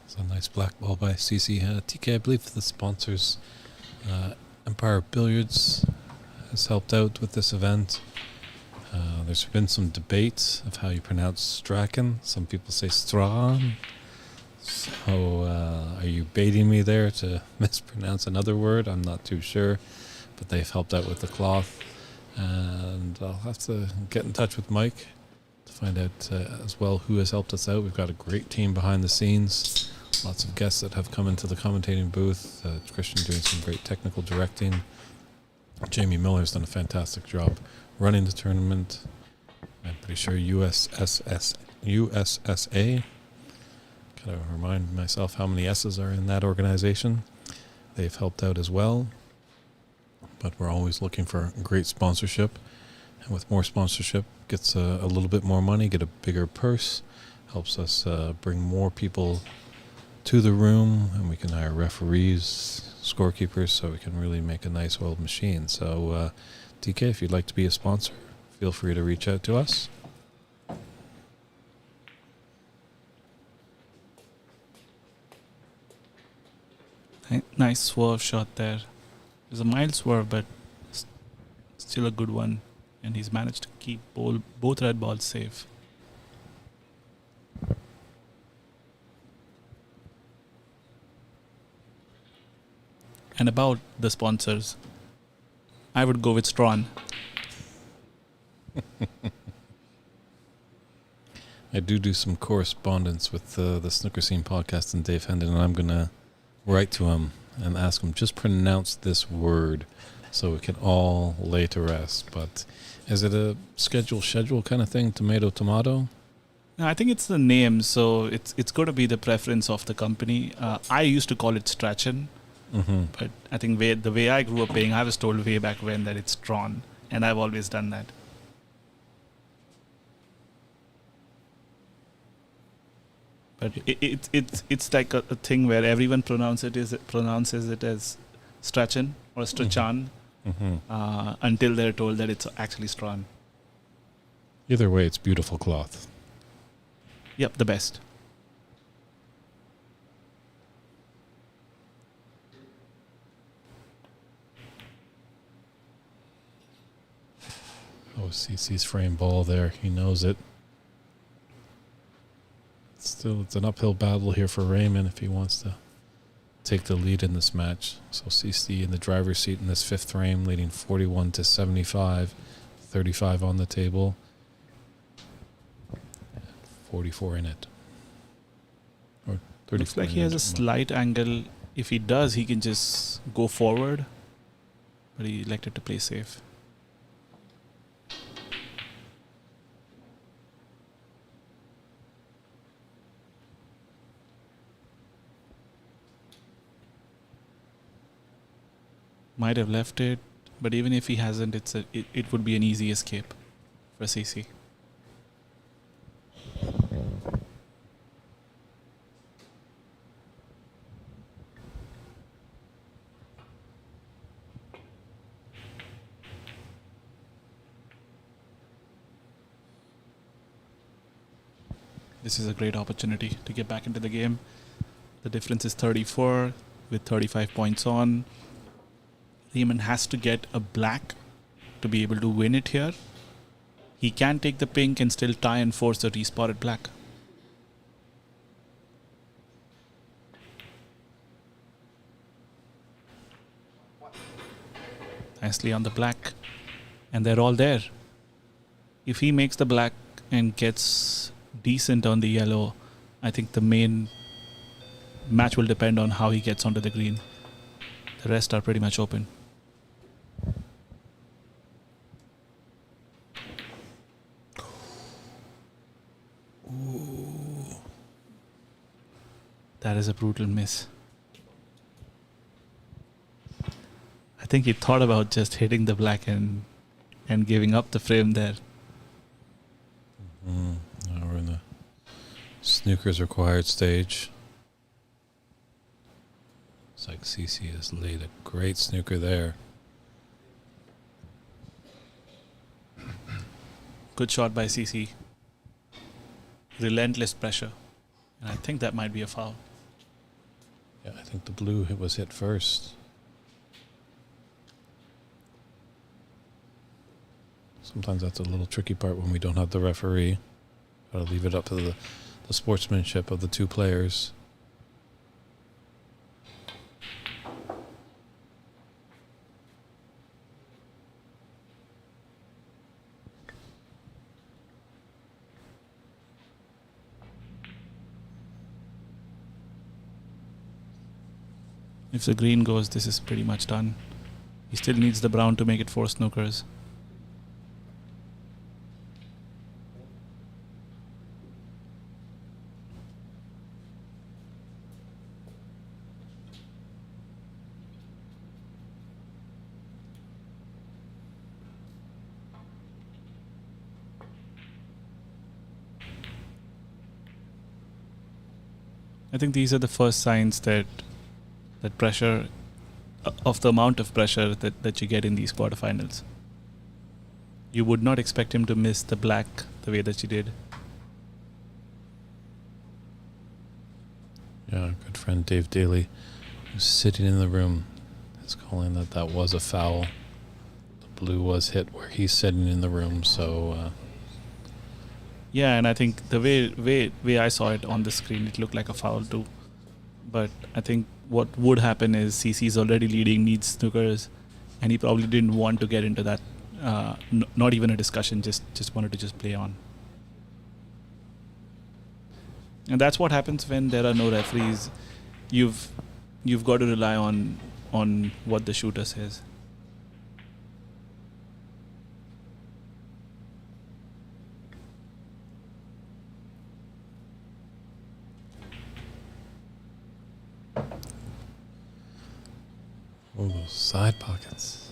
So nice black ball by CC. TK, I believe the sponsors, Empire Billiards, has helped out with this event. There's been some debate of how you pronounce Strachan. Some people say Strahan. So are you baiting me there to mispronounce another word? I'm not too sure. But they've helped out with the cloth. And I'll have to get in touch with Mike to find out as well who has helped us out. We've got a great team behind the scenes. Lots of guests that have come into the commentating booth. Christian doing some great technical directing. Jamie Miller's done a fantastic job running the tournament. I'm pretty sure USSA. Kind of remind myself how many S's are in that organization. They've helped out as well. But we're always looking for great sponsorship. And with more sponsorship, gets a little bit more money, get a bigger purse, helps us bring more people to the room, and we can hire referees, scorekeepers, so we can really make a nice oiled machine. So, DK, if you'd like to be a sponsor, feel free to reach out to us. Nice swerve shot there. It was a mild swerve, but still a good one. And he's managed to keep both red balls safe. And about the sponsors, I would go with Strawn. I do some correspondence with the Snooker Scene podcast and Dave Hendon, and I'm going to write to him and ask him, just pronounce this word so we can all lay to rest. But is it a schedule kind of thing, tomato? No, I think it's the name, so it's going to be the preference of the company. I used to call it Strachan, but I think the way I grew up playing, I was told way back when that it's Strawn, and I've always done that. But it's like a thing where everyone pronounces it as Strachan or Strachan until they're told that it's actually Strawn. Either way, it's beautiful cloth. Yep, the best. Oh, CC's frame ball there. He knows it. Still, it's an uphill battle here for Raymond if he wants to take the lead in this match. So CC in the driver's seat in this fifth frame, leading 41-75, 35 on the table, 44 in it. Or 34. Looks like he has a slight angle. If he does, he can just go forward, but he elected to play safe. Might have left it, but even if he hasn't, it would be an easy escape for CC. This is a great opportunity to get back into the game. The difference is 34 with 35 points on. Raymond has to get a black to be able to win it here. He can take the pink and still tie and force the respotted black. Nicely on the black. And they're all there. If he makes the black and gets decent on the yellow, I think the main match will depend on how he gets onto the green. The rest are pretty much open. Ooh. That is a brutal miss. I think he thought about just hitting the black and giving up the frame there. Now we're in the snooker's required stage. Looks like CC has laid a great snooker there. Good shot by CC. Relentless pressure. And I think that might be a foul. Yeah, I think the blue was hit first. Sometimes that's a little tricky part when we don't have the referee. Gotta leave it up to the sportsmanship of the two players. If the green goes, this is pretty much done. He still needs the brown to make it 4 snookers. I think these are the first signs that pressure, of the amount of pressure that you get in these quarterfinals. You would not expect him to miss the black the way that you did. Yeah, good friend Dave Daly, who's sitting in the room, is calling that was a foul. The blue was hit where he's sitting in the room, so... Yeah, and I think the way I saw it on the screen, it looked like a foul too. But I think what would happen is CC is already leading, needs snookers, and he probably didn't want to get into that. Not even a discussion. Just wanted to just play on. And that's what happens when there are no referees. You've got to rely on what the shooter says. Oh, those side pockets.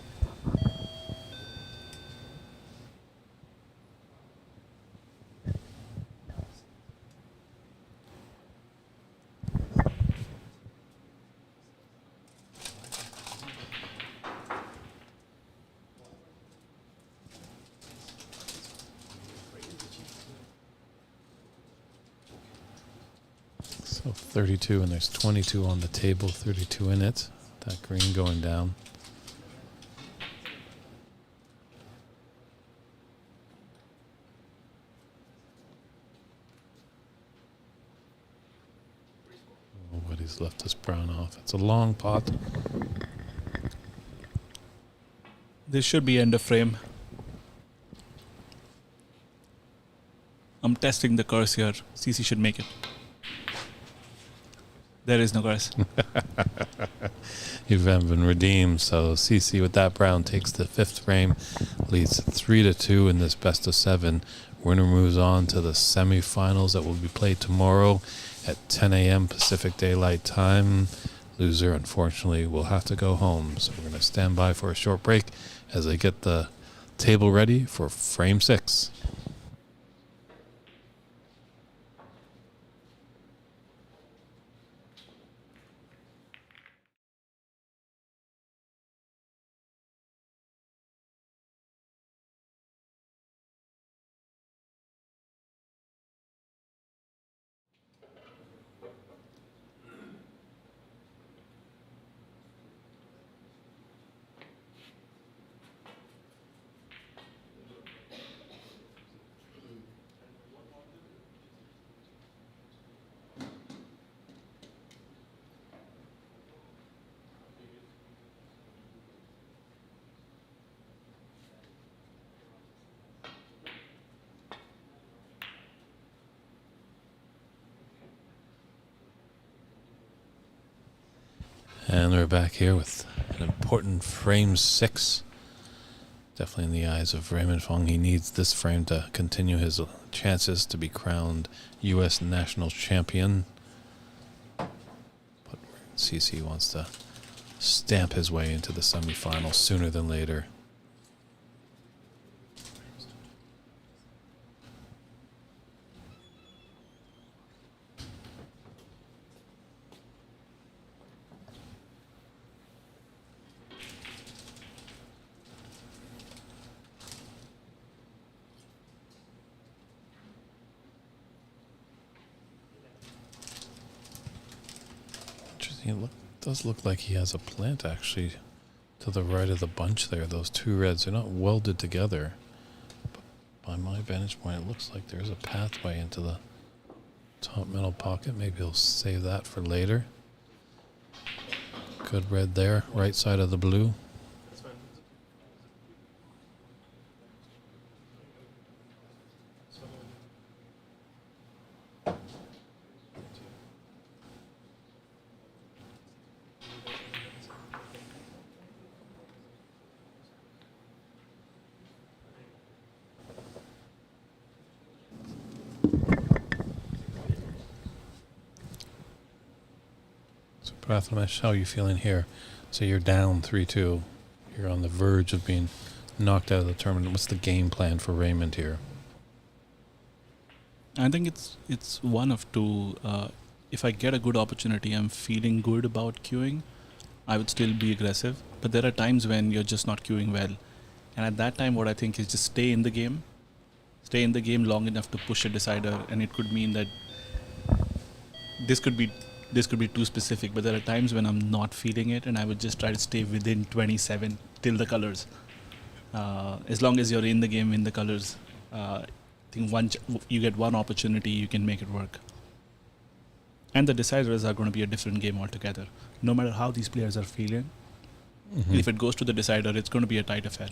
So 32, and there's 22 on the table, 32 in it. That green going down. Oh, but he's left this brown off. It's a long pot. This should be end of frame. I'm testing the curse here. CC should make it. There is no curse. You haven't been redeemed, so CC with that brown takes the fifth frame, leads 3-2 in this best of 7. Winner moves on to the semifinals that will be played tomorrow at 10 a.m. Pacific Daylight Time. Loser, unfortunately, will have to go home. So we're going to stand by for a short break as they get the table ready for frame 6. And we're back here with an important frame 6. Definitely in the eyes of Raymond Fong. He needs this frame to continue his chances to be crowned U.S. national champion. But CC wants to stamp his way into the semifinals sooner than later. It does look like he has a plant actually to the right of the bunch there. Those two reds are not welded together. But by my vantage point, it looks like there's a pathway into the top middle pocket. Maybe he'll save that for later. Good red there, right side of the blue. Prathamesh, how are you feeling here? So you're down 3-2. You're on the verge of being knocked out of the tournament. What's the game plan for Raymond here? I think it's one of two. If I get a good opportunity, I'm feeling good about queuing, I would still be aggressive. But there are times when you're just not queuing well. And at that time, what I think is just stay in the game. Stay in the game long enough to push a decider. And it could mean that this could be too specific, but there are times when I'm not feeling it, and I would just try to stay within 27 till the colors. As long as you're in the game, in the colors, I think once you get one opportunity, you can make it work. And the deciders are going to be a different game altogether. No matter how these players are feeling, if it goes to the decider, it's going to be a tight affair.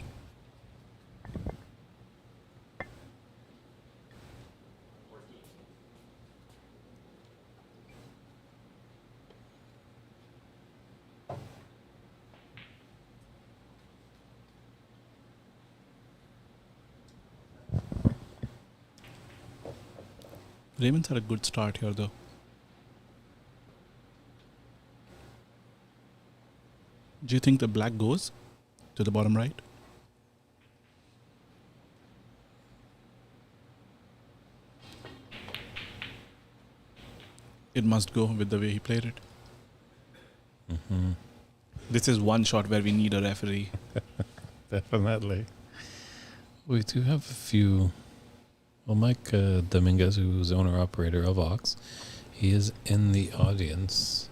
Ravens had a good start here, though. Do you think the black goes to the bottom right? It must go with the way he played it. This is one shot where we need a referee. Definitely. We do have a few. Well, Mike Dominguez, who's owner-operator of Ox, he is in the audience.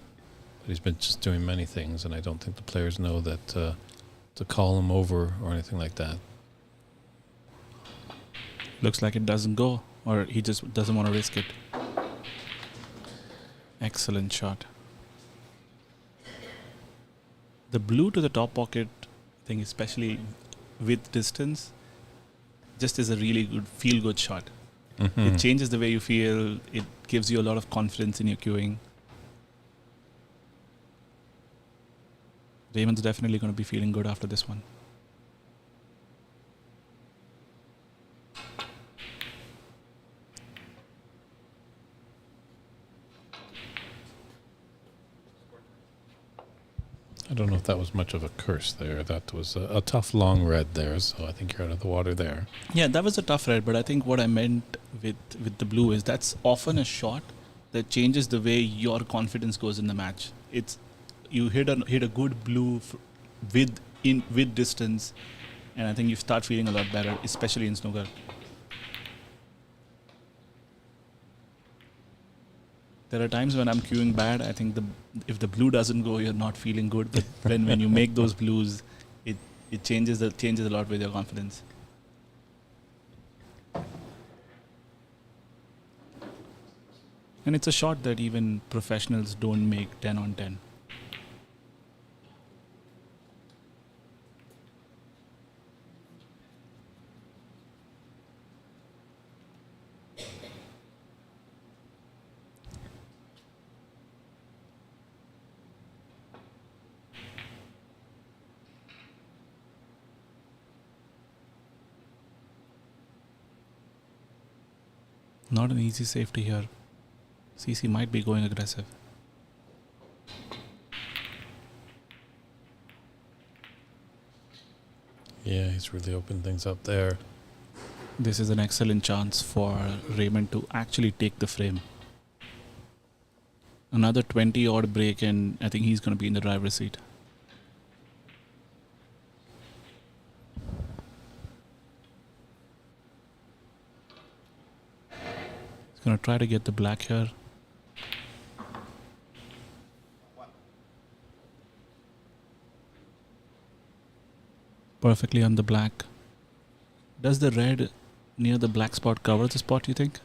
But he's been just doing many things, and I don't think the players know that to call him over or anything like that. Looks like it doesn't go, or he just doesn't want to risk it. Excellent shot. The blue to the top pocket thing, especially with distance, just is a really good feel-good shot. It changes the way you feel. It gives you a lot of confidence in your queuing. Raymond's definitely going to be feeling good after this one. I don't know if that was much of a curse there. That was a tough long red there, so I think you're out of the water there. Yeah, that was a tough red, but I think what I meant with the blue is that's often a shot that changes the way your confidence goes in the match. It's you hit a good blue with distance, and I think you start feeling a lot better, especially in snooker. There are times when I'm queuing bad. I think if the blue doesn't go, you're not feeling good. But when you make those blues, it changes a lot with your confidence. And it's a shot that even professionals don't make 10 on 10. Not an easy safety here. CC might be going aggressive. Yeah, he's really opened things up there. This is an excellent chance for Raymond to actually take the frame. Another 20-odd break and I think he's going to be in the driver's seat. He's going to try to get the black here. Perfectly on the black. Does the red near the black spot cover the spot, you think?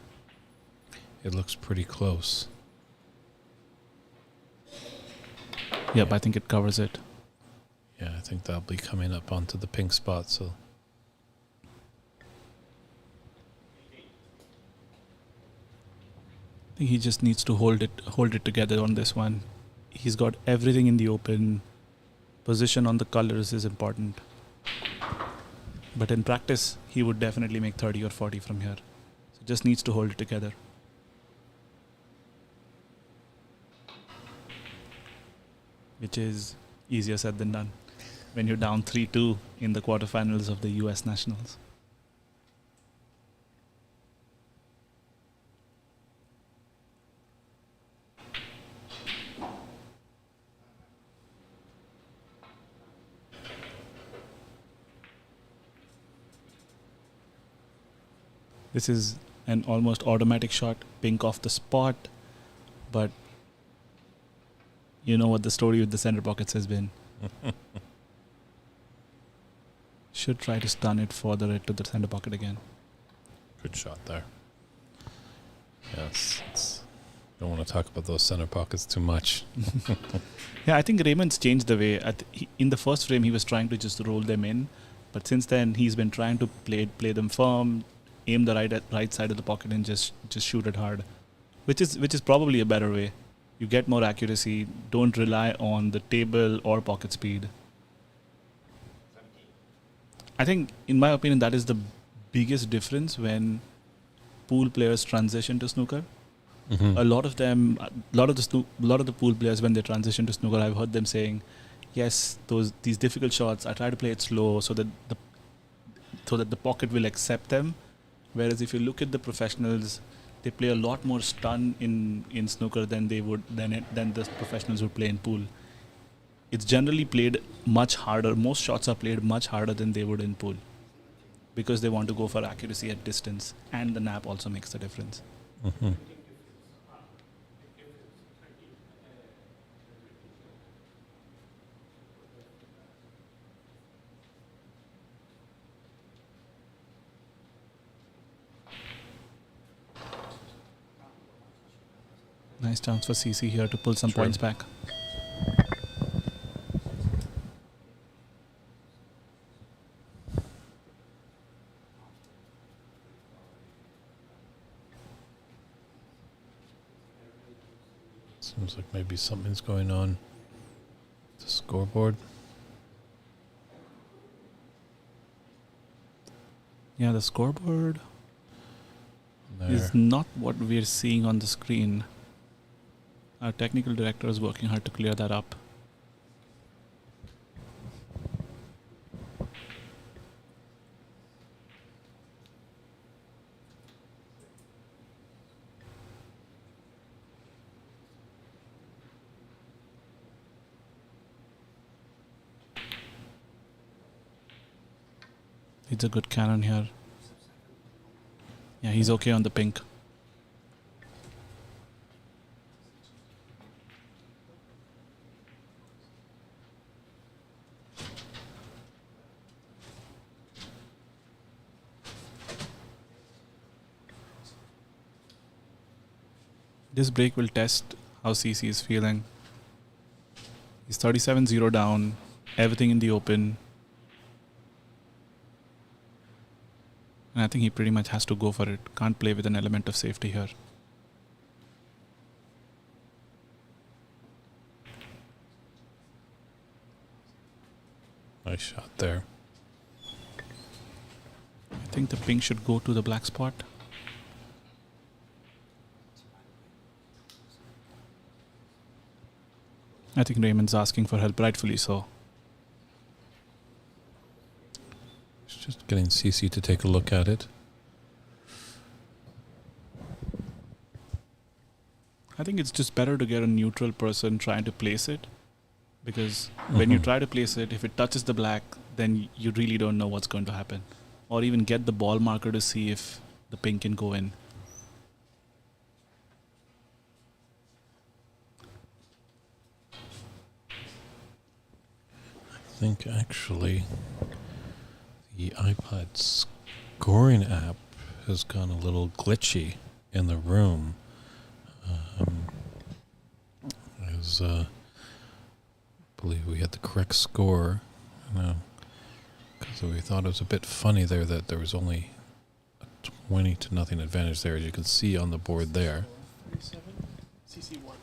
It looks pretty close. Yep, I think it covers it. Yeah, I think that'll be coming up onto the pink spot, so... I think he just needs to hold it together on this one. He's got everything in the open. Position on the colors is important. But in practice, he would definitely make 30 or 40 from here. So just needs to hold it together. Which is easier said than done when you're down 3-2 in the quarterfinals of the US Nationals. This is an almost automatic shot, pink off the spot, but you know what the story with the center pockets has been. Should try to stun it further to the center pocket again. Good shot there. Yes, it's Don't want to talk about those center pockets too much. Yeah, I think Raymond's changed the way. In the first frame, he was trying to just roll them in, but since then he's been trying to play them firm, aim the right side of the pocket, and just shoot it hard, which is probably a better way. You get more accuracy. Don't rely on the table or pocket speed. I think, in my opinion, that is the biggest difference when pool players transition to snooker. Mm-hmm. A lot of the pool players, when they transition to snooker, I've heard them saying, "Yes, these difficult shots, I try to play it slow so that the pocket will accept them." Whereas if you look at the professionals, they play a lot more stun in snooker than they would than the professionals would play in pool. It's generally played much harder. Most shots are played much harder than they would in pool because they want to go for accuracy at distance, and the nap also makes the difference. Mm-hmm. Nice chance for CC here to pull some Sure. points back. Seems like maybe something's going on with the scoreboard. Yeah, the scoreboard There. is not what we're seeing on the screen. Our technical director is working hard to clear that up. It's a good cannon here. Yeah, he's okay on the pink. This break will test how CC is feeling. He's 37-0 down, everything in the open. And I think he pretty much has to go for it. Can't play with an element of safety here. Nice shot there. I think the pink should go to the black spot. I think Raymond's asking for help, rightfully so. It's just getting CC to take a look at it. I think it's just better to get a neutral person trying to place it, because when you try to place it, if it touches the black, then you really don't know what's going to happen. Or even get the ball marker to see if the pink can go in. I think actually the iPod scoring app has gone a little glitchy in the room. I believe we had the correct score. Because we thought it was a bit funny there that there was only a 20-0 advantage there, as you can see on the board there. CC 1.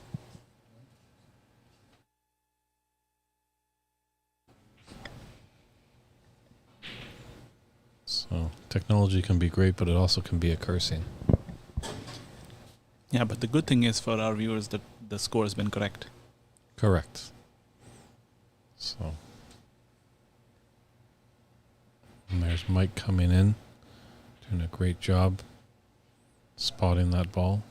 So technology can be great, but it also can be a cursing. Yeah, but the good thing is for our viewers that the score has been correct. Correct. So, and there's Mike coming in, doing a great job spotting that ball.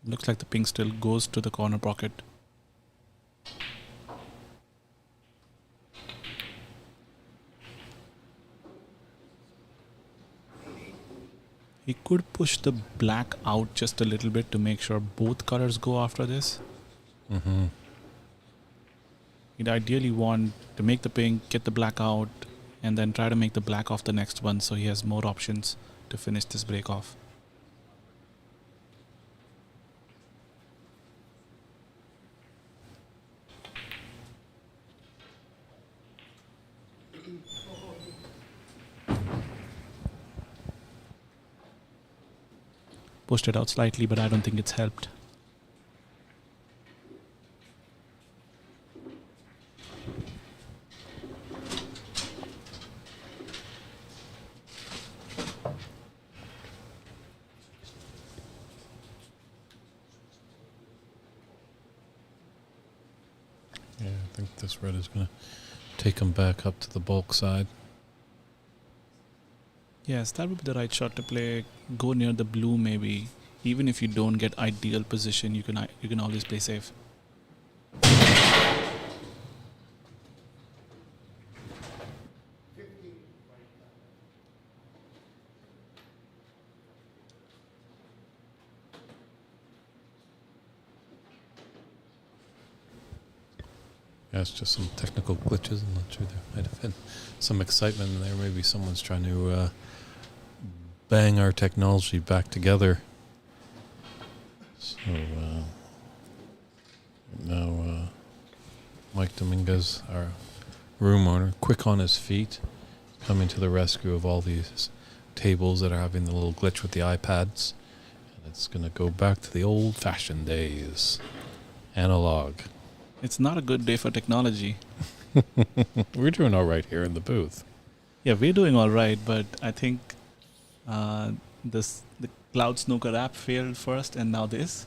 Looks like the pink still goes to the corner pocket. He could push the black out just a little bit to make sure both colors go after this. Mm-hmm. He'd ideally want to make the pink, get the black out, and then try to make the black off the next one so he has more options to finish this break off. pushed it out slightly, but I don't think it's helped. Yeah, I think this red is going to take him back up to the bulk side. Yes, that would be the right shot to play. Go near the blue maybe. Even if you don't get ideal position, you can always play safe. Yeah, it's just some technical glitches. I'm not sure there might have been some excitement in there. Maybe someone's trying to bang our technology back together. So now Mike Dominguez, our room owner, quick on his feet, coming to the rescue of all these tables that are having the little glitch with the iPads. And it's going to go back to the old-fashioned days. Analog. It's not a good day for technology. We're doing all right here in the booth. Yeah, we're doing all right, but I think the Cloud Snooker app failed first, and now this.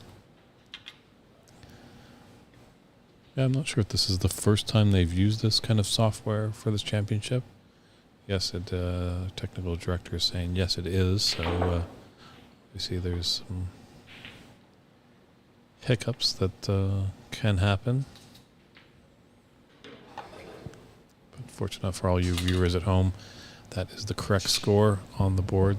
Yeah, I'm not sure if this is the first time they've used this kind of software for this championship. Yes, technical director is saying yes, it is. So we see there's some hiccups that can happen. But fortunate for all you viewers at home, that is the correct score on the board.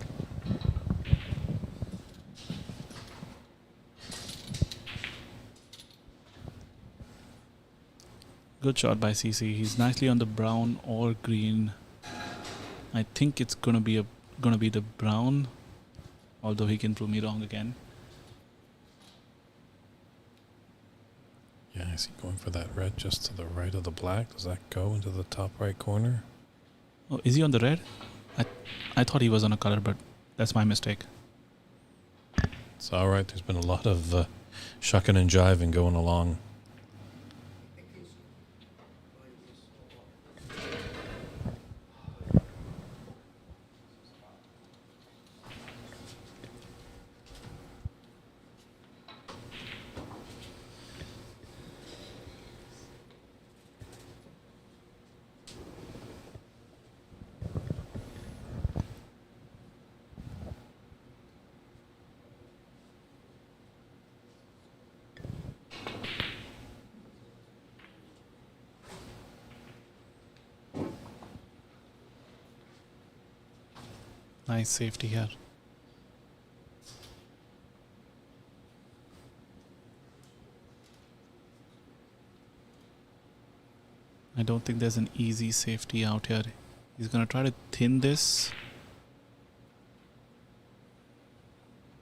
Good shot by CC. He's nicely on the brown or green. I think it's gonna be the brown, although he can prove me wrong again. Yeah, I see going for that red just to the right of the black. Does that go into the top right corner? Oh, is he on the red? I thought he was on a color, but that's my mistake. It's all right. There's been a lot of shucking and jiving going along. Nice safety here. I don't think there's an easy safety out here. He's gonna try to thin this,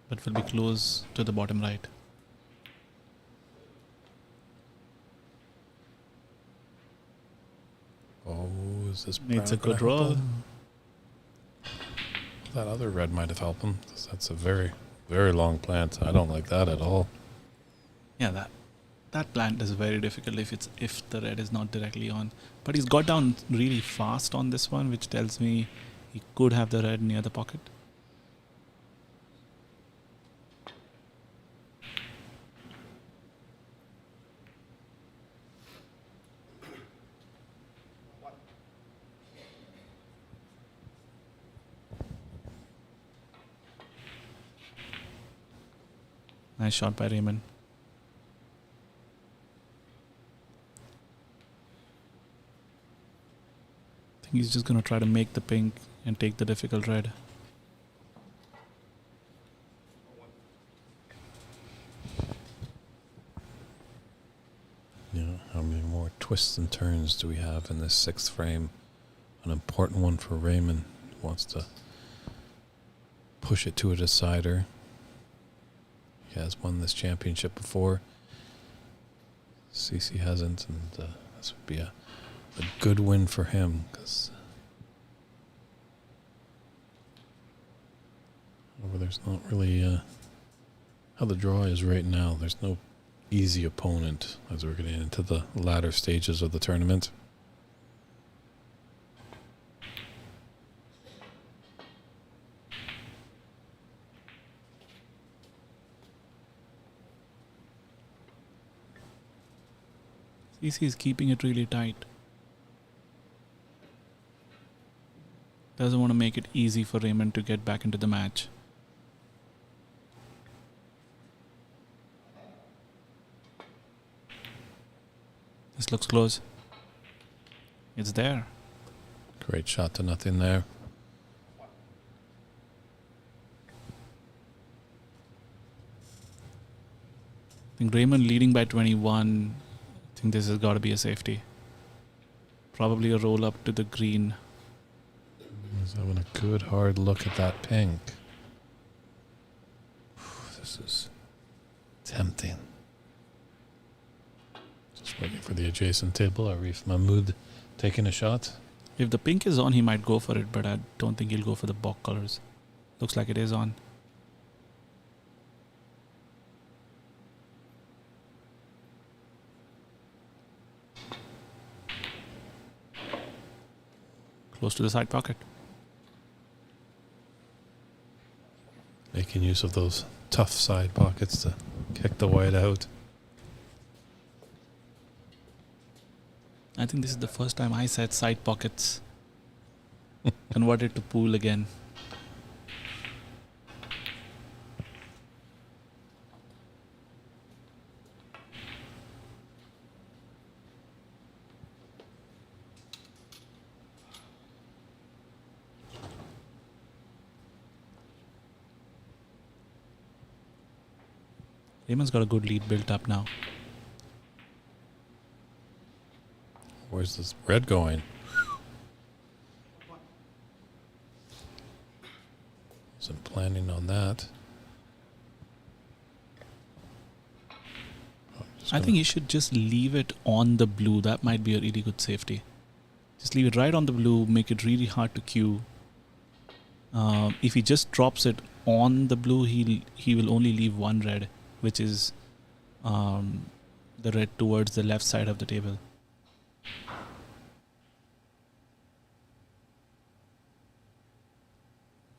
but will be close to the bottom right. Oh, is this Needs a brown good gonna help roll. him? That other red might have helped him. That's a very, very long plant. I don't like that at all. Yeah, that plant is very difficult if the red is not directly on. But he's got down really fast on this one, which tells me he could have the red near the pocket. Nice shot by Raymond. I think he's just going to try to make the pink and take the difficult red. Yeah, how many more twists and turns do we have in this sixth frame? An important one for Raymond. He wants to push it to a decider. He has won this championship before. CC hasn't, and this would be a good win for him, because there's not really how the draw is right now. There's no easy opponent as we're getting into the latter stages of the tournament. CC is keeping it really tight. Doesn't want to make it easy for Raymond to get back into the match. This looks close. It's there. Great shot to nothing there. I think Raymond leading by 21. I think this has got to be a safety. Probably a roll up to the green. He's having a good hard look at that pink. This is tempting. Just waiting for the adjacent table. Arif Mahmoud taking a shot. If the pink is on, he might go for it, but I don't think he'll go for the box colors. Looks like it is on. Close to the side pocket. Making use of those tough side pockets to kick the white out. I think this is the first time I said side pockets. Converted to pool again. Raymond's got a good lead built up now. Where's this red going? Wasn't planning on that. I think you should just leave it on the blue. That might be a really good safety. Just leave it right on the blue, make it really hard to cue. If he just drops it on the blue, he will only leave one red, which is the red towards the left side of the table.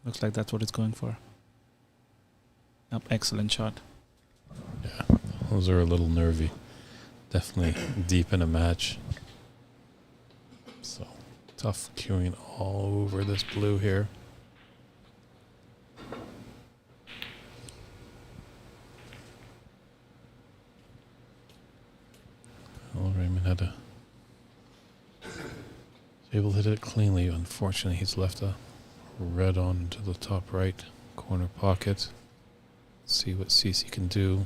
Looks like that's what it's going for. Yep, excellent shot. Yeah, those are a little nervy. Definitely deep in a match. So tough queuing all over this blue here. Well, Raymond had to able to hit it cleanly. Unfortunately, he's left a red on to the top right corner pocket. Let's see what CC can do.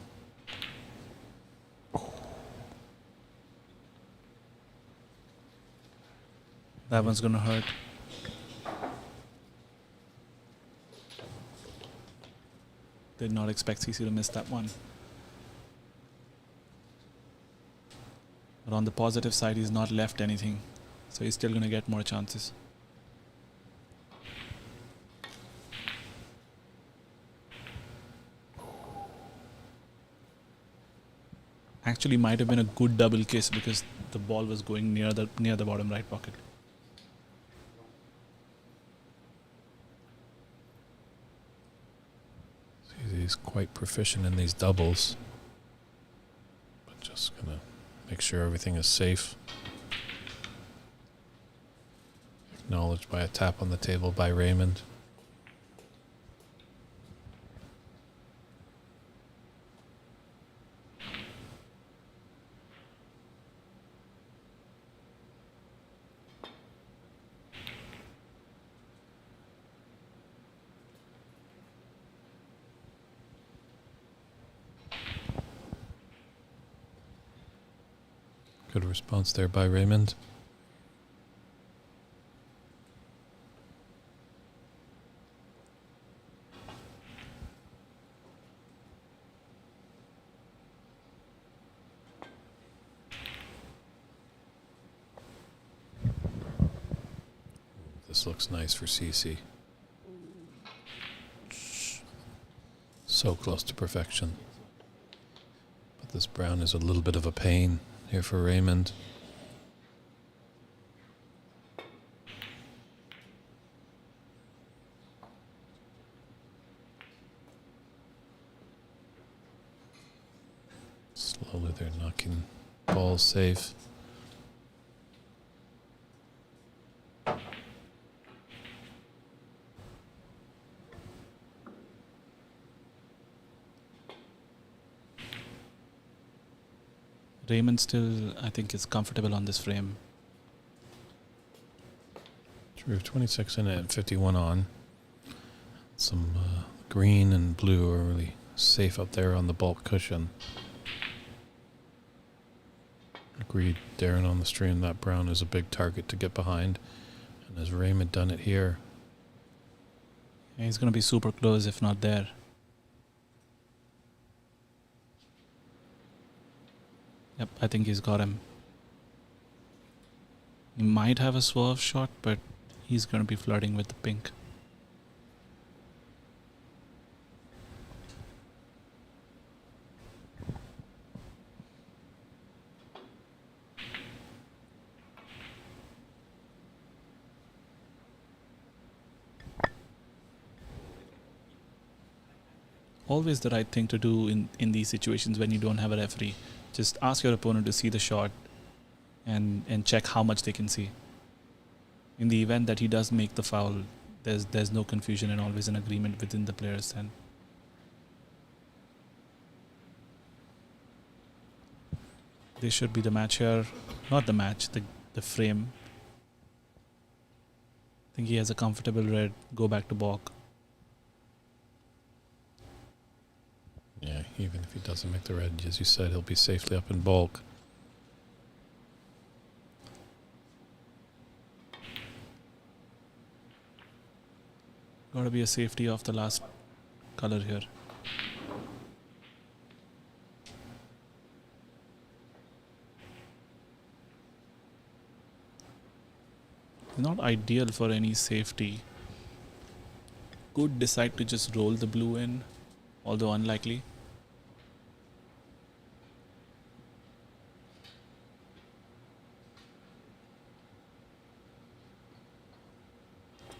That one's gonna hurt. Did not expect CC to miss that one. But on the positive side, he's not left anything. So he's still gonna get more chances. Actually might have been a good double kiss because the ball was going near the bottom right pocket. He's quite proficient in these doubles. But just gonna make sure everything is safe. Acknowledged by a tap on the table by Raymond. Good response there by Raymond. This looks nice for CC. So close to perfection. But this brown is a little bit of a pain here for Raymond. Slowly they're knocking balls safe. Raymond still, I think, is comfortable on this frame. True, 26 in it and 51 on. Some green and blue are really safe up there on the bulk cushion. Agreed, Darren on the stream, that brown is a big target to get behind. And has Raymond done it here? Yeah, he's going to be super close if not there. Yep, I think he's got him. He might have a swerve shot, but he's going to be flirting with the pink. Always the right thing to do in these situations when you don't have a referee. Just ask your opponent to see the shot and check how much they can see. In the event that he does make the foul, there's no confusion and always an agreement within the players then. This should be the match here. Not the match, the frame. I think he has a comfortable red. Go back to balk. Yeah, even if he doesn't make the red, as you said, he'll be safely up in bulk. Gotta be a safety off the last color here. Not ideal for any safety. Could decide to just roll the blue in, although unlikely.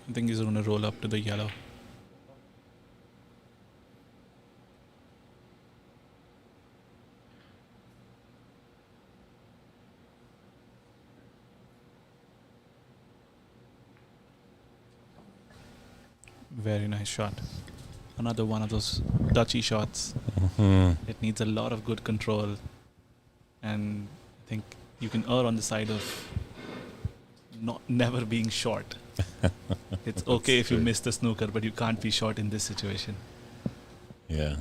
I think he's going to roll up to the yellow. Very nice shot. Another one of those touchy shots. Mm-hmm. It needs a lot of good control. And I think you can err on the side of never being short. It's okay if you miss the snooker, but you can't be short in this situation. Yeah.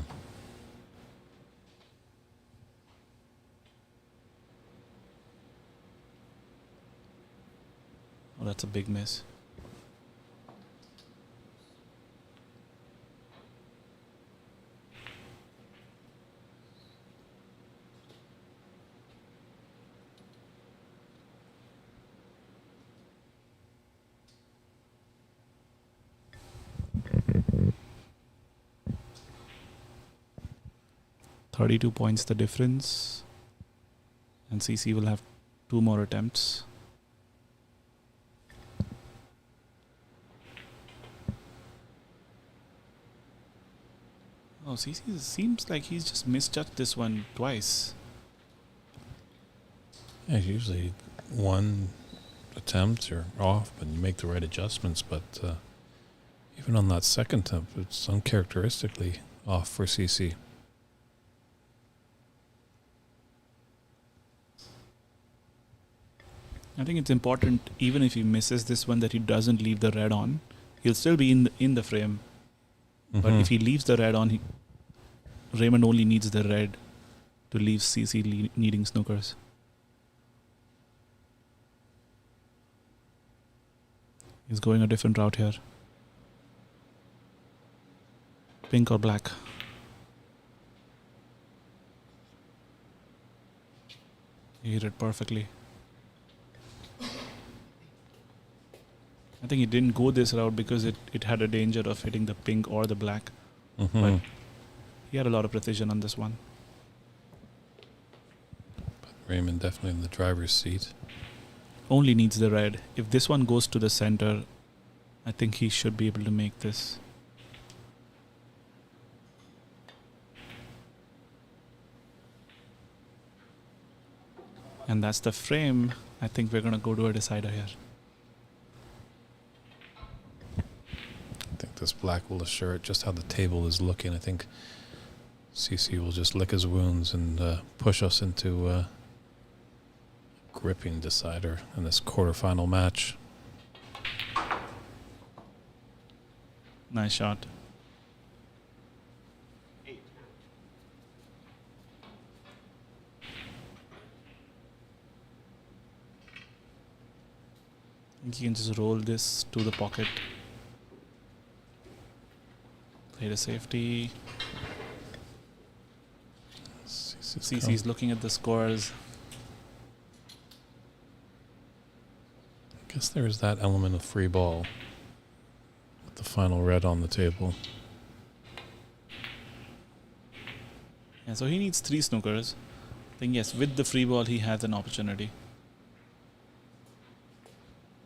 Oh, that's a big miss. $32 points the difference, and CC will have 2 more attempts. Oh, CC seems like he's just misjudged this one twice. Yeah, usually one attempt you're off and you make the right adjustments, but even on that second attempt, it's uncharacteristically off for CC. I think it's important, even if he misses this one, that he doesn't leave the red on. He'll still be in the frame. But if he leaves the red on, Raymond only needs the red to leave CC needing snookers. He's going a different route here. Pink or black? He hit it perfectly. I think he didn't go this route because it had a danger of hitting the pink or the black. Mm-hmm. But He had a lot of precision on this one. Raymond definitely in the driver's seat. Only needs the red. If this one goes to the center, I think he should be able to make this. And that's the frame. I think we're going to go to a decider here. I think this black will assure it just how the table is looking. I think CC will just lick his wounds and push us into a gripping decider in this quarterfinal match. Nice shot. I think you can just roll this to the pocket. Play the safety. CC's looking at the scores. I guess there's that element of free ball with the final red on the table. Yeah, so he needs 3 snookers. I think yes, with the free ball he has an opportunity.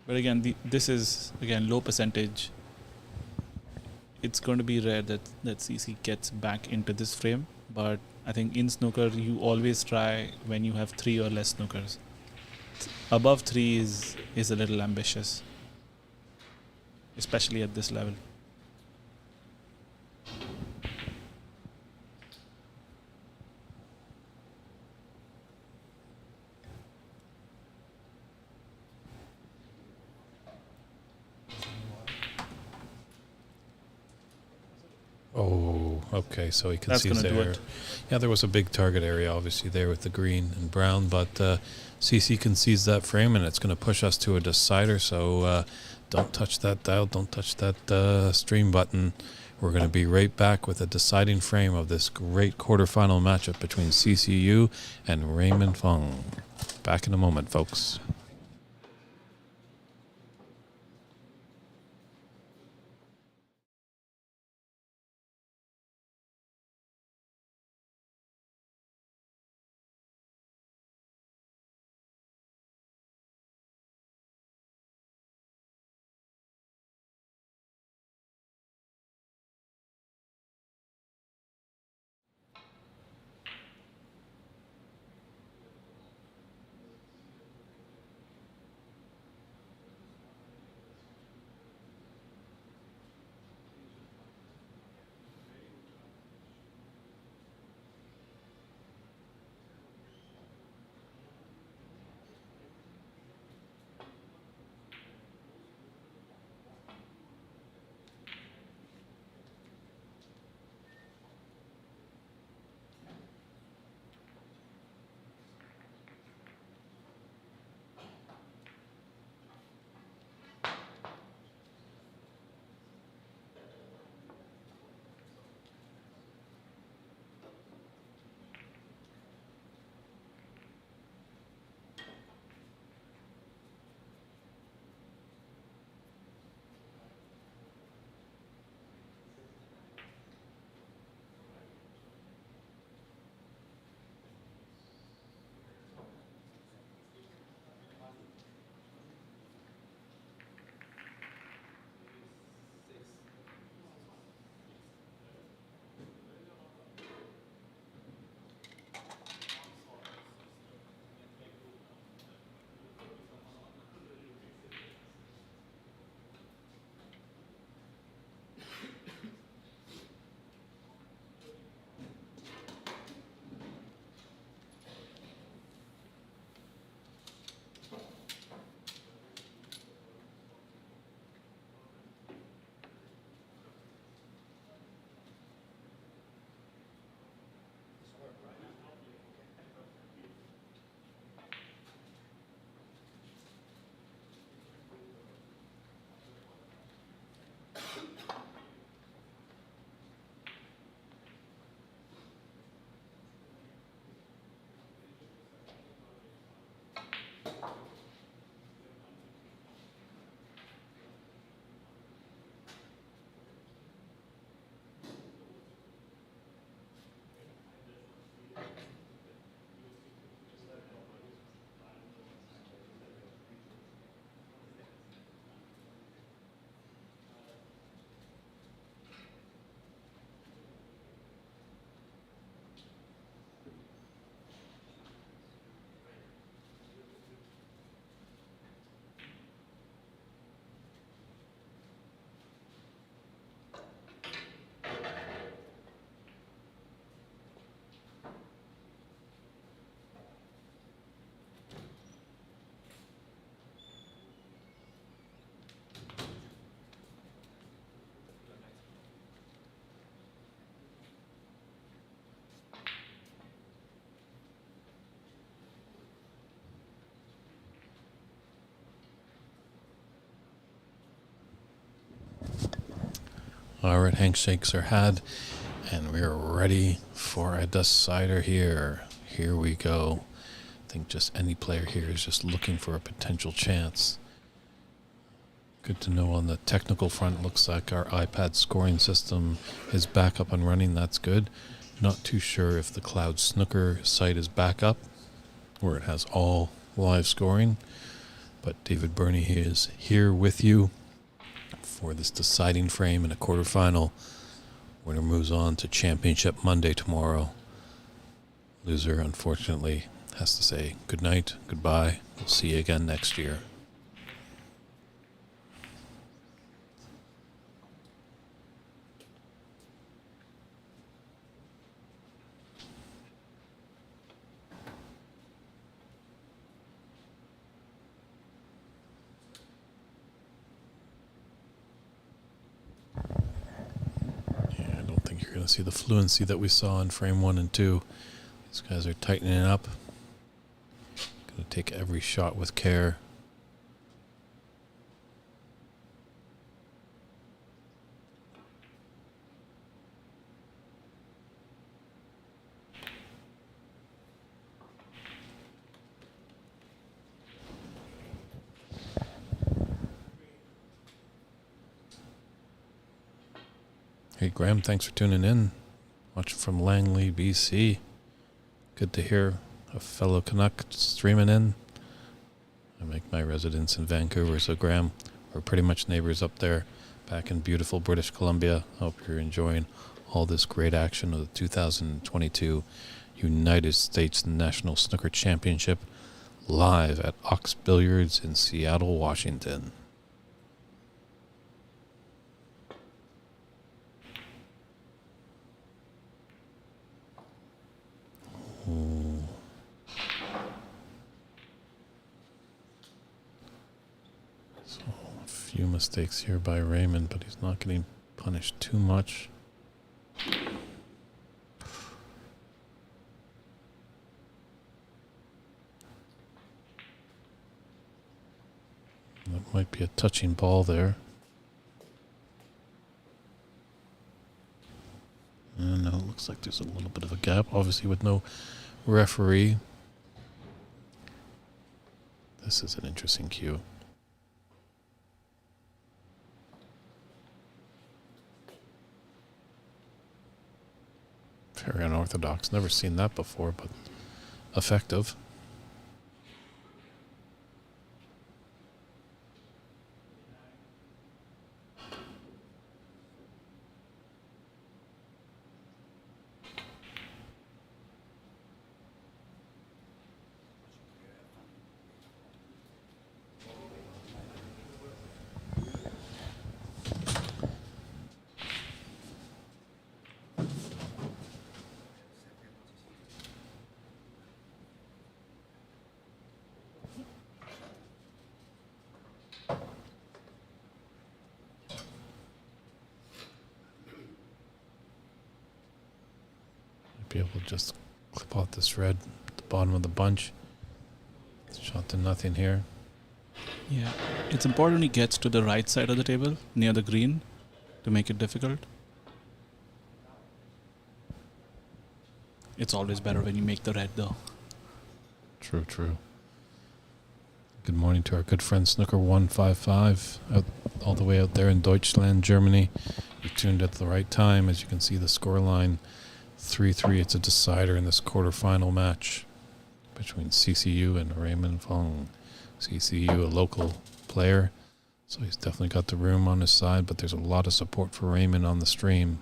But again, this is again low percentage. It's going to be rare that CC gets back into this frame. But I think in snooker you always try when you have 3 or less snookers. Above 3 is a little ambitious, especially at this level. Oh, okay, so he That's concedes gonna do there. it. Yeah, there was a big target area obviously there with the green and brown, but CC concedes that frame and it's going to push us to a decider, so don't touch that dial, don't touch that stream button. We're going to be right back with a deciding frame of this great quarterfinal matchup between CCU and Raymond Fung. Back in a moment, folks. All right, handshakes are had, and we're ready for a decider here. Here we go. I think just any player here is just looking for a potential chance. Good to know on the technical front. Looks like our iPad scoring system is back up and running. That's good. Not too sure if the Cloud Snooker site is back up, where it has all live scoring. But David Burney is here with you for this deciding frame in a quarterfinal. Winner moves on to Championship Monday tomorrow. Loser, unfortunately, has to say good night, goodbye. We'll see you again next year. See the fluency that we saw in frame 1 and 2. These guys are tightening up. Gonna take every shot with care. Hey Graham, thanks for tuning in. Watching from Langley, BC. Good to hear a fellow Canuck streaming in. I make my residence in Vancouver, so Graham, we're pretty much neighbors up there, back in beautiful British Columbia. Hope you're enjoying all this great action of the 2022 United States National Snooker Championship live at Ox Billiards in Seattle, Washington. Ooh. So a few mistakes here by Raymond, but he's not getting punished too much. That might be a touching ball there. No, it looks like there's a little bit of a gap, obviously with no referee. This is an interesting cue. Very unorthodox. Never seen that before, but effective. Be able to just clip out this red at the bottom of the bunch. Shot to nothing here. Yeah, it's important he gets to the right side of the table, near the green, to make it difficult. It's always better when you make the red, though. True, true. Good morning to our good friend Snooker 155, all the way out there in Deutschland, Germany. You tuned at the right time. As you can see, the scoreline 3-3. It's a decider in this quarterfinal match between CCU and Raymond Fong. CCU, a local player, so he's definitely got the room on his side, but there's a lot of support for Raymond on the stream.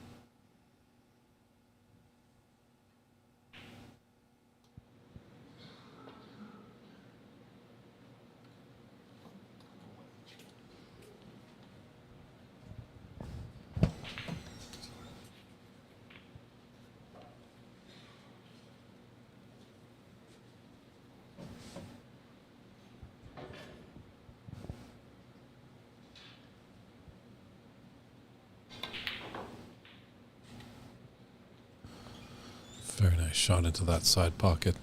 Very nice shot into that side pocket.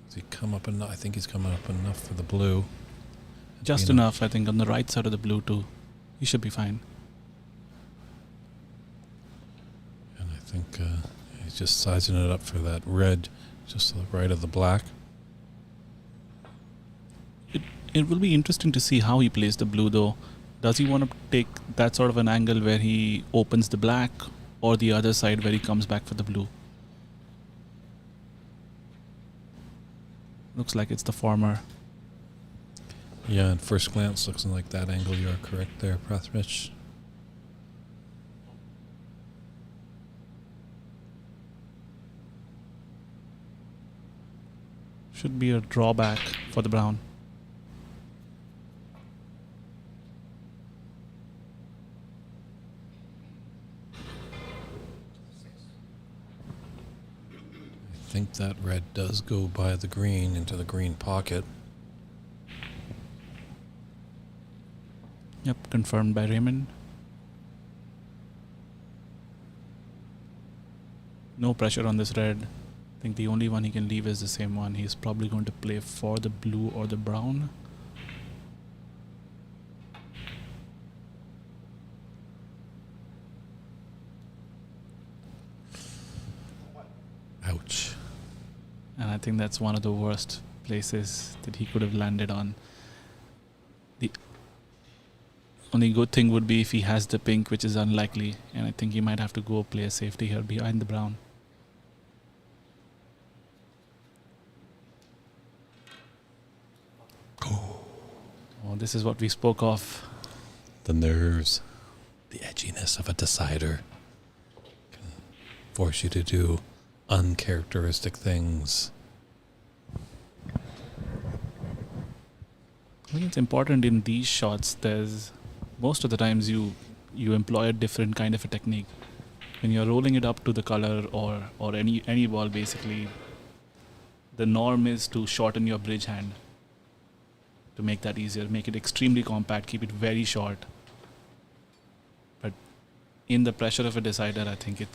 Does he come up enough? I think he's coming up enough for the blue. Just enough, I think, on the right side of the blue, too. He should be fine. And I think he's just sizing it up for that red just to the right of the black. It will be interesting to see how he plays the blue, though. Does he want to take that sort of an angle where he opens the black, or the other side where he comes back for the blue? Looks like it's the former. Yeah, at first glance, looks like that angle. You are correct there, Prathmich. Should be a drawback for the brown. I think that red does go by the green into the green pocket. Yep, confirmed by Raymond. No pressure on this red. I think the only one he can leave is the same one. He's probably going to play for the blue or the brown. Ouch. And I think that's one of the worst places that he could have landed on. The only good thing would be if he has the pink, which is unlikely. And I think he might have to go play a safety here behind the brown. Oh, this is what we spoke of. The nerves, the edginess of a decider can force you to do uncharacteristic things. I think it's important in these shots. There's most of the times you employ a different kind of a technique. When you're rolling it up to the color or any ball, basically, the norm is to shorten your bridge hand to make that easier. Make it extremely compact, keep it very short. But in the pressure of a decider, I think it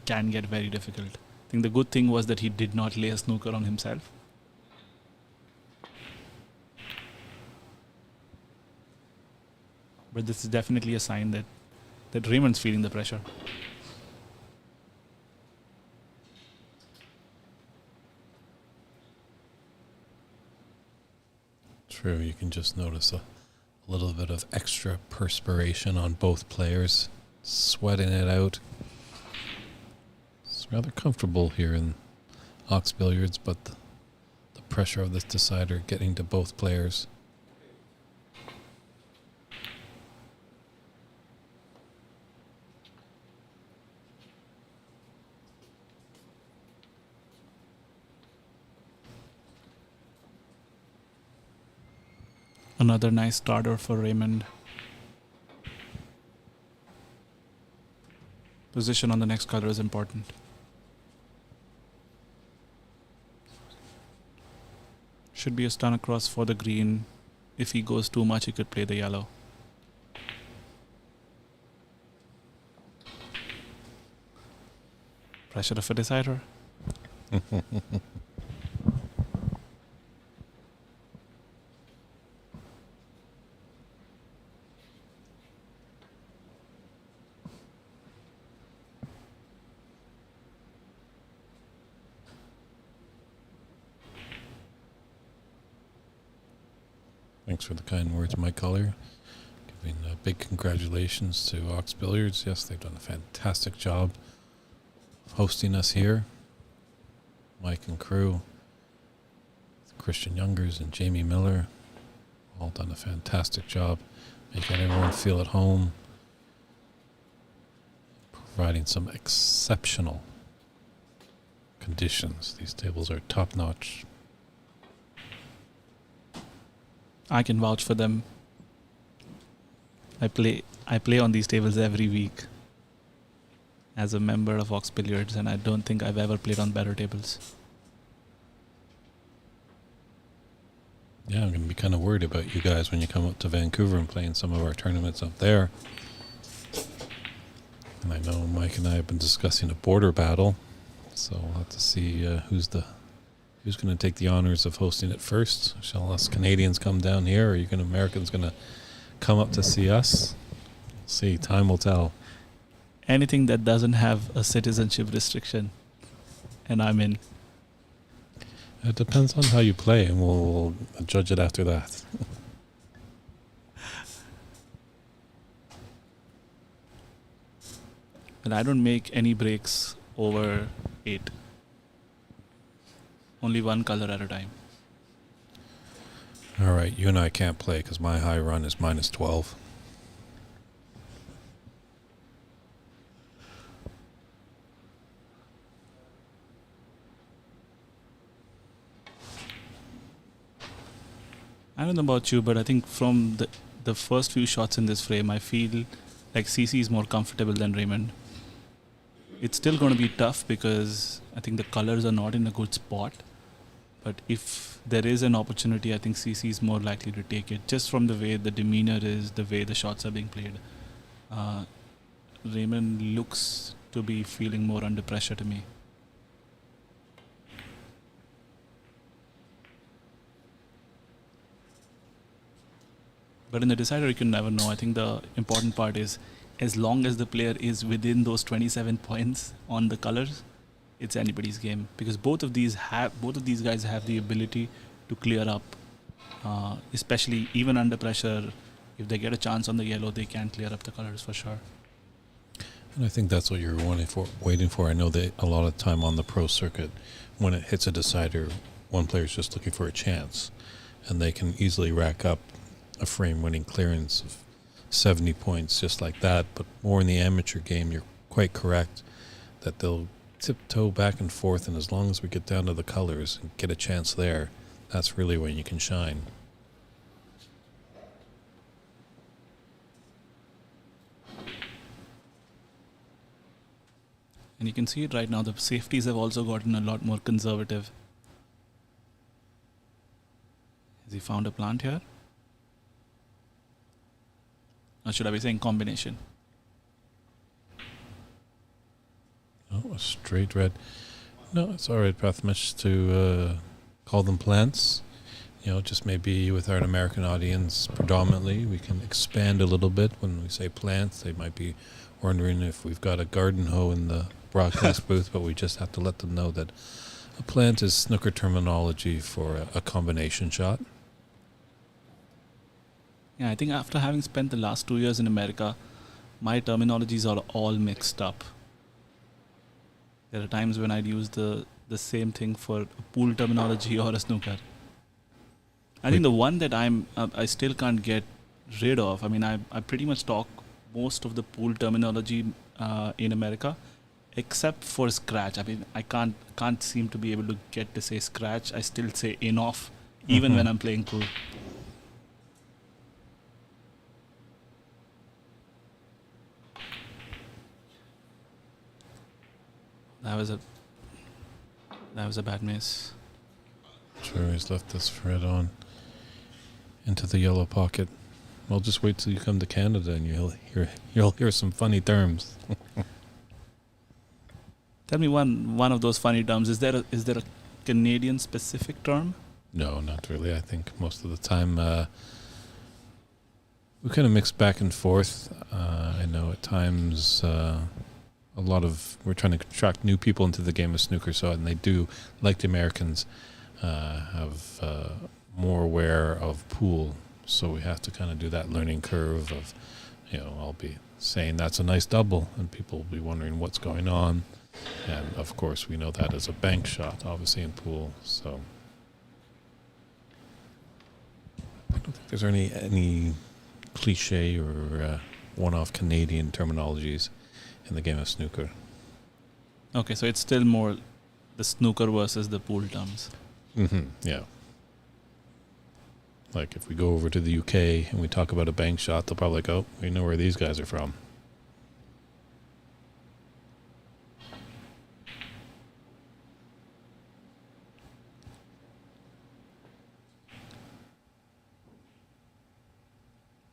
can get very difficult. I think the good thing was that he did not lay a snooker on himself. But this is definitely a sign that Raymond's feeling the pressure. True, you can just notice a little bit of extra perspiration on both players, sweating it out. It's rather comfortable here in Ox Billiards, but the pressure of this decider getting to both players. Another nice starter for Raymond. Position on the next color is important. Should be a stun across for the green. If he goes too much, he could play the yellow. Pressure of a decider. Thanks for the kind words, Mike Collier. Giving big congratulations to Ox Billiards. Yes, they've done a fantastic job of hosting us here. Mike and crew, Christian Youngers and Jamie Miller, all done a fantastic job making everyone feel at home, providing some exceptional conditions. These tables are top-notch. I can vouch for them. I play on these tables every week as a member of Ox Billiards, and I don't think I've ever played on better tables. Yeah, I'm going to be kind of worried about you guys when you come up to Vancouver and play in some of our tournaments up there. And I know Mike and I have been discussing a border battle, so we'll have to see who's going to take the honors of hosting it first. Shall us Canadians come down here, or are you Americans going to come up to see us. See, time will tell. Anything that doesn't have a citizenship restriction, and I'm in. It depends on how you play, and we'll judge it after that. But I don't make any breaks over 8. Only one color at a time. All right, you and I can't play because my high run is -12. I don't know about you, but I think from the first few shots in this frame, I feel like CC is more comfortable than Raymond. It's still going to be tough because I think the colors are not in a good spot. But if there is an opportunity, I think CC is more likely to take it, just from the way the demeanor is, the way the shots are being played. Raymond looks to be feeling more under pressure to me. But in the decider, you can never know. I think the important part is, as long as the player is within those 27 points on the colors, it's anybody's game. Because both of these guys have the ability to clear up, especially even under pressure. If they get a chance on the yellow, they can clear up the colors for sure. And I think that's what you're waiting for. I know that a lot of time on the pro circuit, when it hits a decider, one player's just looking for a chance, and they can easily rack up a frame-winning clearance of 70 points just like that. But more in the amateur game, you're quite correct that they'll tiptoe back and forth, and as long as we get down to the colors and get a chance there, that's really when you can shine. And you can see it right now, the safeties have also gotten a lot more conservative. Has he found a plant here? Or should I be saying combination? Oh, a straight red. No, it's all right, Prathmesh, to call them plants. You know, just maybe with our American audience predominantly, we can expand a little bit. When we say plants, they might be wondering if we've got a garden hoe in the broadcast booth, but we just have to let them know that a plant is snooker terminology for a combination shot. Yeah, I think after having spent the last 2 years in America, my terminologies are all mixed up. There are times when I'd use the same thing for a pool terminology or a snooker. I think the one that I still can't get rid of, I mean, I pretty much talk most of the pool terminology in America, except for scratch. I mean, I can't seem to be able to get to say scratch. I still say in-off, even when I'm playing pool. That was a bad miss. Sure, he's left this thread on into the yellow pocket. Well, just wait till you come to Canada and you'll hear some funny terms. Tell me one of those funny terms. Is there a Canadian specific term? No, not really. I think most of the time we kind of mix back and forth. I know at times we're trying to attract new people into the game of snooker, and they do, like the Americans, have more aware of pool. So we have to kind of do that learning curve of, I'll be saying that's a nice double, and people will be wondering what's going on. And of course, we know that as a bank shot, obviously in pool. So I don't think there's any cliche or one-off Canadian terminologies in the game of snooker. Okay, so it's still more the snooker versus the pool terms. Yeah. Like if we go over to the UK and we talk about a bank shot, they'll probably go, we know where these guys are from.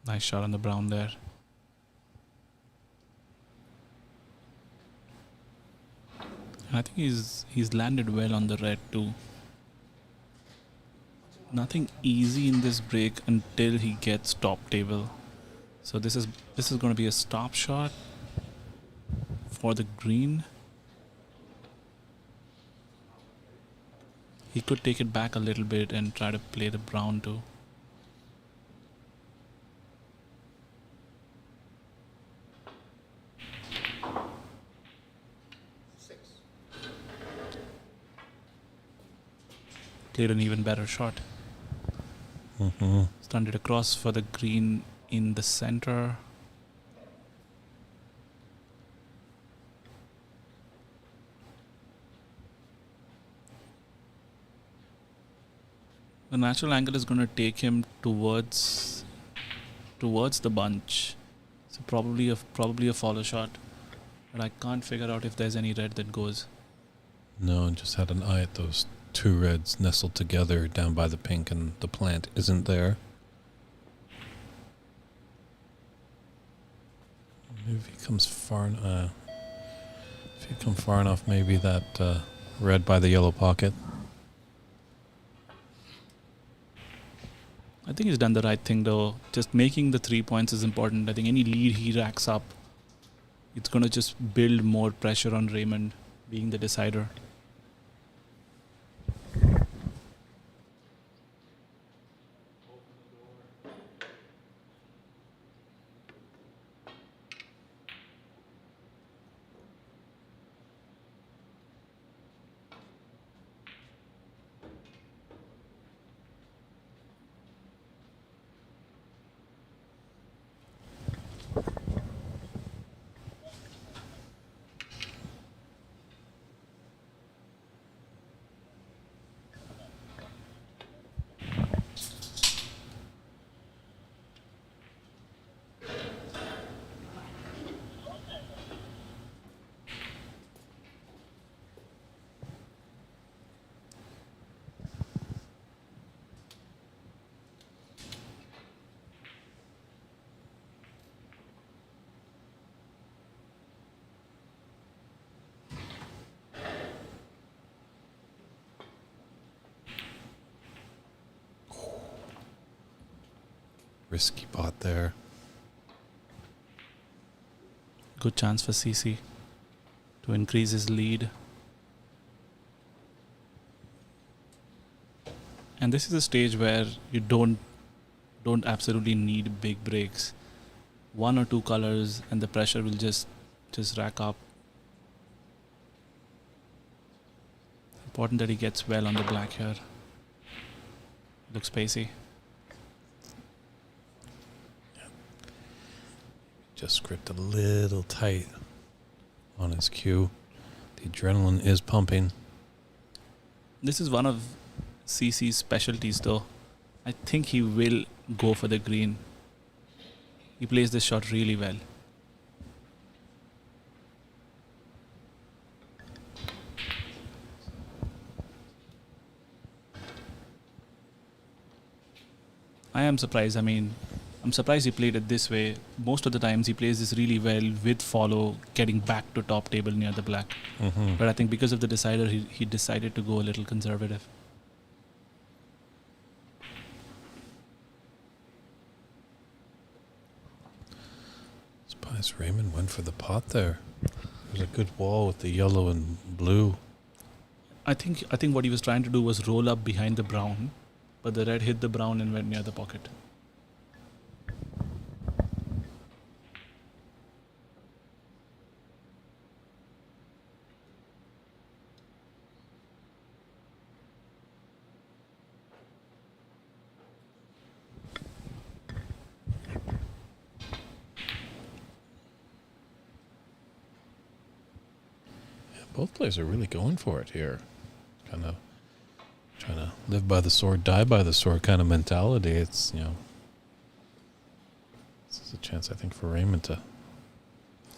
Nice shot on the brown there. I think he's landed well on the red too. Nothing easy in this break until he gets top table. So this is going to be a stop shot for the green. He could take it back a little bit and try to play the brown too. Played an even better shot. Mm-hmm. Stunned it across for the green in the center. The natural angle is going to take him towards the bunch. So probably a follow shot. But I can't figure out if there's any red that goes. No, just had an eye at those two reds nestled together down by the pink, and the plant isn't there. Maybe if he comes far enough, maybe that red by the yellow pocket. I think he's done the right thing though. Just making the 3 points is important. I think any lead he racks up, it's going to just build more pressure on Raymond being the decider. Risky pot there. Good chance for CC to increase his lead. And this is a stage where you don't absolutely need big breaks. 1 or 2 colors and the pressure will just rack up. Important that he gets well on the black here. Looks spacey. Just gripped a little tight on his cue. The adrenaline is pumping. This is one of CC's specialties though. I think he will go for the green. He plays this shot really well. I am surprised. I mean, I'm surprised he played it this way. Most of the times he plays this really well with follow, getting back to top table near the black. Mm-hmm. But I think because of the decider, he decided to go a little conservative. Surprised Raymond went for the pot there. There's a good wall with the yellow and blue. I think what he was trying to do was roll up behind the brown, but the red hit the brown and went near the pocket. Both players are really going for it here. Kind of trying to live by the sword, die by the sword kind of mentality. It's, this is a chance, I think, for Raymond to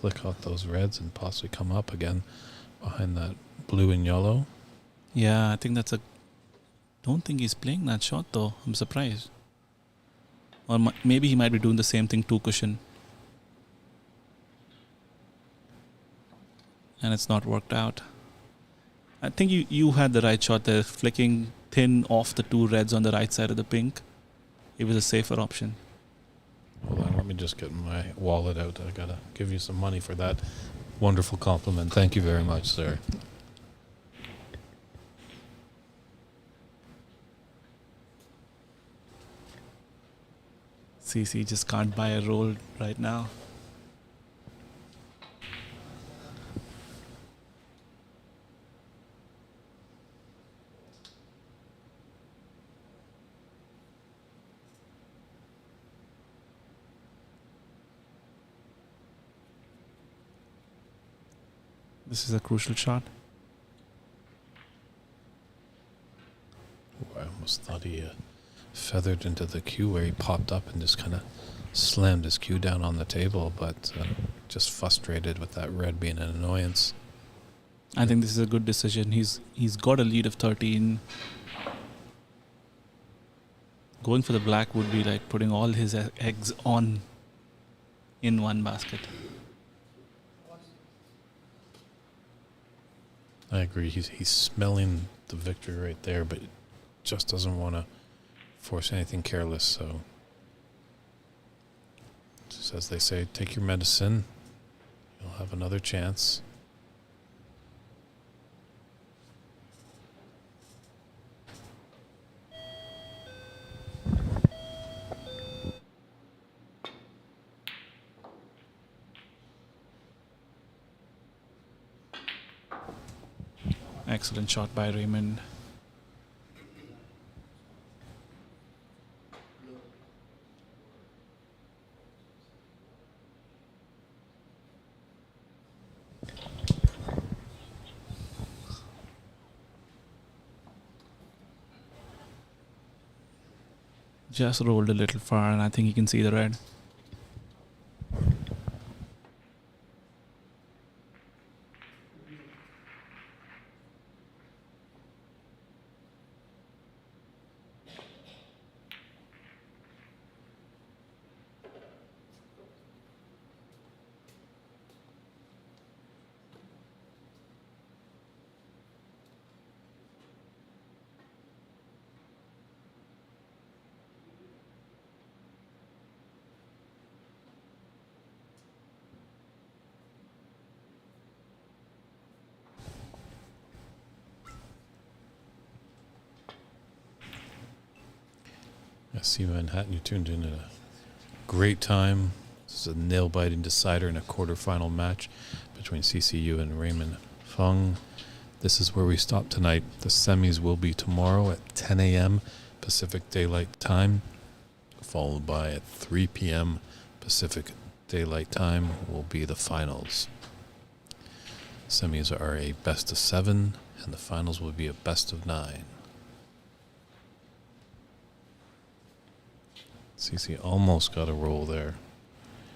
flick out those reds and possibly come up again behind that blue and yellow. Yeah, I think don't think he's playing that shot though. I'm surprised. Or maybe he might be doing the same thing, 2 cushion. And it's not worked out. I think you had the right shot there, flicking thin off the 2 reds on the right side of the pink. It was a safer option. Hold on, let me just get my wallet out. I gotta give you some money for that wonderful compliment. Thank you very much, sir. CC just can't buy a roll right now. This is a crucial shot. Ooh, I almost thought he feathered into the cue where he popped up and just kind of slammed his cue down on the table, but just frustrated with that red being an annoyance. I think this is a good decision. He's got a lead of 13. Going for the black would be like putting all his eggs on in one basket. I agree. He's smelling the victory right there, but just doesn't want to force anything careless. So, just as they say, take your medicine. You'll have another chance. Excellent shot by Raymond. Just rolled a little far, and I think he can see the red. I see Manhattan, you tuned in at a great time. This is a nail-biting decider in a quarterfinal match between CCU and Raymond Fung. This is where we stop tonight. The semis will be tomorrow at 10 a.m. Pacific Daylight Time, followed by at 3 p.m. Pacific Daylight Time will be the finals. Semis are a best of 7, and the finals will be a best of 9. CC almost got a roll there.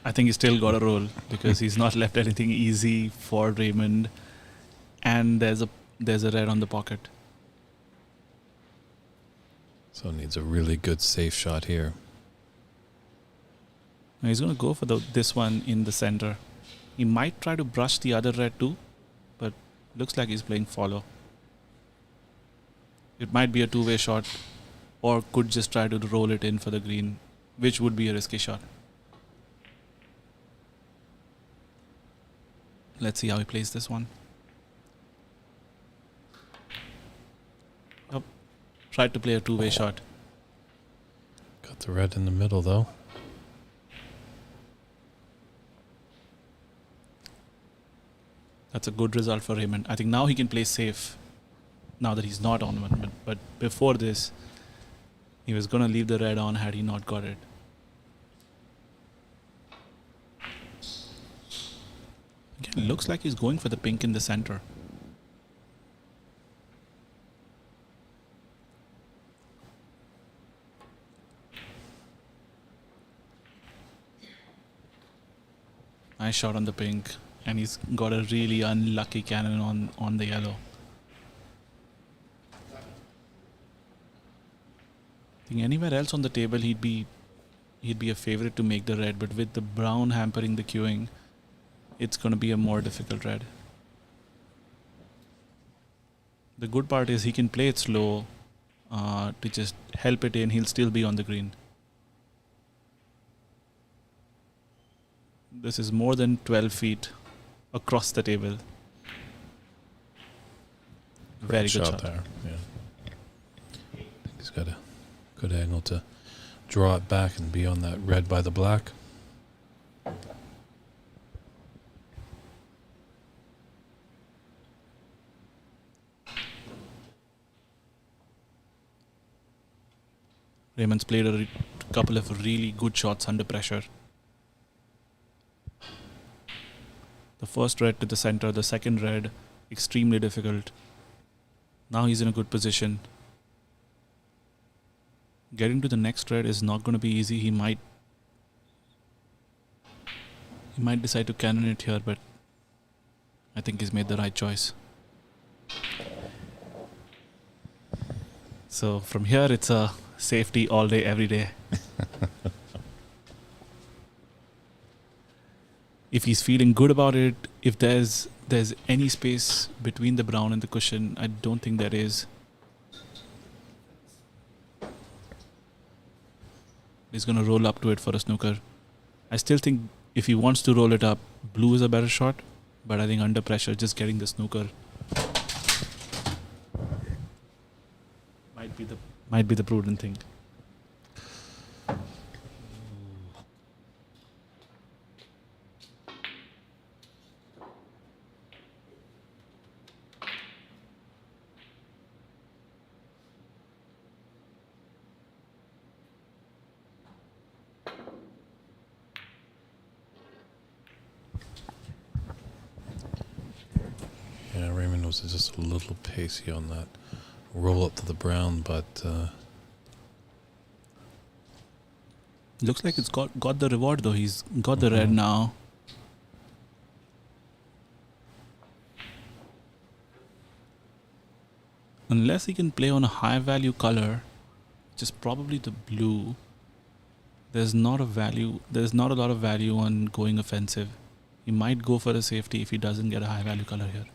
I think he's still got a roll because he's not left anything easy for Raymond, and there's a red on the pocket. So needs a really good safe shot here. Now he's going to go for this one in the center. He might try to brush the other red too, but looks like he's playing follow. It might be a two-way shot, or could just try to roll it in for the green, which would be a risky shot. Let's see how he plays this one. Oh, tried to play a two-way shot. Got the red in the middle though. That's a good result for Raymond. I think now he can play safe, now that he's not on one. But before this, he was going to leave the red on had he not got it. Again, looks like he's going for the pink in the center. Nice shot on the pink, and he's got a really unlucky cannon on the yellow. I think anywhere else on the table he'd be a favorite to make the red, but with the brown hampering the queuing, it's going to be a more difficult red. The good part is he can play it slow to just help it in. He'll still be on the green. This is more than 12 feet across the table. Very good shot. there. Yeah. I think he's got a good angle to draw it back and be on that red by the black. Raymond's played a couple of really good shots under pressure. The first red to the center, the second red, extremely difficult. Now he's in a good position. Getting to the next red is not going to be easy. He might decide to cannon it here, but I think he's made the right choice. So from here, it's a safety all day, every day. If he's feeling good about it, if there's any space between the brown and the cushion, I don't think there is. He's going to roll up to it for a snooker. I still think if he wants to roll it up, blue is a better shot, but I think under pressure, just getting the snooker might be the prudent thing. Yeah, Raymond was just a little pacey on that roll up to the brown, but Looks like it's got the reward though. He's got the red now. Unless he can play on a high value color, which is probably the blue, there's not a lot of value on going offensive. He might go for a safety if he doesn't get a high value color here.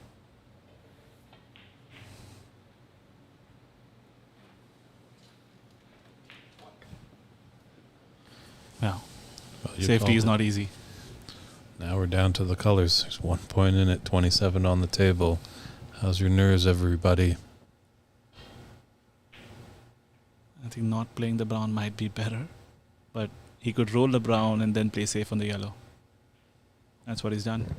Wow. well, you Safety called is it. not easy. Now we're down to the colors. There's 1 point in it, 27 on the table. How's your nerves, everybody? I think not playing the brown might be better, but he could roll the brown and then play safe on the yellow. That's what he's done.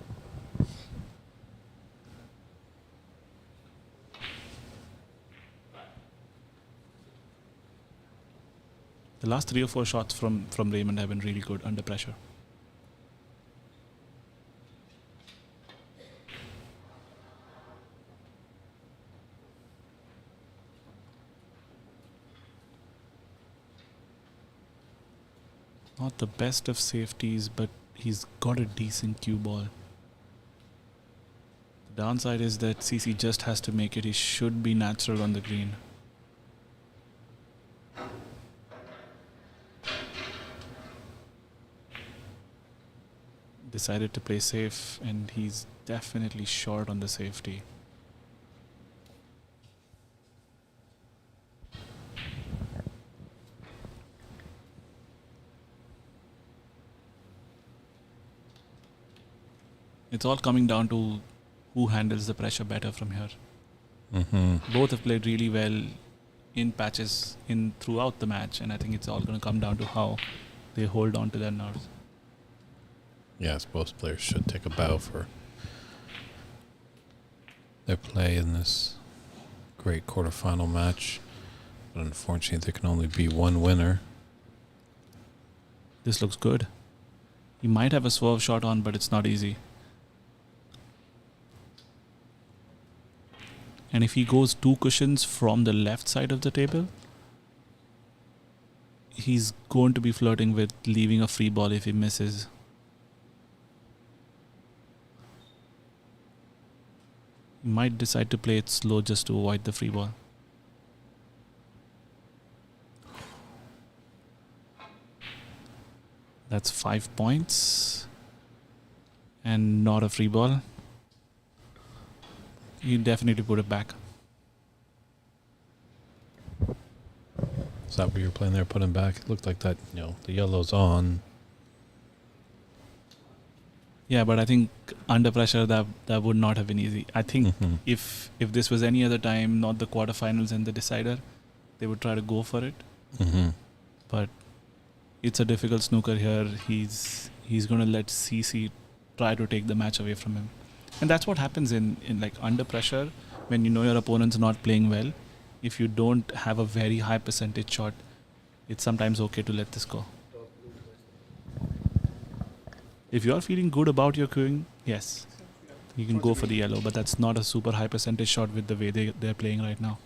The last 3 or 4 shots from Raymond have been really good under pressure. Not the best of safeties, but he's got a decent cue ball. The downside is that CC just has to make it. He should be natural on the green. Decided to play safe, and he's definitely short on the safety. It's all coming down to who handles the pressure better from here. Mm-hmm. Both have played really well in patches throughout the match, and I think it's all going to come down to how they hold on to their nerves. Yes, both players should take a bow for their play in this great quarterfinal match. But unfortunately, there can only be one winner. This looks good. He might have a swerve shot on, but it's not easy. And if he goes 2 cushions from the left side of the table, he's going to be flirting with leaving a free ball if he misses. He might decide to play it slow just to avoid the free ball. That's 5 points. And not a free ball. You definitely put it back. Is that what you were playing there, putting back? It looked like that, the yellow's on. Yeah, but I think under pressure that would not have been easy. I think Mhm. if this was any other time, not the quarterfinals and the decider, they would try to go for it. Mhm. But it's a difficult snooker here. He's going to let CC try to take the match away from him, and that's what happens in like under pressure when you know your opponent's not playing well. If you don't have a very high percentage shot, it's sometimes okay to let this go. If you're feeling good about your queuing, yes, you can go for the yellow, but that's not a super high percentage shot with the way they're playing right now.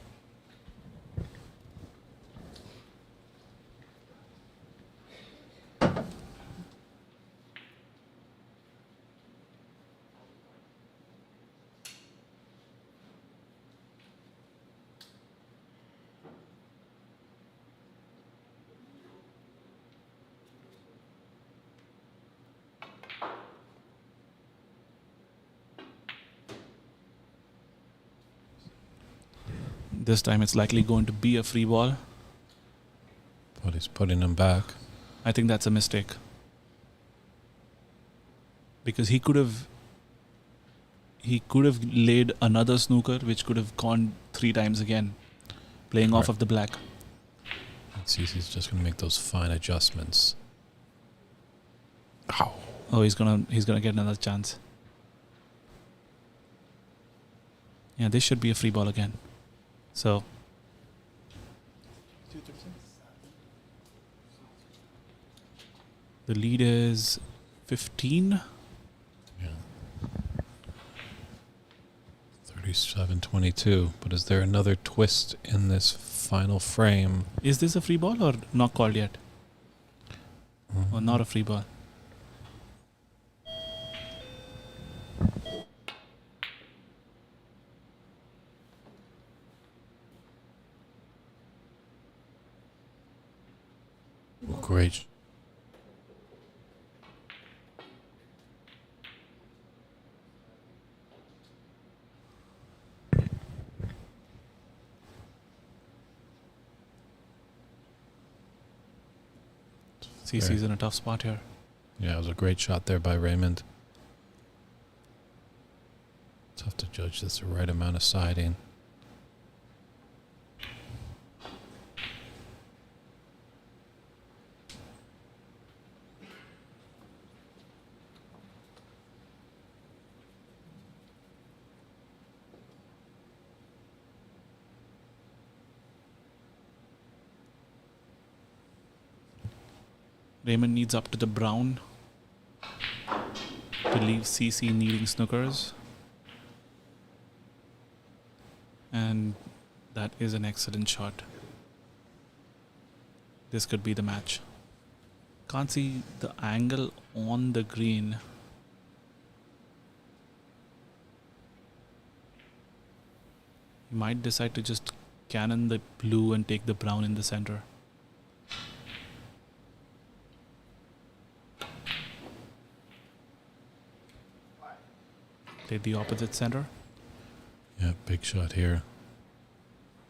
This time it's likely going to be a free ball. But he's putting him back. I think that's a mistake. Because he could have laid another snooker which could have gone 3 times again, playing off Right. of the black. And CC's just going to make those fine adjustments. Ow. Oh, he's gonna get another chance. Yeah, this should be a free ball again. So the lead is 15. Yeah. 37-22. But is there another twist in this final frame? Is this a free ball or not called yet? Or not a free ball? Great. CC's in a tough spot here. Yeah, it was a great shot there by Raymond. Tough to judge this the right amount of siding. Raymond needs up to the brown to leave CC needing snookers. And that is an excellent shot. This could be the match. Can't see the angle on the green. He might decide to just cannon the blue and take the brown in the center. Take the opposite center. Yeah, big shot here.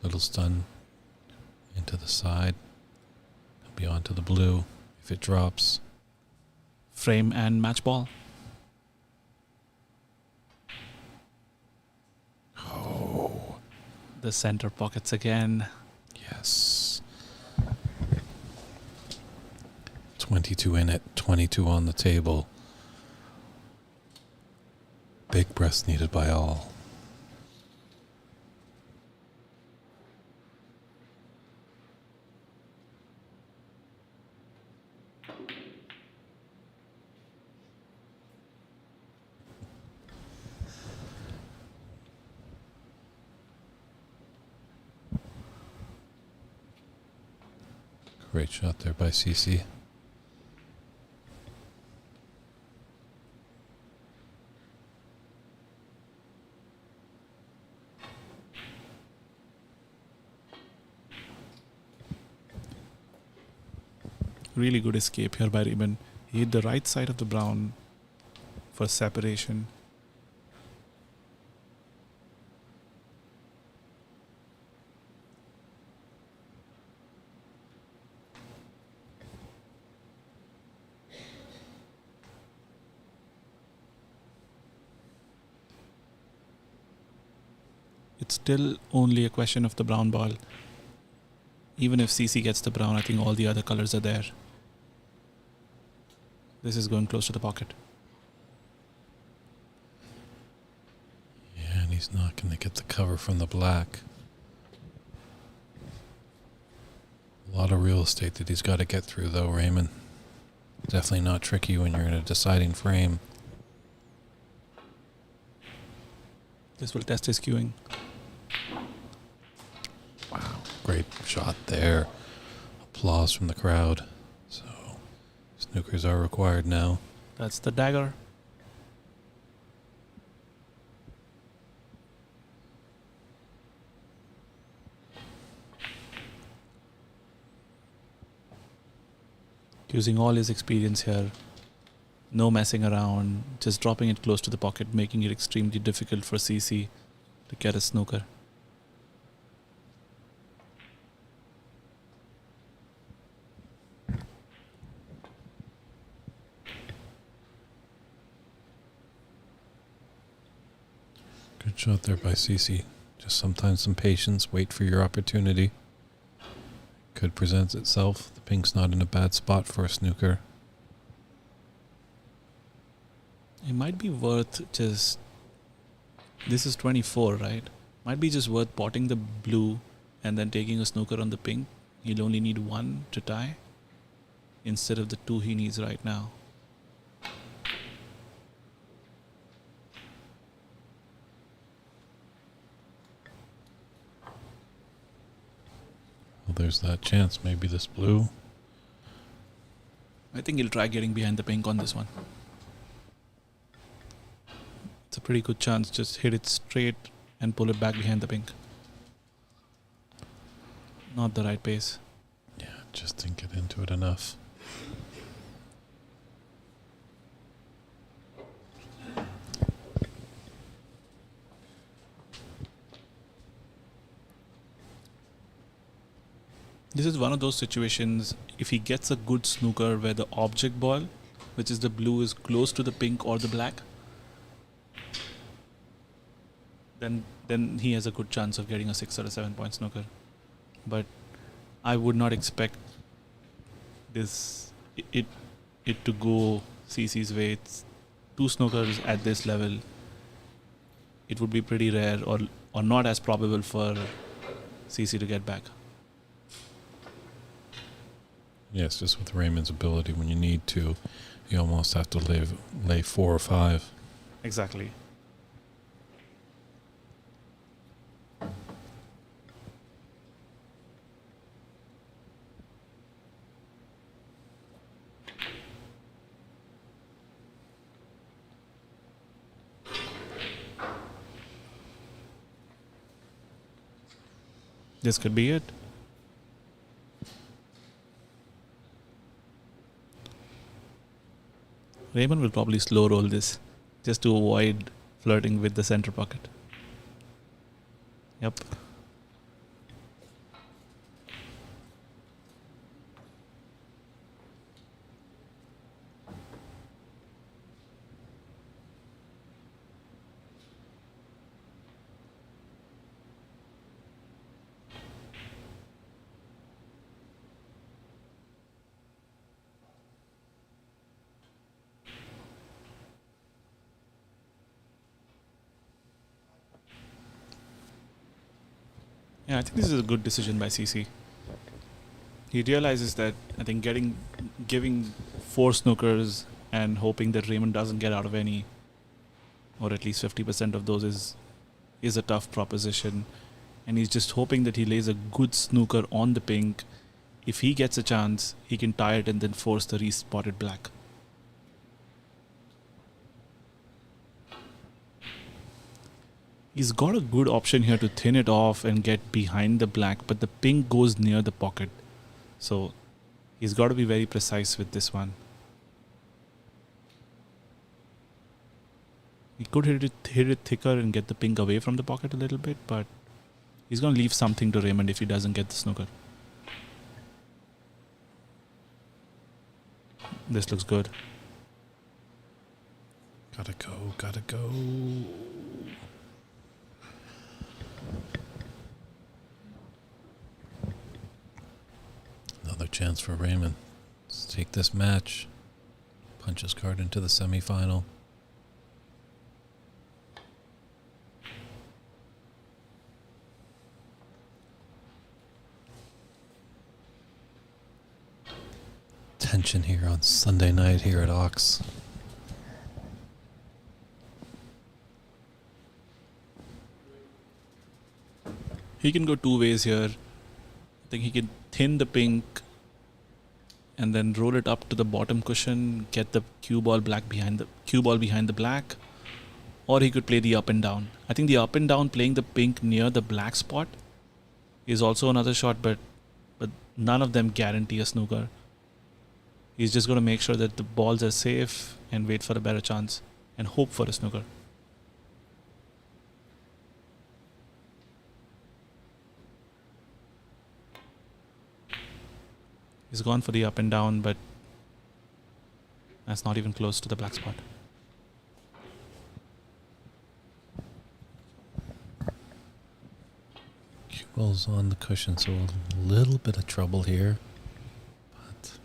Little stun into the side. He'll be on to the blue if it drops. Frame and match ball. Oh, The center pockets again. yes. 22 in it, 22 on the table. Big breaths needed by all. Great shot there by CC. Really good escape here by Raymond. He hit the right side of the brown for separation. It's still only a question of the brown ball. Even if CC gets the brown, I think all the other colors are there. This is going close to the pocket. Yeah, and he's not going to get the cover from the black. A lot of real estate that he's got to get through, though, Raymond. Definitely not tricky when you're in a deciding frame. This will test his queuing. Wow, great shot there. Applause from the crowd. So, snookers are required now. That's the dagger. Using all his experience here. No messing around. Just dropping it close to the pocket, making it extremely difficult for CC to get a snooker. Good shot there by CC. Just sometimes some patience, wait for your opportunity. Could present itself. The pink's not in a bad spot for a snooker. It might be worth just... This is 24, right? Might be just worth potting the blue and then taking a snooker on the pink. He'll only need one to tie instead of the two he needs right now. Well, there's that chance. Maybe this blue. I think he'll try getting behind the pink on this one. It's a pretty good chance. Just hit it straight and pull it back behind the pink. Not the right pace. Yeah, just didn't get into it enough. This is one of those situations, if he gets a good snooker where the object ball, which is the blue, is close to the pink or the black, then he has a good chance of getting a 6 or a 7 point snooker. But I would not expect it to go CC's way. It's two snookers at this level. It would be pretty rare or not as probable for CC to get back. Yes, just with Raymond's ability, when you need to, you almost have to lay 4 or 5. Exactly. This could be it. Raymond will probably slow roll this just to avoid flirting with the center pocket. Yep. Yeah, I think this is a good decision by CC. He realizes that I think giving 4 snookers and hoping that Raymond doesn't get out of any, or at least 50% of those, is a tough proposition. And he's just hoping that he lays a good snooker on the pink. If he gets a chance, he can tie it and then force the respotted black. He's got a good option here to thin it off and get behind the black, but the pink goes near the pocket. So he's got to be very precise with this one. He could hit it thicker and get the pink away from the pocket a little bit, but he's going to leave something to Raymond if he doesn't get the snooker. This looks good. Gotta go. chance for Raymond. Let's take this match. Punch his card into the semifinal. Tension here on Sunday night here at Ox. He can go two ways here. I think he can thin the pink and then roll it up to the bottom cushion, get the cue ball behind the black, or he could play the up and down. I think the up and down playing the pink near the black spot is also another shot, but none of them guarantee a snooker. He's just going to make sure that the balls are safe and wait for a better chance and hope for a snooker. He's gone for the up and down, but that's not even close to the black spot. Cue ball's on the cushion, so a little bit of trouble here. But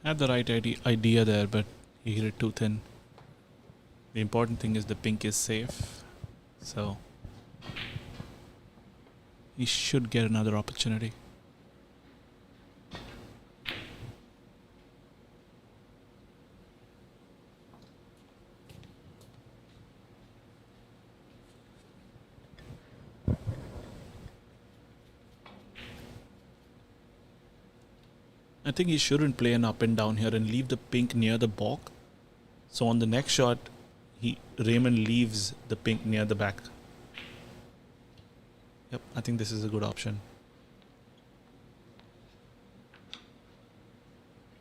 Had the right idea there, but he hit it too thin. The important thing is the pink is safe, so he should get another opportunity. I think he shouldn't play an up and down here and leave the pink near the balk. So on the next shot, Raymond leaves the pink near the back. Yep, I think this is a good option.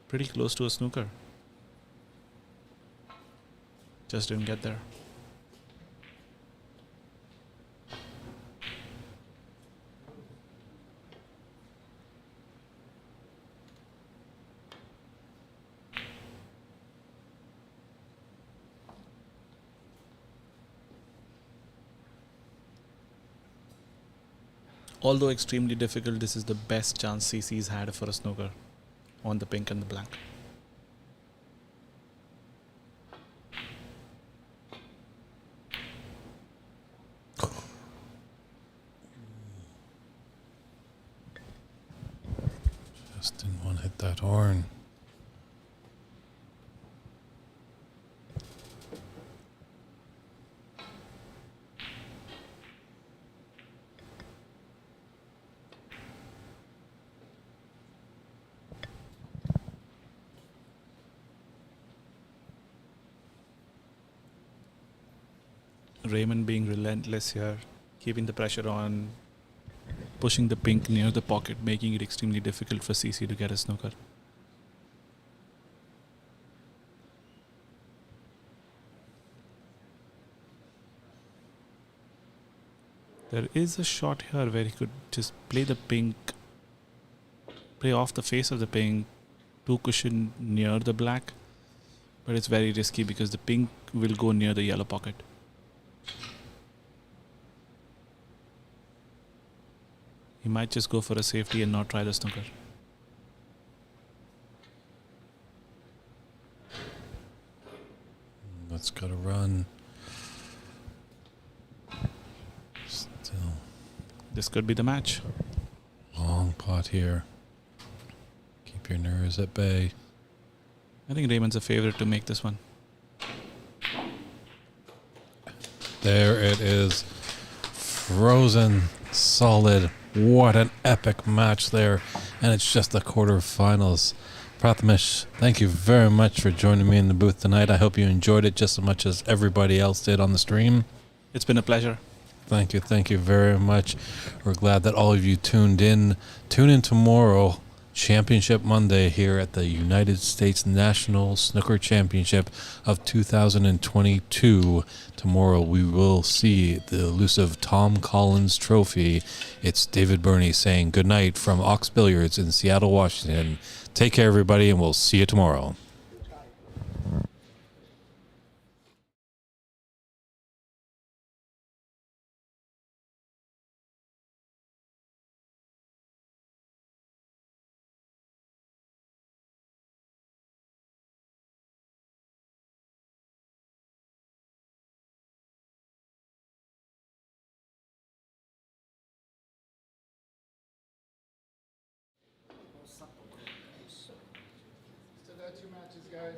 Pretty close to a snooker. Just didn't get there. Although extremely difficult, this is the best chance CC's had for a snooker on the pink and the black. just didn't want to hit that horn. Raymond being relentless here, keeping the pressure on, pushing the pink near the pocket, making it extremely difficult for CC to get a snooker. There is a shot here where he could just play the pink, play off the face of the pink, two cushion near the black, but it's very risky because the pink will go near the yellow pocket. He might just go for a safety and not try the snooker. That's got to run. Still. This could be the match. Long pot here. Keep your nerves at bay. I think Raymond's a favorite to make this one. There it is. Frozen solid. What an epic match there. And it's just the quarterfinals. Prathamesh, thank you very much for joining me in the booth tonight. I hope you enjoyed it just as much as everybody else did on the stream. It's been a pleasure. Thank you very much. We're glad that all of you tuned in. Tune in tomorrow, Championship Monday, here at the United States National Snooker Championship of 2022. Tomorrow we will see the elusive Tom Collins Trophy. It's David Burney saying goodnight from Ox Billiards in Seattle, Washington. Take care, everybody, and we'll see you tomorrow. Still got 2 matches, guys.